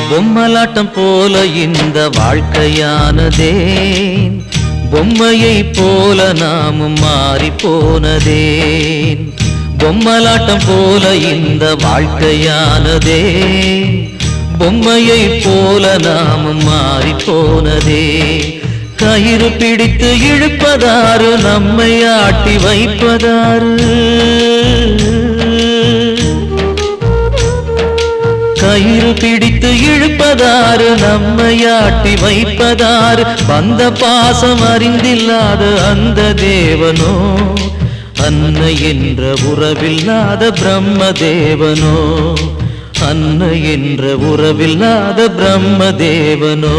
பொம்மலாட்டம் போல இந்த வாழ்க்கையானதே, பொம்மையை போல நாமும் மாறி போனதே. பொம்மலாட்டம் போல இந்த வாழ்க்கையானதே, பொம்மையை போல நாமும் மாறி போனதே. கயிறு பிடித்து இழுப்பதாரு, நம்மை ஆட்டி வைப்பதாரு. கயிறு பிடித்து இழுப்பதாரு, நம்மையாட்டி வைப்பதாரு. வந்த பாசம் அறிந்தில்லாத அந்த தேவனோ, அன்னை என்ற உறவில்லாத பிரம்ம தேவனோ, அன்னை என்ற உறவில்லாத பிரம்ம தேவனோ.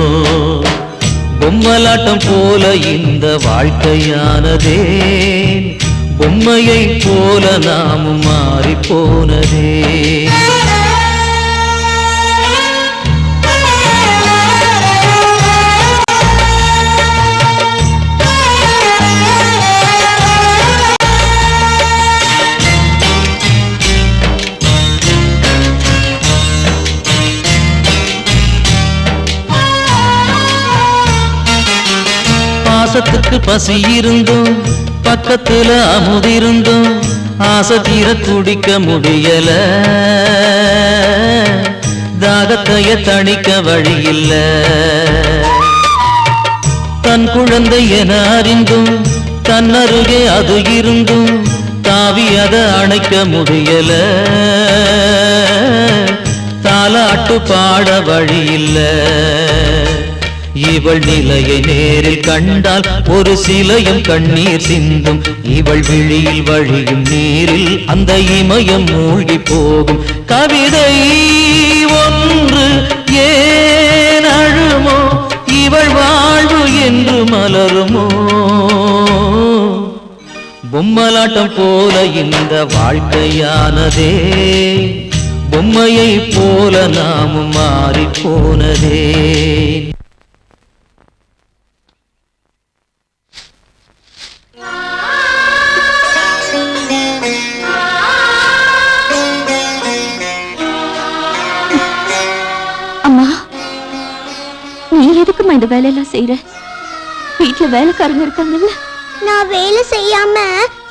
பொம்மலாட்டம் போல இந்த வாழ்க்கையானதே, பொம்மையை போல நாமும் மாறி போனதே. பாசத்துக்கு பசி இருந்தும் பக்கத்துல அமுதிருந்தும் ஆசை தீர குடிக்க முடியல, தாகத்தைய தணிக்க வழி இல்ல. தன் குழந்தை என அறிந்தும் தன்னருகே அது இருந்தும் தாவி அதை அணைக்க முடியல, தாலாட்டு பாட வழி இல்ல. இவள் நிலையை நேரில் கண்டால் ஒரு சிலையும் கண்ணீர் சிந்தும். இவள் விழியில் வழியும் நீரில் அந்த இமயம் மூழ்கி போகும். கவிதை ஒன்று ஏன் அழுமோ, இவள் வாழ்வு என்று மலருமோ. பொம்மலாட்டம் போல இந்த வாழ்க்கையானதே, பொம்மையை போல நாமும் மாறி போனதே. இந்த வேலையெல்லாம் செய்யற? வீட்டுல வேலைக்காரங்க இருக்காங்கல்ல. நான் வேலை செய்யாம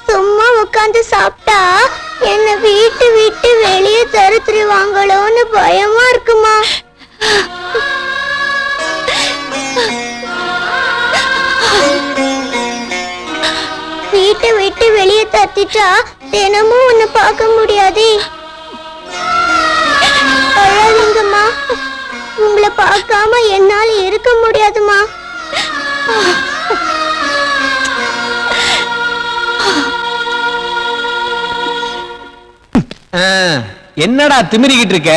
சும்மா உட்கார்ந்து சாப்பிட்டா என்ன வீட்டு விட்டு வெளியே தருத்துருவாங்களோன்னு பயமா இருக்குமா? வீட்டை விட்டு வெளியே தத்திட்டா தினமும் உன்னை பார்க்க முடியாதே. அழாதீங்கம்மா, உங்களை பார்க்காம என்னால இருக்க முடியாதுமா. என்னடா திமிரிக்கிட்டு இருக்க?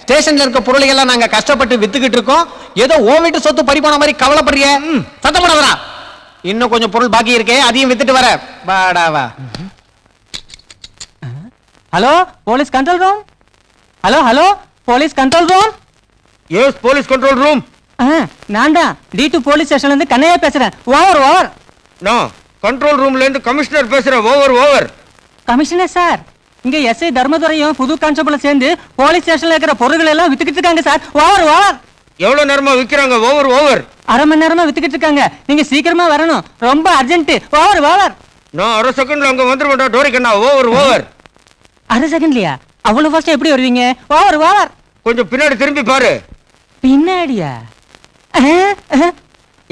ஸ்டேஷன்ல இருக்க பொருளை எல்லாம் நாங்க கஷ்டப்பட்டு வித்துக்கிட்டு இருக்கோம். ஏதோ ஓ வீட்டு சொத்து பறி போன மாதிரி கவலைப்படுறிய? சத்தப்படாதடா. இன்னும் கொஞ்சம் பொருள் பாக்கி இருக்கே, அதையும் வித்துட்டு வர. வாடா வா. Hello police control room. Hello hello police control room. Yes police control room. நான் தான் D2 போலீஸ் ஸ்டேஷன்ல இருந்து கண்ணையா பேசுறேன். Over over. நான் கண்ட்ரோல் ரூம்ல இருந்து கமிஷனர் பேசுறேன். Over over. கமிஷனர் சார், இங்க எஸ்ஐ தர்மதுரையும் புது கான்ஸ்டபிள் சேர்ந்து போலீஸ் ஸ்டேஷன்ல இருக்கிற பொருட்கள் எல்லாம் வித்துக்கிட்டு இருக்காங்க சார். Over over. எவ்வளவு நேரமா விக்கிறாங்க? Over over. அரை மணி நேரமா வித்துக்கிட்டு இருக்காங்க. நீங்க சீக்கிரமா வரணும், ரொம்ப அர்ஜென்ட். Over over. நான் அரை செகண்ட்ல அங்க வந்துருவேன்டா டோரிக்கண்ணா. Over over. அரை செகண்ட்லயா? அவ்வளவு ஃபாஸ்டா எப்படி வருவீங்க? Over over. கொஞ்சம் பின்னாடி திரும்பி பாரு. பின்னாடியா?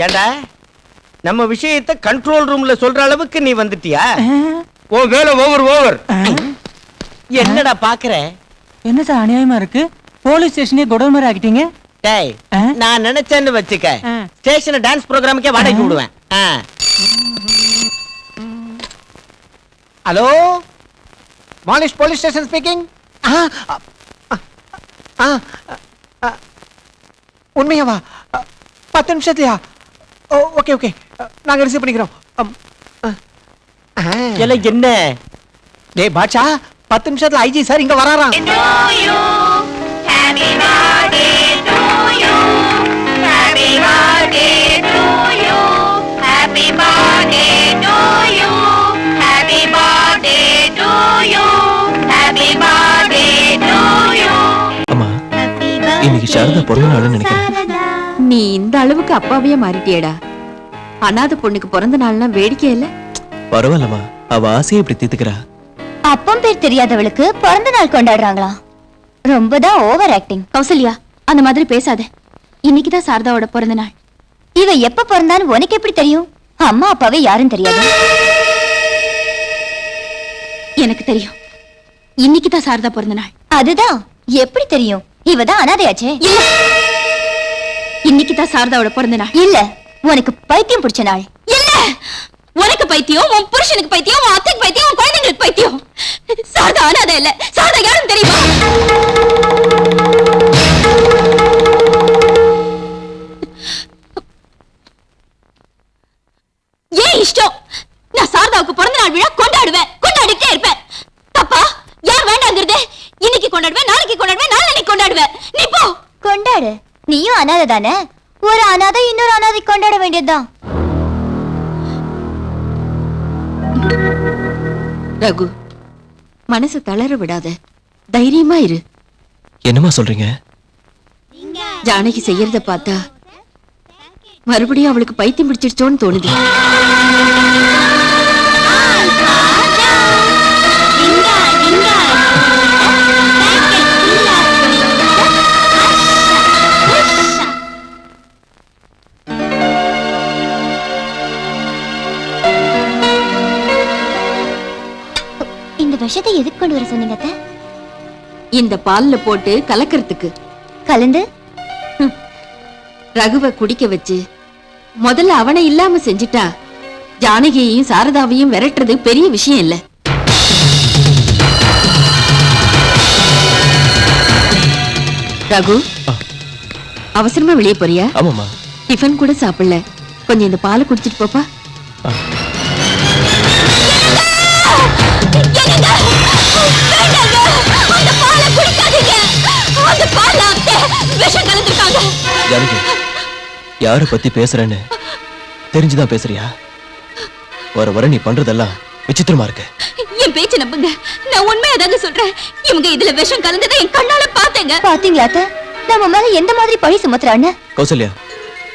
ஏண்டா நம்ம விஷயத்தை கண்ட்ரோல் ரூம்ல சொல்ற அளவுக்கு நீ வந்துட்டியா? ஓ வேலை ஓவர் ஓவர். என்னடா பாக்குற? என்ன சார் அநியாயமா இருக்கு? போலீஸ் ஸ்டேஷனே குடோன் மாதிரி ஆக்கிட்டீங்க. டேய், நான் நினைச்சேன்னு வச்சுக்க, ஸ்டேஷன் டான்ஸ் ப்ரோகிராமுக்கே வாடகைக்கு விடுவேன். Hello Molisch police station speaking. உண்மையாவா? 10 நிமிஷத்துலயா? ஓகே ஓகே, நாங்க ரிசீவ் பண்ணிக்கிறோம். என்ன டேய் பாட்சா, 10 நிமிஷத்துல ஐஜி சார் இங்க வராராம். அம்மா, இன்னைக்கு சாரதா பிறந்த நாள்னு நினைக்கிறேன். நீ இந்த அளவுக்கு அப்பாவையே மாறிட்டியடா. அனாதை பொண்ணுக்கு பிறந்த நாள்னா வேடிக்கை இல்ல. பரவாயில்லம்மா, அவ ஆசையை இப்படி தீர்த்துக்கிறா. அப்பம் பேர் தெரியாதவளுக்கு பிறந்த நாள் கொண்டாடுறாங்களா? ரொம்பதான் ஓவர் ஆக்டிங். கௌசல்யா, அந்த மாதிரி பேசாத. இன்னைக்குதான் சாரதாவோட பிறந்த நாள். இவ எப்ப பிறந்தான்னு உனக்கு எப்படி தெரியும்? அம்மா அப்பாவே யாரும் தெரியாது. எனக்கு தெரியும். இன்னைக்குதான் சாரதா பிறந்த நாள். அதுதான் எப்படி தெரியும்? இவதான் அனாதையாச்சே. இல்ல, இன்னைக்குதான் சாரதாவோட பிறந்த நாள். இல்ல, உனக்கு பைத்தியம் பிடிச்ச நாள். இல்ல, உனக்கு பைத்தியம், உன் புருஷனுக்கு பைத்தியம், உன் அத்தைக்கு பைத்தியம், உன் குழந்தைங்களுக்கு பைத்தியம். சாரதா அனாதை இல்ல. சாரதா யாரும் தெரியுமா? ஏன் இஷ்டம்? நான் சாரதாவுக்கு பிறந்த நாள் விழா கொண்டாடுவேன், கொண்டாடிட்டே இருப்பேன். தப்பா? யார் வேண்டாங்கிறது? இன்னைக்கு கொண்டாடுவேன், நாளைக்கு கொண்டாடுவேன், நாளைக்கு கொண்டாடுவேன். நீ போ. கொண்டாடு. நீயும் அனாதை தானே. ஒரு அனாதை இன்னொரு அனாதை கொண்டாட வேண்டியதுதான். ரகு, மனசு தளர விடாத, தைரியமா இரு. என்னம்மா சொல்றீங்க? ஜானகி செய்யறத பார்த்தா மறுபடியும் அவளுக்கு பைத்தியம் பிடிச்சிருச்சோன்னு தோணுது. இந்த விஷத்தை எதுக்கு கொண்டு வர சொன்னீங்க அத்தை? இந்த பால்ல போட்டு கலக்கிறதுக்கு. கலந்து ரகுவை குடிக்க வச்சு முதல்ல அவனை இல்லாம செஞ்சுட்டா ஜானகியையும் சாரதாவையும் விரட்டுறது பெரிய விஷயம் இல்ல. ரகு, அவசரமா வெளியே போறியா? ஆமாம்மா. டிஃபன் கூட சாப்பிடல, கொஞ்சம் இந்த பாலை குடிச்சிட்டு போப்பா. ஜானகி, யார பத்தி பேசுறேன்னு தெரிஞ்சுதான் பேசுறியா? வர வர நீ பண்றதெல்லாம் விசித்திரமா இருக்கு. என் பேச்சு நம்புங்க, நான் உண்மையா தாங்க சொல்றேன். இவங்க இதுல விஷம் கலந்ததை என் கண்ணால பாத்தேங்க. பாத்தீங்களா அத்தை? நம்ம மேல எந்த மாதிரி பழி சுமத்துறான்னு. கௌசல்யா,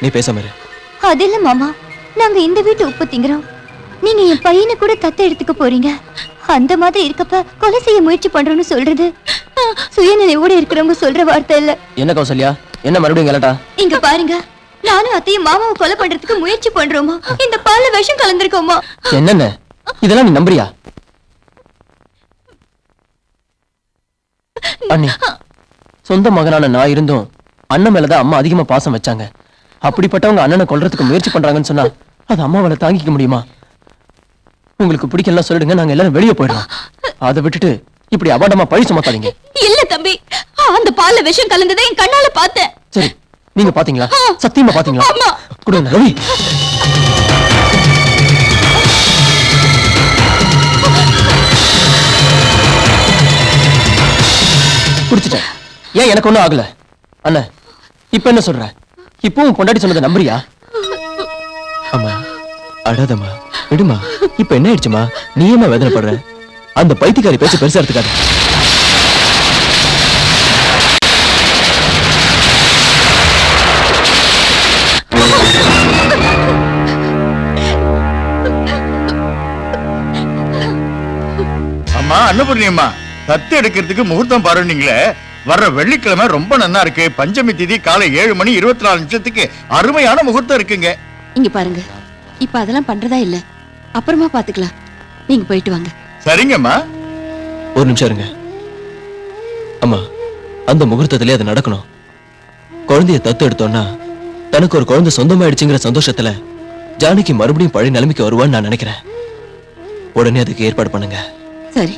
நீ பேசாம இரு. அது இல்ல மாமா, நாங்க இந்த வீட்டு உப்பு திங்கிறோம். நீங்க என் பையனை கூட தத்த எடுத்துக்க போறீங்க. அந்த மாதிரி இருக்கப்ப கொலை செய்ய முயற்சி பண்றோம்னு சொல்றது சுயநிலையோட இருக்கிறவங்க சொல்ற வார்த்தை இல்ல. என்ன கௌசல்யா, என்ன மறுபடியும் கலட்டா? இங்க பாருங்க, நானும் அத்தையும் மாமாவை கொலை பண்றதுக்கு முயற்சி பண்றோமா? இந்த பால்ல விஷம் கலந்திருக்கோமா? என்னென்ன இதெல்லாம் நீ நம்புறியா? அண்ணி, சொந்த மகனான நான் இருந்தும் அண்ணன் மேலதான் அம்மா அதிகமா பாசம் வச்சாங்க. அப்படிப்பட்டவங்க அண்ணனை கொல்றதுக்கு முயற்சி பண்றாங்கன்னு சொன்னா அது அம்மாவால தாங்கிக்க முடியுமா? உங்களுக்கு பிடிக்கலாம் சொல்லிடுங்க, நாங்க எல்லாரும் வெளியே போயிடலாம். அதை விட்டுட்டு இப்படி அபாண்டமா பழி சுமத்தாதீங்க. இல்ல தம்பி, அந்த பால்ல விஷம் கலந்ததை என் கண்ணால பார்த்தேன். சரி, நீங்க பாத்தீங்களா? சத்தியமா பாத்தீங்களா? ஆமா. கொடுங்க ரவி. குடிச்சிட்டேன். ஏன் எனக்கு ஒண்ணும் ஆகல? அண்ணா, இப்ப என்ன சொல்ற? இப்பவும் பொண்டாட்டி சொன்னதை நம்புறியா? அம்மா அழாதம்மா, விடுமா. இப்ப என்ன ஆயிடுச்சுமா? நீ ஏமா வேதனைப்படுற? அந்த பைத்தியக்காரி பேச்சு பெருசா எடுத்துக்காது. அம்மா அன்னபூர்ணி அம்மா, தத்து எடுக்கிறதுக்கு முகூர்த்தம் பாருன்னீங்களே, வர்ற வெள்ளிக்கிழமை ரொம்ப நன்னா இருக்கு. பஞ்சமி திதி காலை 7:24 அருமையான முகூர்த்தம் இருக்குங்க. இங்க பாருங்க, இப்ப அதெல்லாம் பண்றதா இல்ல, அப்புறமா பாத்துக்கலாம். நீங்க போயிட்டு வாங்க. சரிங்கம்மா. ஒரு நிமிஷம் இருங்க அம்மா. அந்த முகூர்த்தத்திலே அது நடக்கணும். குழந்தைய தத்து எடுத்தோம்னா தனக்கு ஒரு குழந்தை சொந்தமாயிடுச்சுங்கிற சந்தோஷத்துல ஜானகி மறுபடியும் பழைய நிலைமைக்கு வருவான்னு நான் நினைக்கிறேன். உடனே அதுக்கு ஏற்பாடு பண்ணுங்க. சரி.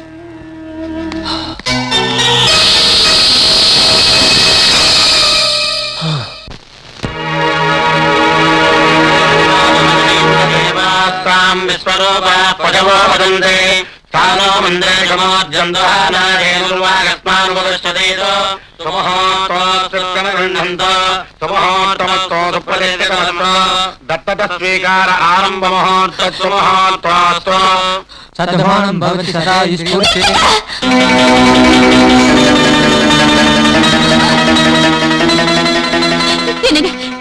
दत्तस्वीकार आरंभ मुहूर्त सद्भावं भवति सदा ईश्वरे.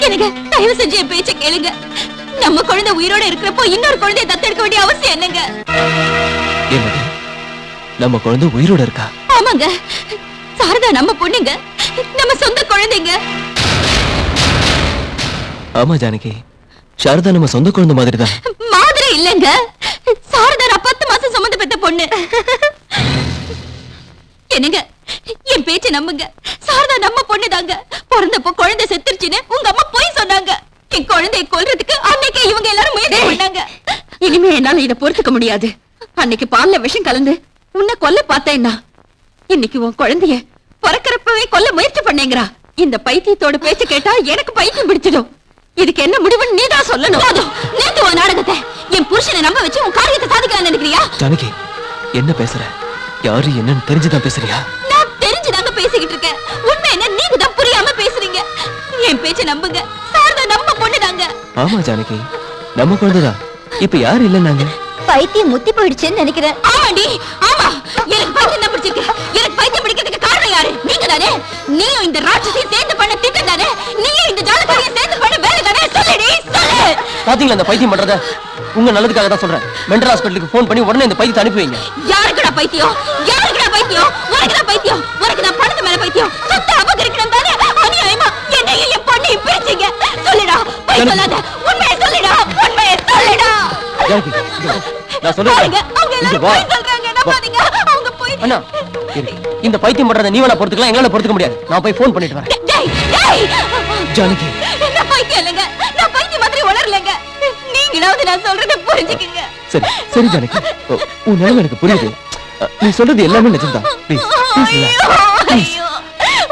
எனக்கு தயவு செஞ்சு என் பேச்ச கேளுங்க. நம்ம குழந்தை உயிரோட இருக்கிறப்போ இன்னொரு குழந்தையை தத்தெடுக்க வேண்டிய அவசியம் என்னங்க? என்னது, நம்ம குழந்தை உயிரோட இருக்கா? ஆமாங்க, சாரதா நம்ம பொண்ணுங்க, நம்ம சொந்த குழந்தைங்க. ஆமா ஜானகி, சாரதா நம்ம சொந்த குழந்தை மாதிரி தான். மாதிரி இல்லங்க, சாரதா நான் 10 மாசம் சுமந்து பெத்த பொண்ணு. என்னங்க, என் பேச்ச நம்புங்க. சாரதா நம்ம பொண்ணுதாங்க. பிறந்தப்போ குழந்தை செத்துருச்சுன்னு உங்க அம்மா போய் சொன்னாங்க. என் குழந்தையை கொல்றதுக்கு அன்னைக்கு இவங்க எல்லாரும் முயற்சி பண்ணாங்க. இனிமே என்னால இதை பொறுத்துக்க முடியாது. அன்னைக்கு பால்ல விஷம் கலந்து உன்னை கொல்ல பார்த்தேன்னா, இன்னைக்கு உன் குழந்தைய பிறக்கிறப்பவே கொல்ல முயற்சி பண்ணேங்கிறா. இந்த பைத்தியத்தோட பேச்சு கேட்டா எனக்கு பைத்தியம் பிடிச்சிடும். இதுக்கு என்ன முடிவுன்னு நீதான் சொல்லணும். நேத்து உன் நாடகத்தை என் புருஷனை நம்ப வச்சு உன் காரியத்தை சாதிக்கலாம் நினைக்கிறியா? ஜானகி, என்ன பேசுற? யாரு என்னன்னு தெரிஞ்சுதான் பேசுறியா? நான் தெரிஞ்சுதாங்க பேசிக்கிட்டு இருக்கேன். உண்மை என்ன நீங்க தான் புரியாம பேசுறீங்க. என் பேச்ச நம்புங்க, சாரதா நம்ம பொண்ணுதாங்க. ஆமா ஜானகி, நம்ம குழந்தைதான். இப்ப யாரு இல்ல நாங்க? பைத்தியம் முத்தி போயிடுச்சுன்னு நினைக்கிறேன். ஆமாடி, ஆமா, எனக்கு பைத்தியம் தான் பிடிச்சிருக்கு. எனக்கு பைத்தியம் பிடிக்கிறதுக்கு காரணம் யாரு? நீங்க தானே. நீயும் இந்த ராட்சசியும் சேர்ந்து பண்ண திட்டம் தானே. நீயும் இந்த ஜாலக்காரியை சேர்ந்து பண்ண வேலை தானே. சொல்லுடி, சொல்லு. பாத்தீங்களா இந்த பைத்தியம் பண்றத? உங்க நல்லதுக்காக தான் சொல்றேன். மென்டல் ஹாஸ்பிட்டலுக்கு போன் பண்ணி உடனே இந்த பைத்தியத்தை அனுப்பி வைங்க. யாருக்குடா பைத்தியம்? யாருக்குடா பைத்தியம்? உனக்குடா பைத்தியம். உனக்கு நான் பணத்து மேல பைத்தியம். சொத்து அபகரிக்கணும் தானே. அநியாயமா என்னையும் என் பொண்ணையும் பிரிச்சீங்க. சொல்லுடா, பொய் சொல்லாத. உண்மையை சொல்லுடா, உண்மையை சொல்லுடா. ஜானகி, நான் சொல்றேன். அவங்க எல்லாரும் போய் சொல்றாங்க, நம்பாதீங்க. அவங்க போய் அண்ணா, இரு. இந்த பைத்தியம் பண்றத நீ வேணா பொறுத்துக்கலாம், எங்களால பொறுத்துக்க முடியாது. நான் போய் போன் பண்ணிட்டு வரேன். டேய், டேய். ஜானகி, நான் பைத்தியம் இல்லைங்க. நான் பைத்தியம் மாதிரி உளரலைங்க. நீங்களாவது நான் சொல்றதை புரிஞ்சுக்கங்க. சரி சரி ஜானகி, உன் நிலைமை எனக்கு புரியுது. நீ சொல்றது எல்லாமே நிஜம்தான். ப்ளீஸ் ஐயோ,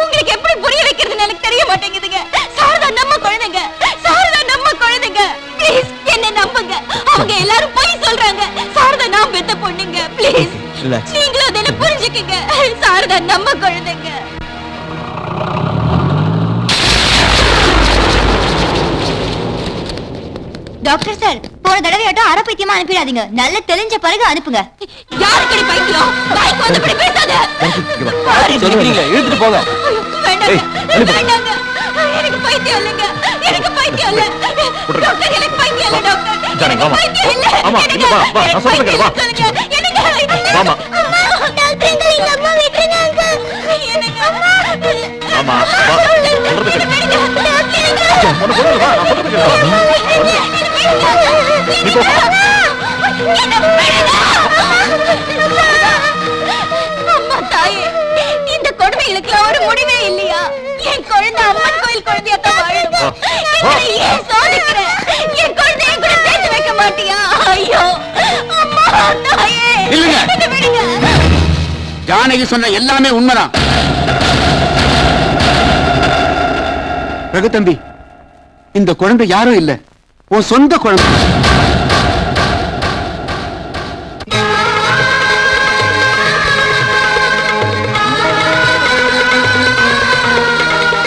உங்களுக்கு எப்படி புரிய வைக்கிறதுன்னு எனக்கு தெரிய மாட்டேங்குதுங்க. சாரதா நம்ம குழந்தைங்க, சாரதா நம்ம குழந்தைங்க. ப்ளீஸ் என்ன நம்புங்க. அவங்க எல்லாரும் போய் சொல்றாங்க. சாரதா நான் பெத்த பொண்ணுங்க. ப்ளீஸ் நீங்களும் அதை புரிஞ்சுக்கங்க. சாரதா நம்ம குழந்தைங்க. டாக்டர் சார், போன தடவையாட்டும் அரை பைத்தியமா அனுப்பிடாதீங்க. நல்ல தெளிஞ்ச பிறகு அனுப்புங்க. யாருக்கடி பைத்தியம்? வாய்க்கு வந்தபடி பேசாத. இழுத்துட்டு போங்க. வேண்டாங்க, வேண்டாங்க. எனக்கு பைத்தியம் இல்லைங்க. எனக்கு பைத்தியம் பைத்தியம் இல்ல. டாக்டர், எனக்கு பைத்தியம் இல்ல, டாக்டர். ஜானகி, வாமா. பைத்தியம் இல்ல. ஆமா, எனக்கு இங்க வா, வா, நான் சொல்றத கேளு, வா. சொல்லுங்க. எனக்கு வாமா. அம்மா, டாக்டர், எங்க அம்மா விட்டுருங்க. எனக்கு ஆமா, வா. சொல்றத கேளு. உனக்கு ஒண்ணும் இல்ல, வா, நான் சொல்றத கேளு. நீ போ. அம்மா தாயே, இந்த கொடுமைகளுக்கு ஒரு முடிவே இல்லையா? என் குழந்தை அம்மன் கோயில் குழந்தையாத்தான் வாழணுமா? என்னை ஏன் சோதிக்கிற? என் குழந்தையை கூட சேர்த்து வைக்க மாட்டியா? ஐயோ அம்மா தாயே, இல்லைங்க. என்னை விடுங்க. ஜானகி சொன்ன எல்லாமே உண்மைதான். ரகு தம்பி, இந்த குழந்தை யாரும் இல்ல, உன் சொந்த குழந்தை.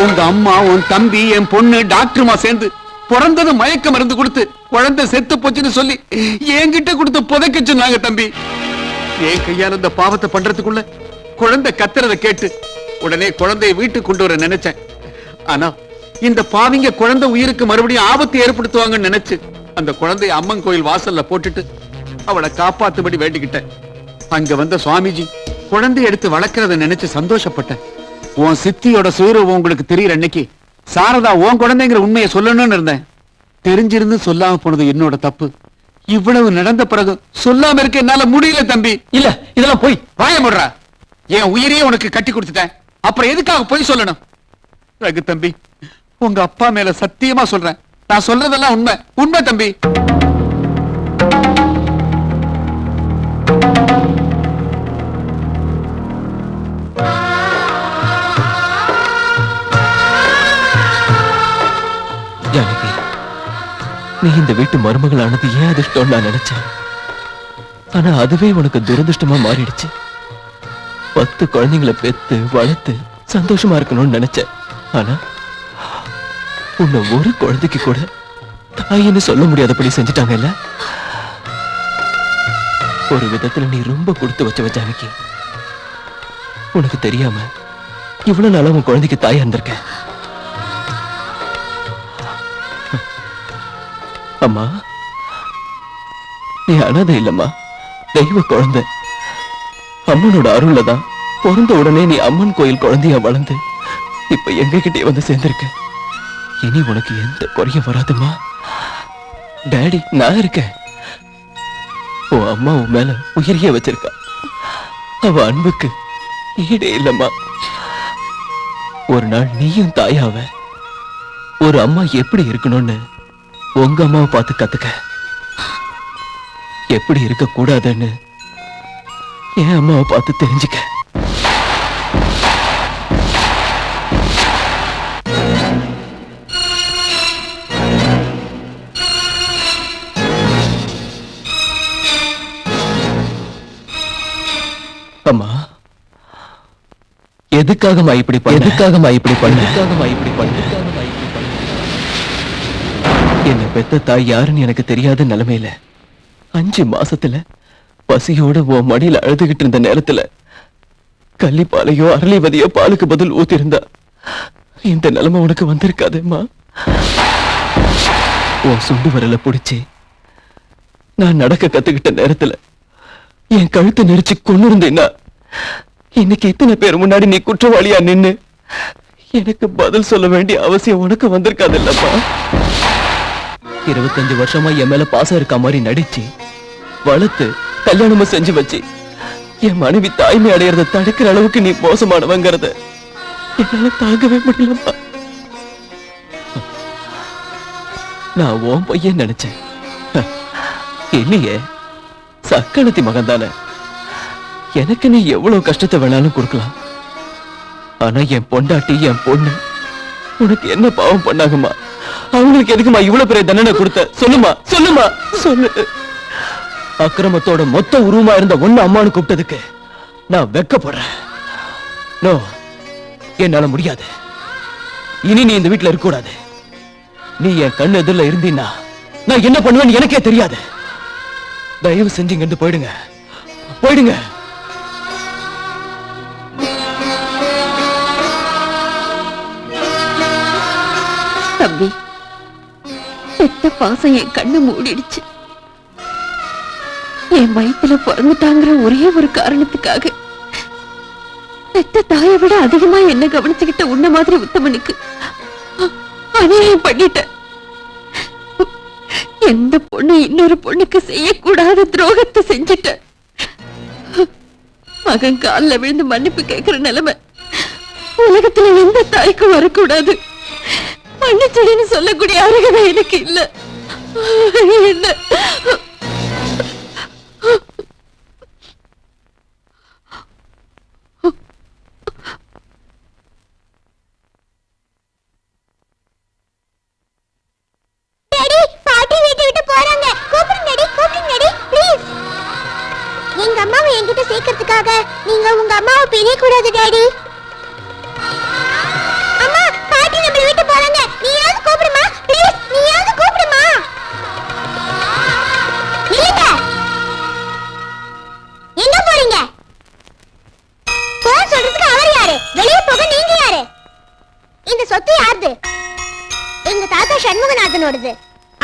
உங்க அம்மா, உன் தம்பி, என் பொண்ணு டாக்டருமா சேர்ந்து பிறந்தது மயக்க மருந்து கொடுத்து குழந்தை செத்து போச்சுன்னு சொல்லி என்கிட்ட கொடுத்து புதைக்க சொன்னாங்க தம்பி. என் கையால இந்த பாவத்தை பண்றதுக்குள்ள குழந்தை கத்துறத கேட்டு உடனே குழந்தையை வீட்டுக்கு கொண்டு வர நினைச்சேன். ஆனா இந்த பாவிங்க குழந்தை உயிருக்கு மறுபடியும் ஆபத்து ஏற்படுத்துவாங்கன்னு நினைச்சு அந்த குழந்தைய அம்மன் கோயில் வாசல்ல போட்டுட்டு அவளை காப்பாத்துபடி வேண்டிக்கிட்டேன். அங்க வந்த சுவாமிஜி குழந்தைய எடுத்து வளர்க்கறத நினைச்சு சந்தோஷப்பட்டேன். உன் சித்தியோட சுயரூபம் உங்களுக்கு தெரியற அன்னைக்கு சாரதா உன் குழந்தைங்கிற உண்மையை சொல்லணும்னு இருந்தேன். தெரிஞ்சிருந்து சொல்லாம போனது என்னோட தப்பு. இவ்வளவு நடந்த பிறகு சொல்லாம இருக்க என்னால முடியல தம்பி. இல்ல இதெல்லாம் போய் வாய முடுறா. என் உயிரையே உனக்கு கட்டி கொடுத்துட்டேன், அப்புறம் எதுக்காக போய் சொல்லணும்? ரகு தம்பி, உங்க அப்பா மேல சத்தியமா சொல்றேன், நான் சொல்றதெல்லாம் உண்மை உண்மை தம்பி. ஜானகி, நீ இந்த வீட்டு மருமகளானது ஏன் அதிர்ஷ்டம் நான் நினைச்சேன். ஆனா அதுவே உனக்கு துரதிருஷ்டமா மாறிடுச்சு. 10 குழந்தைங்களை பெத்து வளர்த்து சந்தோஷமா இருக்கணும்னு நினைச்சேன். ஆனா உன்னை ஒரு குழந்தைக்கு கூட தாயின்னு சொல்ல முடியாதபடி செஞ்சுட்டாங்கல்ல. ஒரு விதத்துல நீ ரொம்ப கொடுத்து வச்சவ ஜானகி. உனக்கு தெரியாம இவ்வளவு நாளா உன் குழந்தைக்கு தாயா இருந்திருக்க. அம்மா, நீ அனாதை இல்லம்மா, தெய்வ குழந்தை. அம்மனோட அருள்ல தான் பிறந்த உடனே நீ அம்மன் கோயில் குழந்தையா வளர்ந்து இப்ப எங்க கிட்டே வந்து சேர்ந்திருக்க. இனி உனக்கு எந்த குறையும் வராதுமா. டாடி நான் இருக்கேன். உன் அம்மா உன் மேல உயிரியே வச்சிருக்கா. அவ அன்புக்கு ஈடே இல்லம்மா. ஒரு நாள் நீயும் தாயாவ. ஒரு அம்மா எப்படி இருக்கணும்னு உங்க அம்மாவை பார்த்து கத்துக்க. எப்படி இருக்க கூடாதுன்னு என் அம்மாவை பார்த்து தெரிஞ்சுக்க. அம்மா, எதுக்காகமா இப்படி பண்ண? எதுக்காகமா இப்படி பண்ண? எதுக்காகமா இப்படி பண்ண? என்னை பெத்த தாய் யாருன்னு எனக்கு தெரியாத நிலைமையில 5 மாசத்துல பசியோட உன் மடியில அழுதுகிட்டு இருந்த நேரத்துல கள்ளிப்பாலையோ அரளிவதியோ பாலுக்கு பதில் ஊத்திருந்தா இந்த நிலைமை உனக்கு வந்திருக்காதேம்மா. உன் சுண்டு வரல புடிச்சு நான் நடக்க கத்துக்கிட்ட நேரத்துல என் கழுத்தை நெரிச்சு கொண்டு இருந்தேன்னா இன்னைக்கு இத்தனை பேர் முன்னாடி நீ குற்றவாளியா நின்னு எனக்கு பதில் சொல்ல வேண்டிய அவசியம் உனக்கு வந்திருக்காது இல்லப்பா. 25 வருஷமா என் மேல பாசம் இருக்க மாதிரி நடிச்சு வளர்த்து கல்யாணமும் செஞ்சு வச்சு என் மனைவி தாய்மை அடையறத தடுக்கிற அளவுக்கு நீ மோசமானவங்கிறத என்னால தாங்கவே முடியலப்பா. நான் உன் பையன் நினைச்சேன். இல்லையே, சக்கணத்தி மகன் தானே. எனக்கு நீ எவ்வளவு கஷ்டத்தை வேணாலும் கொடுக்கலாம். ஆனா என் பொண்டாட்டி என் பொண்ணு உனக்கு என்ன பாவம் பண்ணாங்கம்மா? அவங்களுக்கு எதுக்குமா இவ்வளவு பெரிய தண்டனை கொடுத்த? சொல்லுமா சொல்லுமா சொல்லு. அக்கிரமத்தோட மொத்த உருவமா இருந்த ஒண்ணு அம்மானு கூப்பிட்டதுக்கு நான் வெக்கப்படுறேன். நோ, என்னால முடியாது. இனி நீ இந்த வீட்டுல இருக்க கூடாது. நீ என் கண்ணு எதிரில இருந்தீன்னா நான் என்ன பண்ணுவேன்னு எனக்கே தெரியாது. தயவு செஞ்சு இங்க இருந்து போயிடுங்க, போயிடுங்க. தம்பி, பெத்த பாசம் என் கண்ணை மூடிடுச்சு. என் வயித்துல பிறந்துட்டாங்கிற ஒரே ஒரு காரணத்துக்காக பெத்த தாயை விட அதிகமா என்ன கவனிச்சுக்கிட்ட உன்ன மாதிரி உத்தமனுக்கு அநியாயம் பண்ணிட்ட. எந்த பொண்ணு இன்னொரு பொண்ணுக்கு செய்யக்கூடாத துரோகத்தை செஞ்சிட்ட. மகன் காலில் விழுந்து மன்னிப்பு கேட்கிற நிலைமை உலகத்துல எந்த தாய்க்கும் வரக்கூடாது. மன்னிச்சடின்னு சொல்லக்கூடிய அருகதை எனக்கு இல்ல. என்ன பாட்டி வீட்டை விட்டு போறாங்க. கூப்பிடுங்கடி கூப்பிடுங்கடி ப்ளீஸ். எங்க அம்மாவை என்கிட்ட சேர்க்கறதுக்காக நீங்க உங்க அம்மாவை பிரிய கூடாது டாடி. அம்மா பாட்டி நம்ம வீட்டு போறாங்க. நீயாவது கூப்பிடுமா ப்ளீஸ். நீயாவது கூப்பிடுமா. இல்லங்க எங்க போறீங்க? போன் சொல்றதுக்கு அவர் யாரு? வெளியே போக நீங்க யாரு? இந்த சொத்து யாருது? எங்க தாத்தா சண்முகநாதனோடது.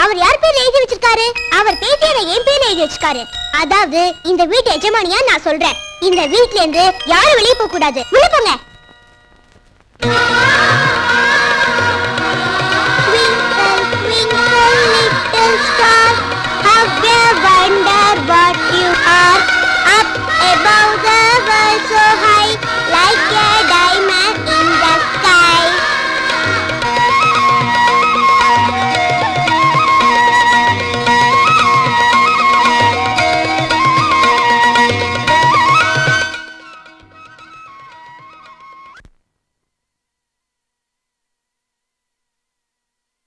அவர் யார் பேர்ல எழுதி வச்சிருக்காரு? அவர் பேத்தியோட என் பேர்ல எழுதி வச்சிருக்காரு. அதாவது இந்த வீட்டு எஜமானியா நான் சொல்றேன். இந்த வீட்ல இருந்து யாரும் வெளியே போக கூடாது. உள்ள போங்க.